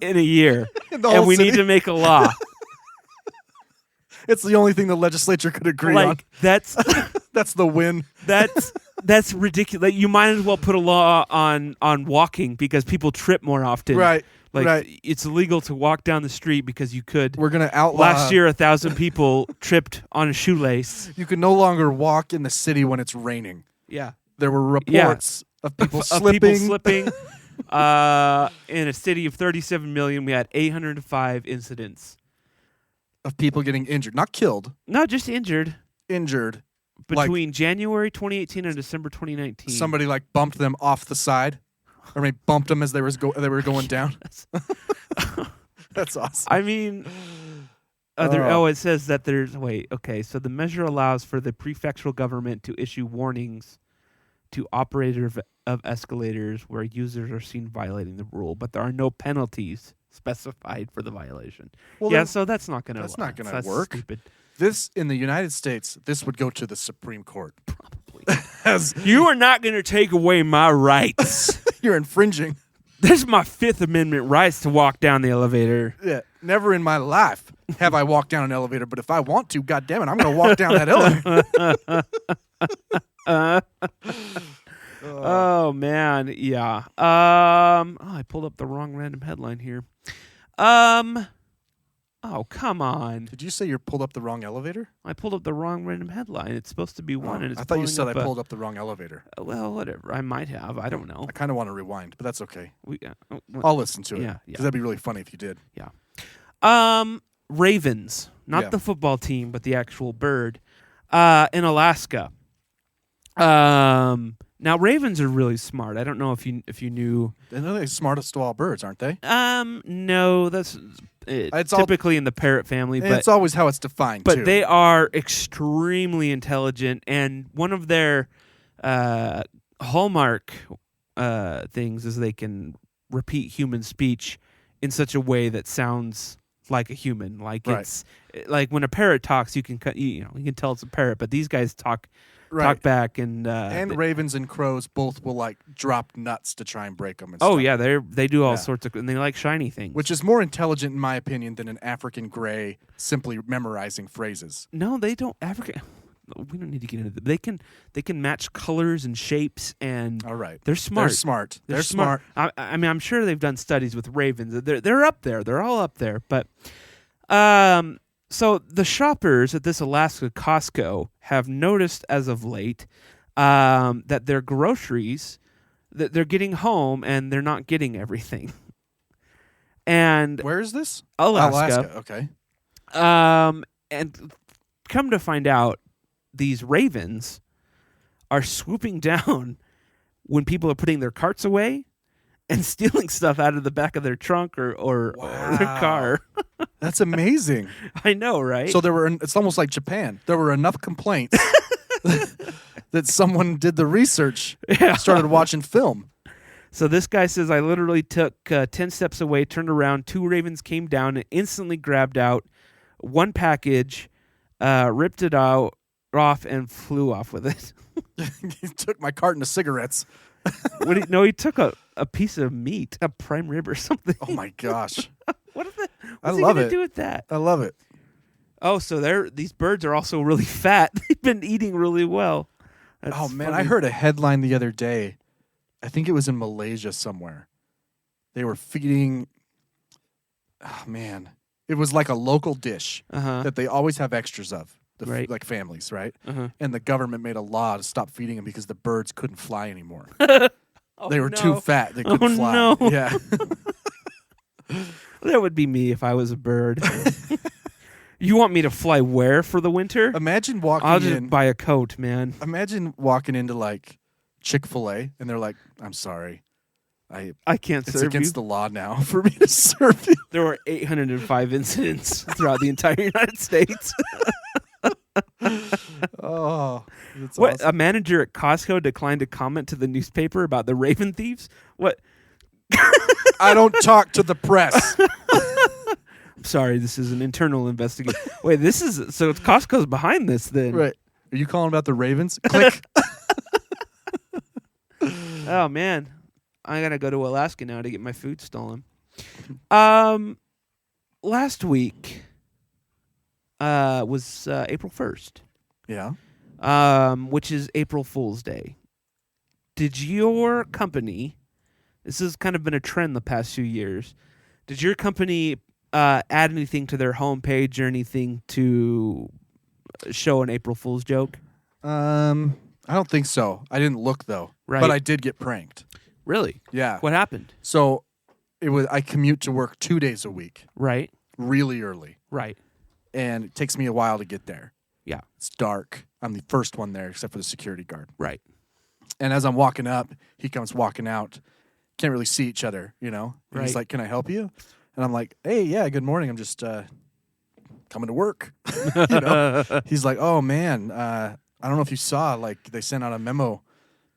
in a year. And we need to make a law. It's the only thing the legislature could agree on. That's the win. That's ridiculous. You might as well put a law on walking because people trip more often. Right. It's illegal to walk down the street because you could. We're going to outlaw. Last year, 1,000 people tripped on a shoenlace. You can no longer walk in the city when it's raining. Yeah. There were reports of people slipping. In a city of 37 million, we had 805 incidents. Of people getting injured. Not killed. No, just injured. Injured. Between January 2018 and December 2019. Somebody bumped them off the side. Or maybe bumped them as they were going down. That's awesome. I mean, it says that there's... Wait, okay. So the measure allows for the prefectural government to issue warnings to operators of escalators where users are seen violating the rule, but there are no penalties specified for the violation. Well, so that's not going to work. That's not going to work. Stupid. This, in the United States, this would go to the Supreme Court. Probably. You are not going to take away my rights. You're infringing. There's my Fifth Amendment rights to walk down the elevator. Yeah, never in my life have I walked down an elevator, but if I want to, God damn it, I'm going to walk down that elevator. Oh man, yeah. I pulled up the wrong random headline here. Oh, come on. Did you say you pulled up the wrong elevator? I pulled up the wrong random headline. It's supposed to be one, and it's I thought you pulling said I up pulled up the wrong elevator. Well, whatever. I might have. I don't know. I kind of want to rewind, but that's okay. Well, I'll listen to it. Yeah, Because that'd be really funny if you did. Yeah. Ravens, not the football team, but the actual bird, in Alaska. Now ravens are really smart. I don't know if you knew. They're the smartest of all birds, aren't they? No, that's it's typically in the parrot family, but it's always how it's defined. But too. they are extremely intelligent, and one of their hallmark things is they can repeat human speech in such a way that sounds like a human. Like it's like when a parrot talks, you can can tell it's a parrot, but these guys talk back, and ravens and crows both will like drop nuts to try and break them. And oh stuff. yeah, they do all sorts of, and they like shiny things, which is more intelligent in my opinion than an African gray simply memorizing phrases. No, they don't. We don't need to get into that. They can match colors and shapes, and all right, they're smart. They're smart. I mean, I'm sure they've done studies with ravens. They're up there. They're all up there. But so the shoppers at this Alaska Costco have noticed as of late that their groceries, that they're getting home and they're not getting everything. And where is this? Alaska. Okay. And come to find out, these ravens are swooping down when people are putting their carts away and stealing stuff out of the back of their trunk or their car. That's amazing. I know, right? So it's almost like Japan. There were enough complaints that someone did the research, started watching film. So this guy says, I literally took 10 steps away, turned around, 2 ravens came down and instantly grabbed out one package, ripped it off, and flew off with it. He took my carton of cigarettes. He took a piece of meat, a prime rib or something. Oh my gosh! What's I he love gonna it. do with that? I love it. Oh, so these birds are also really fat. They've been eating really well. That's man, funny. I heard a headline the other day. I think it was in Malaysia somewhere. They were feeding. Oh man, it was like a local dish that they always have extras of. Like families, right? And the government made a law to stop feeding them because the birds couldn't fly anymore. They were too fat. They couldn't fly. No. Yeah. That would be me if I was a bird. You want me to fly where for the winter? Imagine walking I'll just buy a coat, man. Imagine walking into like Chick-fil-A and they're like, I'm sorry. I can't serve you. It's against the law now for me to serve you. There were 805 incidents throughout the entire United States. Oh, that's what? awesome. A manager at Costco declined to comment to the newspaper about the raven thieves? What? I don't talk to the press. I'm sorry, this is an internal investigation. Wait, so Costco's behind this then? Right. Are you calling about the ravens? Click. Oh man, I gotta go to Alaska now to get my food stolen. Last week was April 1st. Yeah. Which is April Fool's Day. Did your company, this has kind of been a trend the past few years, did your company add anything to their homepage or anything to show an April Fool's joke? I don't think so. I didn't look though. Right. But I did get pranked. Really? Yeah. What happened? So I commute to work 2 days a week. Right. Really early. Right. And it takes me a while to get there. Yeah. It's dark. I'm the first one there except for the security guard. Right. And as I'm walking up, he comes walking out. Can't really see each other, you know? And he's Right. like, can I help you? And I'm like, hey, yeah, good morning. I'm just coming to work. You know? He's like, oh, man, I don't know if you saw, like, they sent out a memo.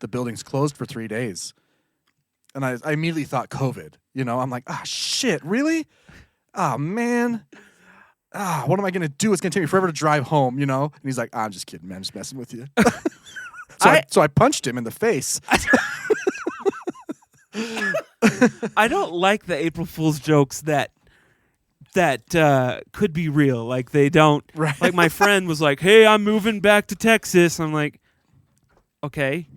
The building's closed for 3 days. And I immediately thought COVID. You know, I'm like, shit, really? Oh, man. What am I going to do? It's going to take me forever to drive home, you know? And he's like, I'm just kidding, man. I'm just messing with you. So I punched him in the face. I don't like the April Fool's jokes that could be real. Like they don't. Right. Like my friend was like, "Hey, I'm moving back to Texas." I'm like, "Okay,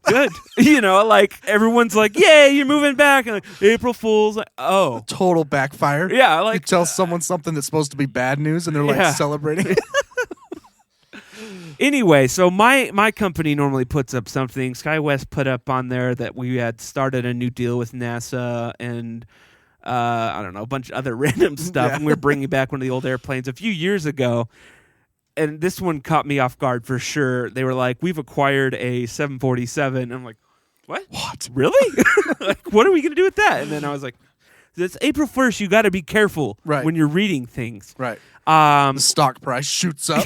good." Like everyone's like, "Yay, you're moving back!" And like, April Fool's. Like, oh, Total backfire. yeah. Like You tell someone something that's supposed to be bad news, and they're Yeah. like celebrating. Anyway, so my company normally puts up something. SkyWest put up on there that we had started a new deal with NASA and I don't know, a bunch of other random stuff, and we were bringing back one of the old airplanes a few years ago. And this one caught me off guard for sure. They were like, "We've acquired a 747." And I'm like, "What? What? Really? Like, what are we going to do with that?" And then I was like, "It's April 1st. You got to be careful when you're reading things." Right. The stock price shoots up.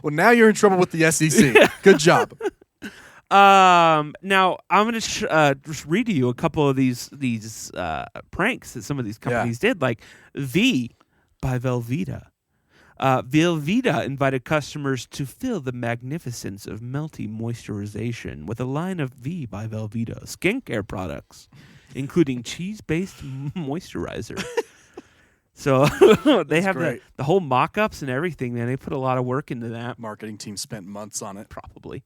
Well, now you're in trouble with the SEC. Good job. Now I'm going to just read to you a couple of these pranks that some of these companies did, like V by Velveeta. Velveeta invited customers to feel the magnificence of melty moisturization with a line of V by Velveeta skincare products, including cheese-based moisturizer. So they have the whole mock-ups and everything, man. They put a lot of work into that. Marketing team spent months on it. Probably.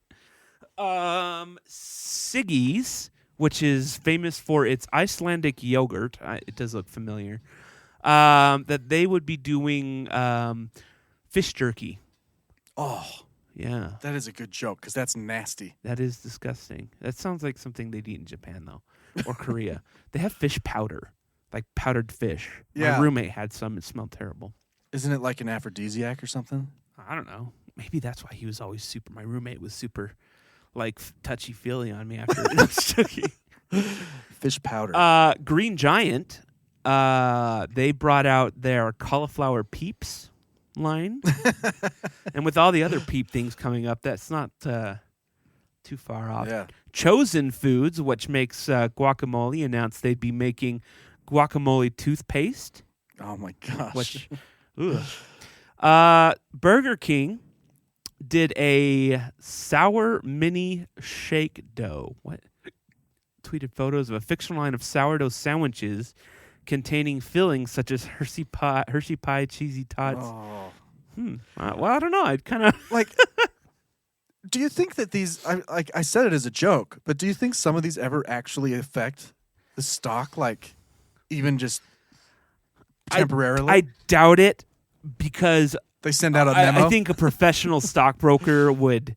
Siggy's, which is famous for its Icelandic yogurt. It does look familiar. That they would be doing fish jerky. Oh. Yeah. That is a good joke, because that's nasty. That is disgusting. That sounds like something they'd eat in Japan, though, or Korea. They have fish powder. Like powdered fish. Yeah. My roommate had some. It smelled terrible. Isn't it like an aphrodisiac or something? I don't know. Maybe that's why he was always super. My roommate was super, like, touchy-feely on me after Fish powder. Green Giant, they brought out their cauliflower peeps line. And with all the other peep things coming up, that's not too far off. Yeah. Chosen Foods, which makes guacamole, announced they'd be making guacamole toothpaste. Oh my gosh. Which, Burger King did a sour mini shake dough. What? Tweeted photos of a fictional line of sourdough sandwiches containing fillings such as Hershey pie, cheesy tots. Oh. Well, I don't know. I'd kind of like. Do you think that these? I said it as a joke, but do you think some of these ever actually affect the stock? Like, even just temporarily? I doubt it, because they send out a memo. I think a professional stockbroker would.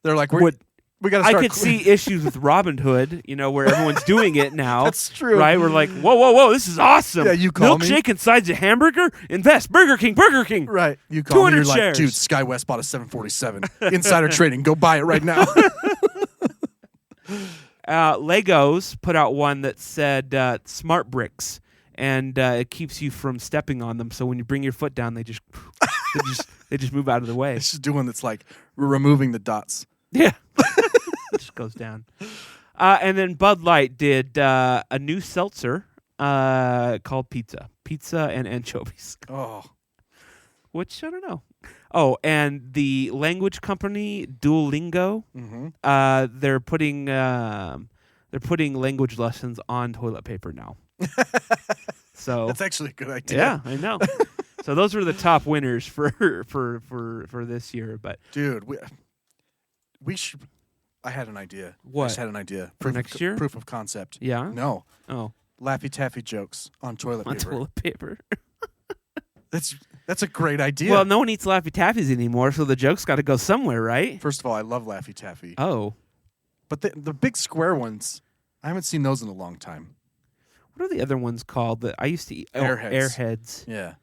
They're like, we got to start. I could see issues with Robinhood, where everyone's doing it now. That's true, right? We're like, whoa, this is awesome. Yeah, you call milkshake inside a hamburger. Invest Burger King. Right? You call me. You're like, shares. dude, SkyWest bought a 747. Insider trading. Go buy it right now. Legos put out one that said smart bricks, and it keeps you from stepping on them. So when you bring your foot down, they just move out of the way. It's just doing that's like removing the dots. Yeah. It just goes down. And then Bud Light did a new seltzer called Pizza and Anchovies. Oh. Which, I don't know. Oh, and the language company Duolingo, they're putting language lessons on toilet paper now. So that's actually a good idea. Yeah, I know. So those were the top winners for this year. But dude, we should. I had an idea. What? I just had an idea. For next year? Proof of concept. Yeah? No. Oh. Laffy Taffy jokes on toilet paper. On toilet paper. That's a great idea. Well, no one eats Laffy Taffies anymore, so the joke's got to go somewhere, right? First of all, I love Laffy Taffy. Oh. But the big square ones, I haven't seen those in a long time. What are the other ones called that I used to eat? Airheads. Airheads. Yeah.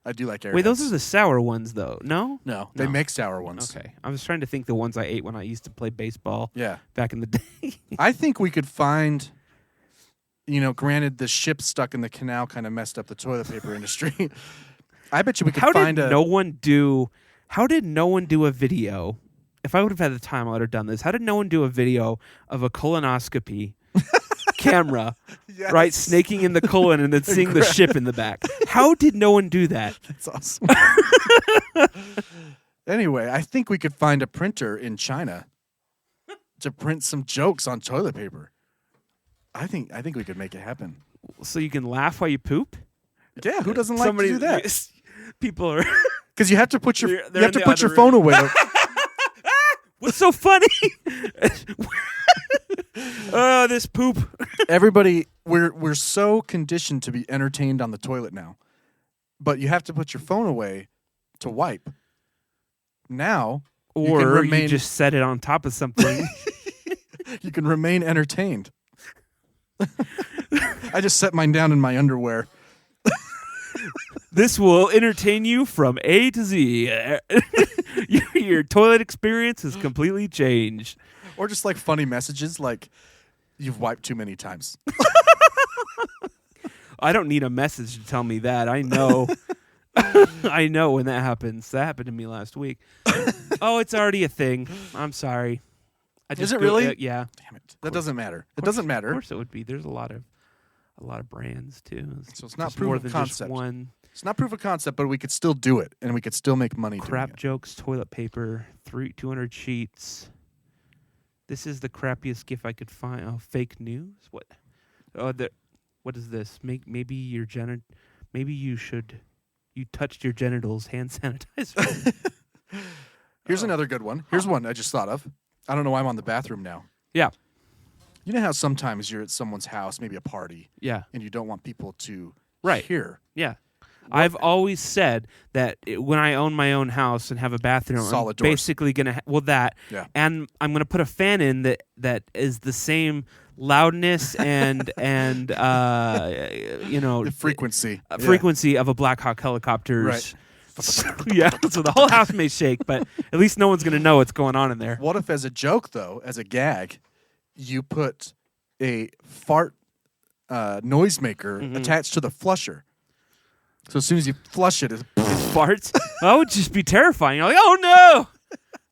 I do like Airheads. Wait, those are the sour ones, though. No? No, they make sour ones. Okay. I was trying to think the ones I ate when I used to play baseball back in the day. I think we could find, granted the ship stuck in the canal kind of messed up the toilet paper industry. I bet you we could How find did no one do a video? If I would have had the time, I would have done this. How did no one do a video of a colonoscopy camera, right, snaking in the colon and then seeing the ship in the back? How did no one do that? That's awesome. Anyway, I think we could find a printer in China to print some jokes on toilet paper. I think we could make it happen. So you can laugh while you poop? Yeah, who doesn't like to do that? People are because you have to put your your phone away. What's so funny? Oh, this poop. Everybody, we're so conditioned to be entertained on the toilet now, but you have to put your phone away to wipe. Now, or you just set it on top of something. You can remain entertained. I just set mine down in my underwear. This will entertain you from A to Z. Your toilet experience has completely changed. Or just like funny messages like, you've wiped too many times. I don't need a message to tell me that. I know. I know when that happens. That happened to me last week. Oh, it's already a thing. I'm sorry. Is it really? Yeah. Damn it. That doesn't matter. It doesn't matter. Of course it would be. There's a lot of brands too. So it's not Just proof more of than concept. just one. It's not proof of concept, but we could still do it, and we could still make money doing Crap it. jokes, toilet paper, 200 sheets. This is the crappiest gift I could find. Oh, fake news? What? Oh, what is this? Maybe your Maybe you touched your genitals. Hand sanitizer. Here's another good one. Here's one I just thought of. I don't know why I'm on the bathroom now. Yeah. You know how sometimes you're at someone's house, maybe a party, Yeah. and you don't want people to Right. hear. Yeah. I've always said that when I own my own house and have a bathroom, Solid I'm doors. basically going to that. Yeah. And I'm going to put a fan in that is the same loudness and The frequency. frequency of a Black Hawk helicopter's. Right. Yeah, so the whole house may shake, but at least no one's going to know what's going on in there. What if, as a joke, though, as a gag, you put a fart noisemaker attached to the flusher? So as soon as you flush it, farts. That would just be terrifying. You're like,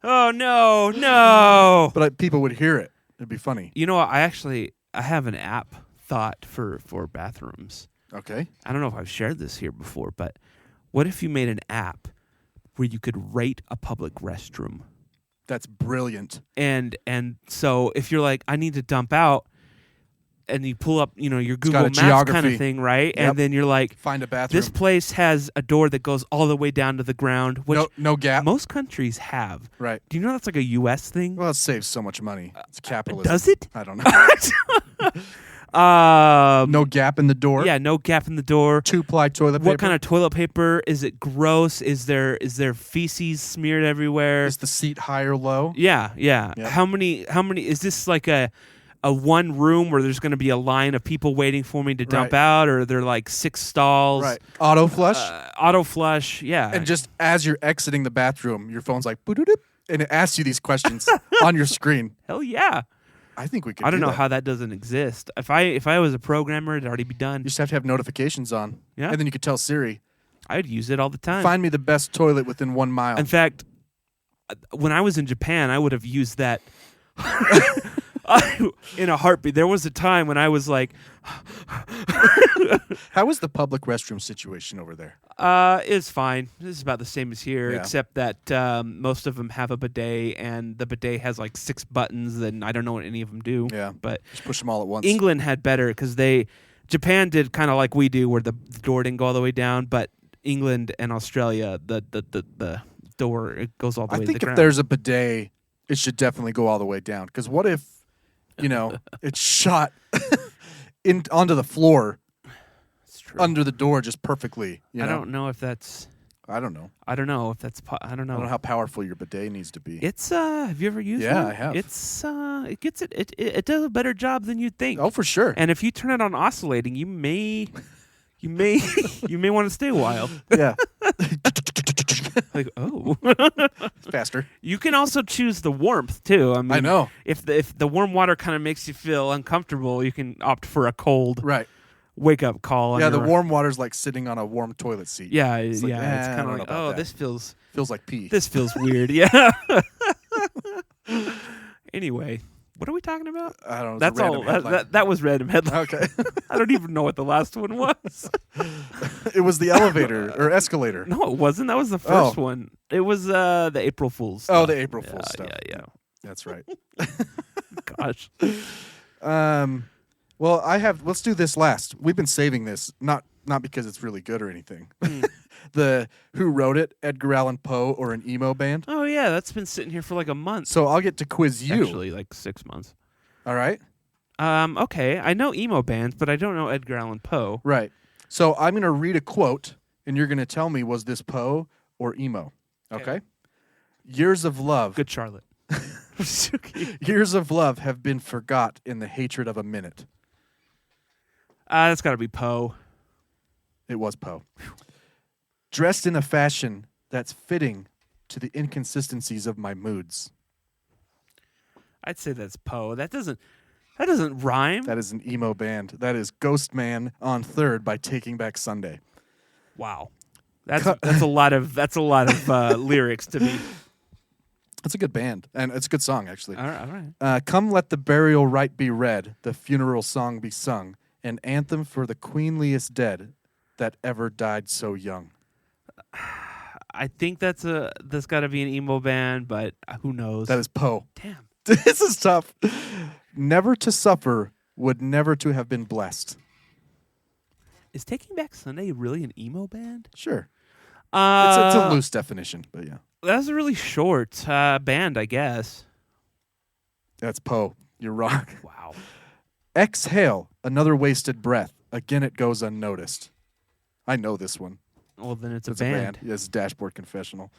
oh no, no. But people would hear it. It'd be funny. You know, I have an app thought for bathrooms. Okay. I don't know if I've shared this here before, but what if you made an app where you could rate a public restroom? That's brilliant. And so if you're like, I need to dump out, and you pull up, your Google Maps geography. kind of thing, right? Yep. And then you're like, find a bathroom. This place has a door that goes all the way down to the ground, which no gap. Most countries have. Right. Do you know that's like a U.S. thing? Well, it saves so much money. It's capitalism. Does it? I don't know. No gap in the door. Yeah, no gap in the door. 2-ply toilet paper. What kind of toilet paper? Is it gross? Is there feces smeared everywhere? Is the seat high or low? Yeah. Yep. How many is this like a one room where there's going to be a line of people waiting for me to dump out, or they're like 6 stalls? Right. Auto flush? Auto flush, yeah. And just as you're exiting the bathroom, your phone's like, "Boo-doo-doo," and it asks you these questions on your screen. Hell yeah. I think we could I don't do know that. how that doesn't exist. If I was a programmer, it'd already be done. You just have to have notifications on. Yeah. And then you could tell Siri, I'd use it all the time. find me the best toilet within 1 mile. In fact, when I was in Japan, I would have used that in a heartbeat. There was a time when I was like, How is the public restroom situation over there? it's fine. This is about the same as here, Yeah. except that most of them have a bidet, and the bidet has like 6 buttons, and I don't know what any of them do. Yeah. But Just push them all at once. England had better because Japan did kind of like we do, where the door didn't go all the way down, but England and Australia, the door, it goes all the way to the I think ground. if there's a bidet, it should definitely go all the way down. Because what if, it's shot onto the floor under the door just perfectly? I don't know if that's. I don't know. I don't know if that's. I don't know. I don't know how powerful your bidet needs to be. It's have you ever used it? Yeah, I have. It's it gets it does a better job than you'd think. Oh, for sure. And if you turn it on oscillating, you may want to stay a while. Yeah. Like, oh. It's faster. You can also choose the warmth too. I know. If the warm water kind of makes you feel uncomfortable, you can opt for a cold wake up call. Yeah, the warm water's like sitting on a warm toilet seat. Yeah, it's it's kind of like, that. this feels like pee. This feels weird. Yeah. Anyway, what are we talking about? I don't know. That's all. That was random headline. Okay. I don't even know what the last one was. It was the elevator or escalator. No, it wasn't. That was the first one. It was the April Fool's stuff. Oh, the April Fool's stuff. Yeah. That's right. gosh. Well, let's do this last. We've been saving this, not because it's really good or anything. The Who Wrote It, Edgar Allan Poe, or an emo band. Oh, yeah, that's been sitting here for like a month. So I'll get to quiz you. Actually, like 6 months. All right? Okay, I know emo bands, but I don't know Edgar Allan Poe. Right. So I'm going to read a quote, and you're going to tell me, was this Poe or emo? Okay? Years of love. Good Charlotte. Years of love have been forgot in the hatred of a minute. That's got to be Poe. It was Poe. Dressed in a fashion that's fitting to the inconsistencies of my moods. I'd say that's Poe. That doesn't rhyme. That is an emo band. That is Ghost Man on Third by Taking Back Sunday. Wow. That's a lot of lyrics to me. It's a good band, and it's a good song, actually. All right. Come let the burial rite be read, the funeral song be sung, an anthem for the queenliest dead that ever died so young. I think that's got to be an emo band, but who knows? That is Poe. Damn. This is tough. Never to suffer would never to have been blessed. Is Taking Back Sunday really an emo band? Sure. It's a loose definition, but yeah. That's a really short band, I guess. That's Poe. You're wrong. Wow. Exhale, another wasted breath. Again, it goes unnoticed. I know this one. Well, then it's a A band. band. Yes, Dashboard Confessional.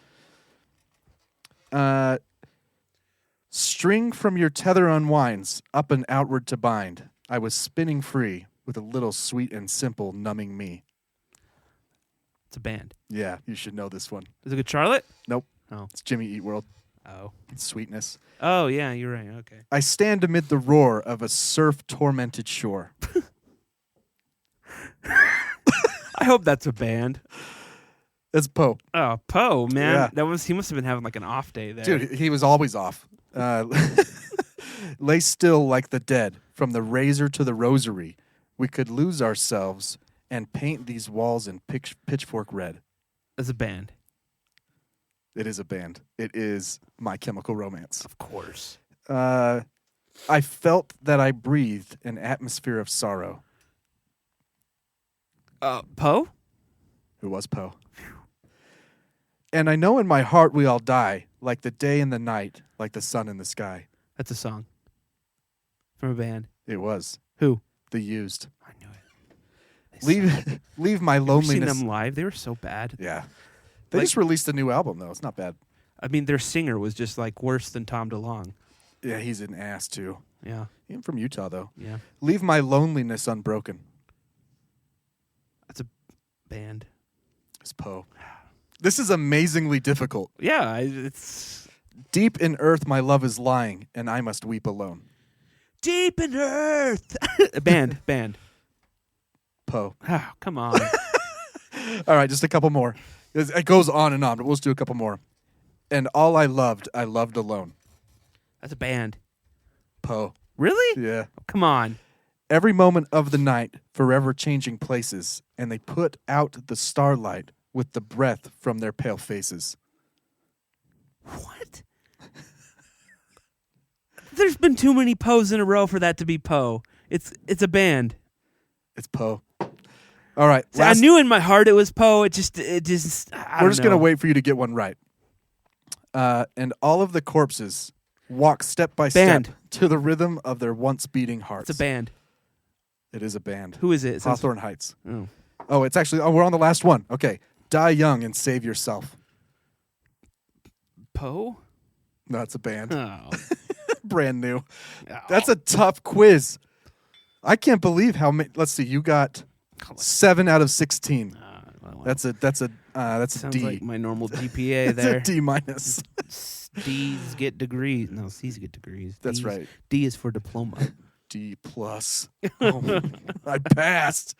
String from your tether unwinds, up and outward to bind. I was spinning free with a little sweet and simple numbing me. It's a band. Yeah, you should know this one. Is it Good Charlotte? Nope. Oh. It's Jimmy Eat World. Oh. It's Sweetness. Oh, yeah, you're right. Okay. I stand amid the roar of a surf-tormented shore. I hope that's a band. It's Poe. Oh, Poe, man. Yeah. He must have been having like an off day there. Dude, he was always off. Lay still like the dead, from the razor to the rosary. We could lose ourselves and paint these walls in pitchfork red. As a band. It is a band. It is My Chemical Romance. Of course. I felt that I breathed an atmosphere of sorrow. Poe? Who was Poe? And I know in my heart we all die, like the day and the night, like the sun in the sky. That's a song. From a band. It was. Who? The Used. I knew it. Leave my Have you loneliness. seen them live? They were so bad. Yeah. They just released a new album, though. It's not bad. I mean, their singer was just like worse than Tom DeLonge. Yeah, he's an ass, too. Yeah. Even from Utah, though. Yeah. Leave my loneliness unbroken. That's a band. It's Poe. This is amazingly difficult. Yeah, it's... Deep in earth my love is lying, and I must weep alone. Deep in earth. Band. Poe. Oh, come on. All right, just a couple more. It goes on and on, but we'll just do a couple more. And all I loved alone. That's a band. Poe. Really? Yeah. Oh, come on. Every moment of the night, forever changing places, and they put out the starlight with the breath from their pale faces. What? There's been too many Poes in a row for that to be Poe. It's a band. It's Poe. All right. See, I knew in my heart it was Poe. We're just gonna wait for you to get one right. And all of the corpses walk step by step to the rhythm of their once beating hearts. It's a band. It is a band. Who is it? Hawthorne Heights. Oh, it's actually. Oh, we're on the last one. Okay. Die young and save yourself. Poe? No, it's a band. Oh. Brand new. Oh. That's a tough quiz. I can't believe how many. Let's see. You got 7 out of 16. That's a Sounds D. like my normal GPA That's there. a D minus. D's get degrees. No, C's get degrees. That's D's, right. D is for diploma. D plus. Oh, I passed.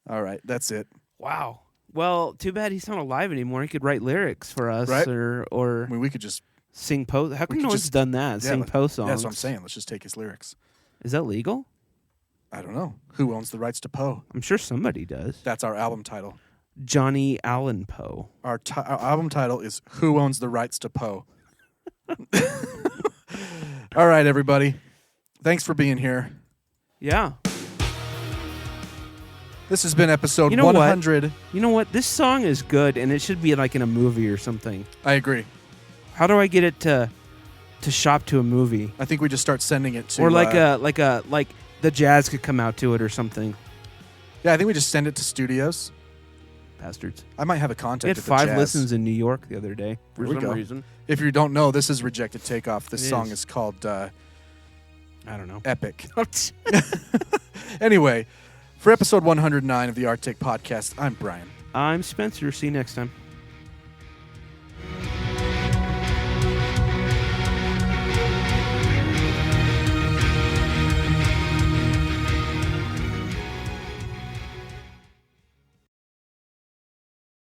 All right, that's it. Wow. Well, too bad he's not alive anymore. He could write lyrics for us, Right? or I mean, we could just sing Poe. How come could no one's just- done that? Sing Poe songs. That's what I'm saying. Let's just take his lyrics. Is that legal? I don't know. Who owns the rights to Poe? I'm sure somebody does. That's our album title. Johnny Allen Poe. Our album title is Who Owns the Rights to Poe? All right, everybody. Thanks for being here. Yeah. This has been episode You know 100. what? You know what? This song is good, and it should be like in a movie or something. I agree. How do I get it to shop to a movie? I think we just start sending it to... Or like the Jazz could come out to it or something. Yeah, I think we just send it to studios. Bastards. I might have a contact We had at the 5 Jazz. listens in New York the other day for There we some go. reason. If you don't know, this is Rejected Takeoff. This It song is. is called... I don't know. Epic. Anyway, for episode 109 of the Arctic Podcast, I'm Bryan. I'm Spencer. See you next time.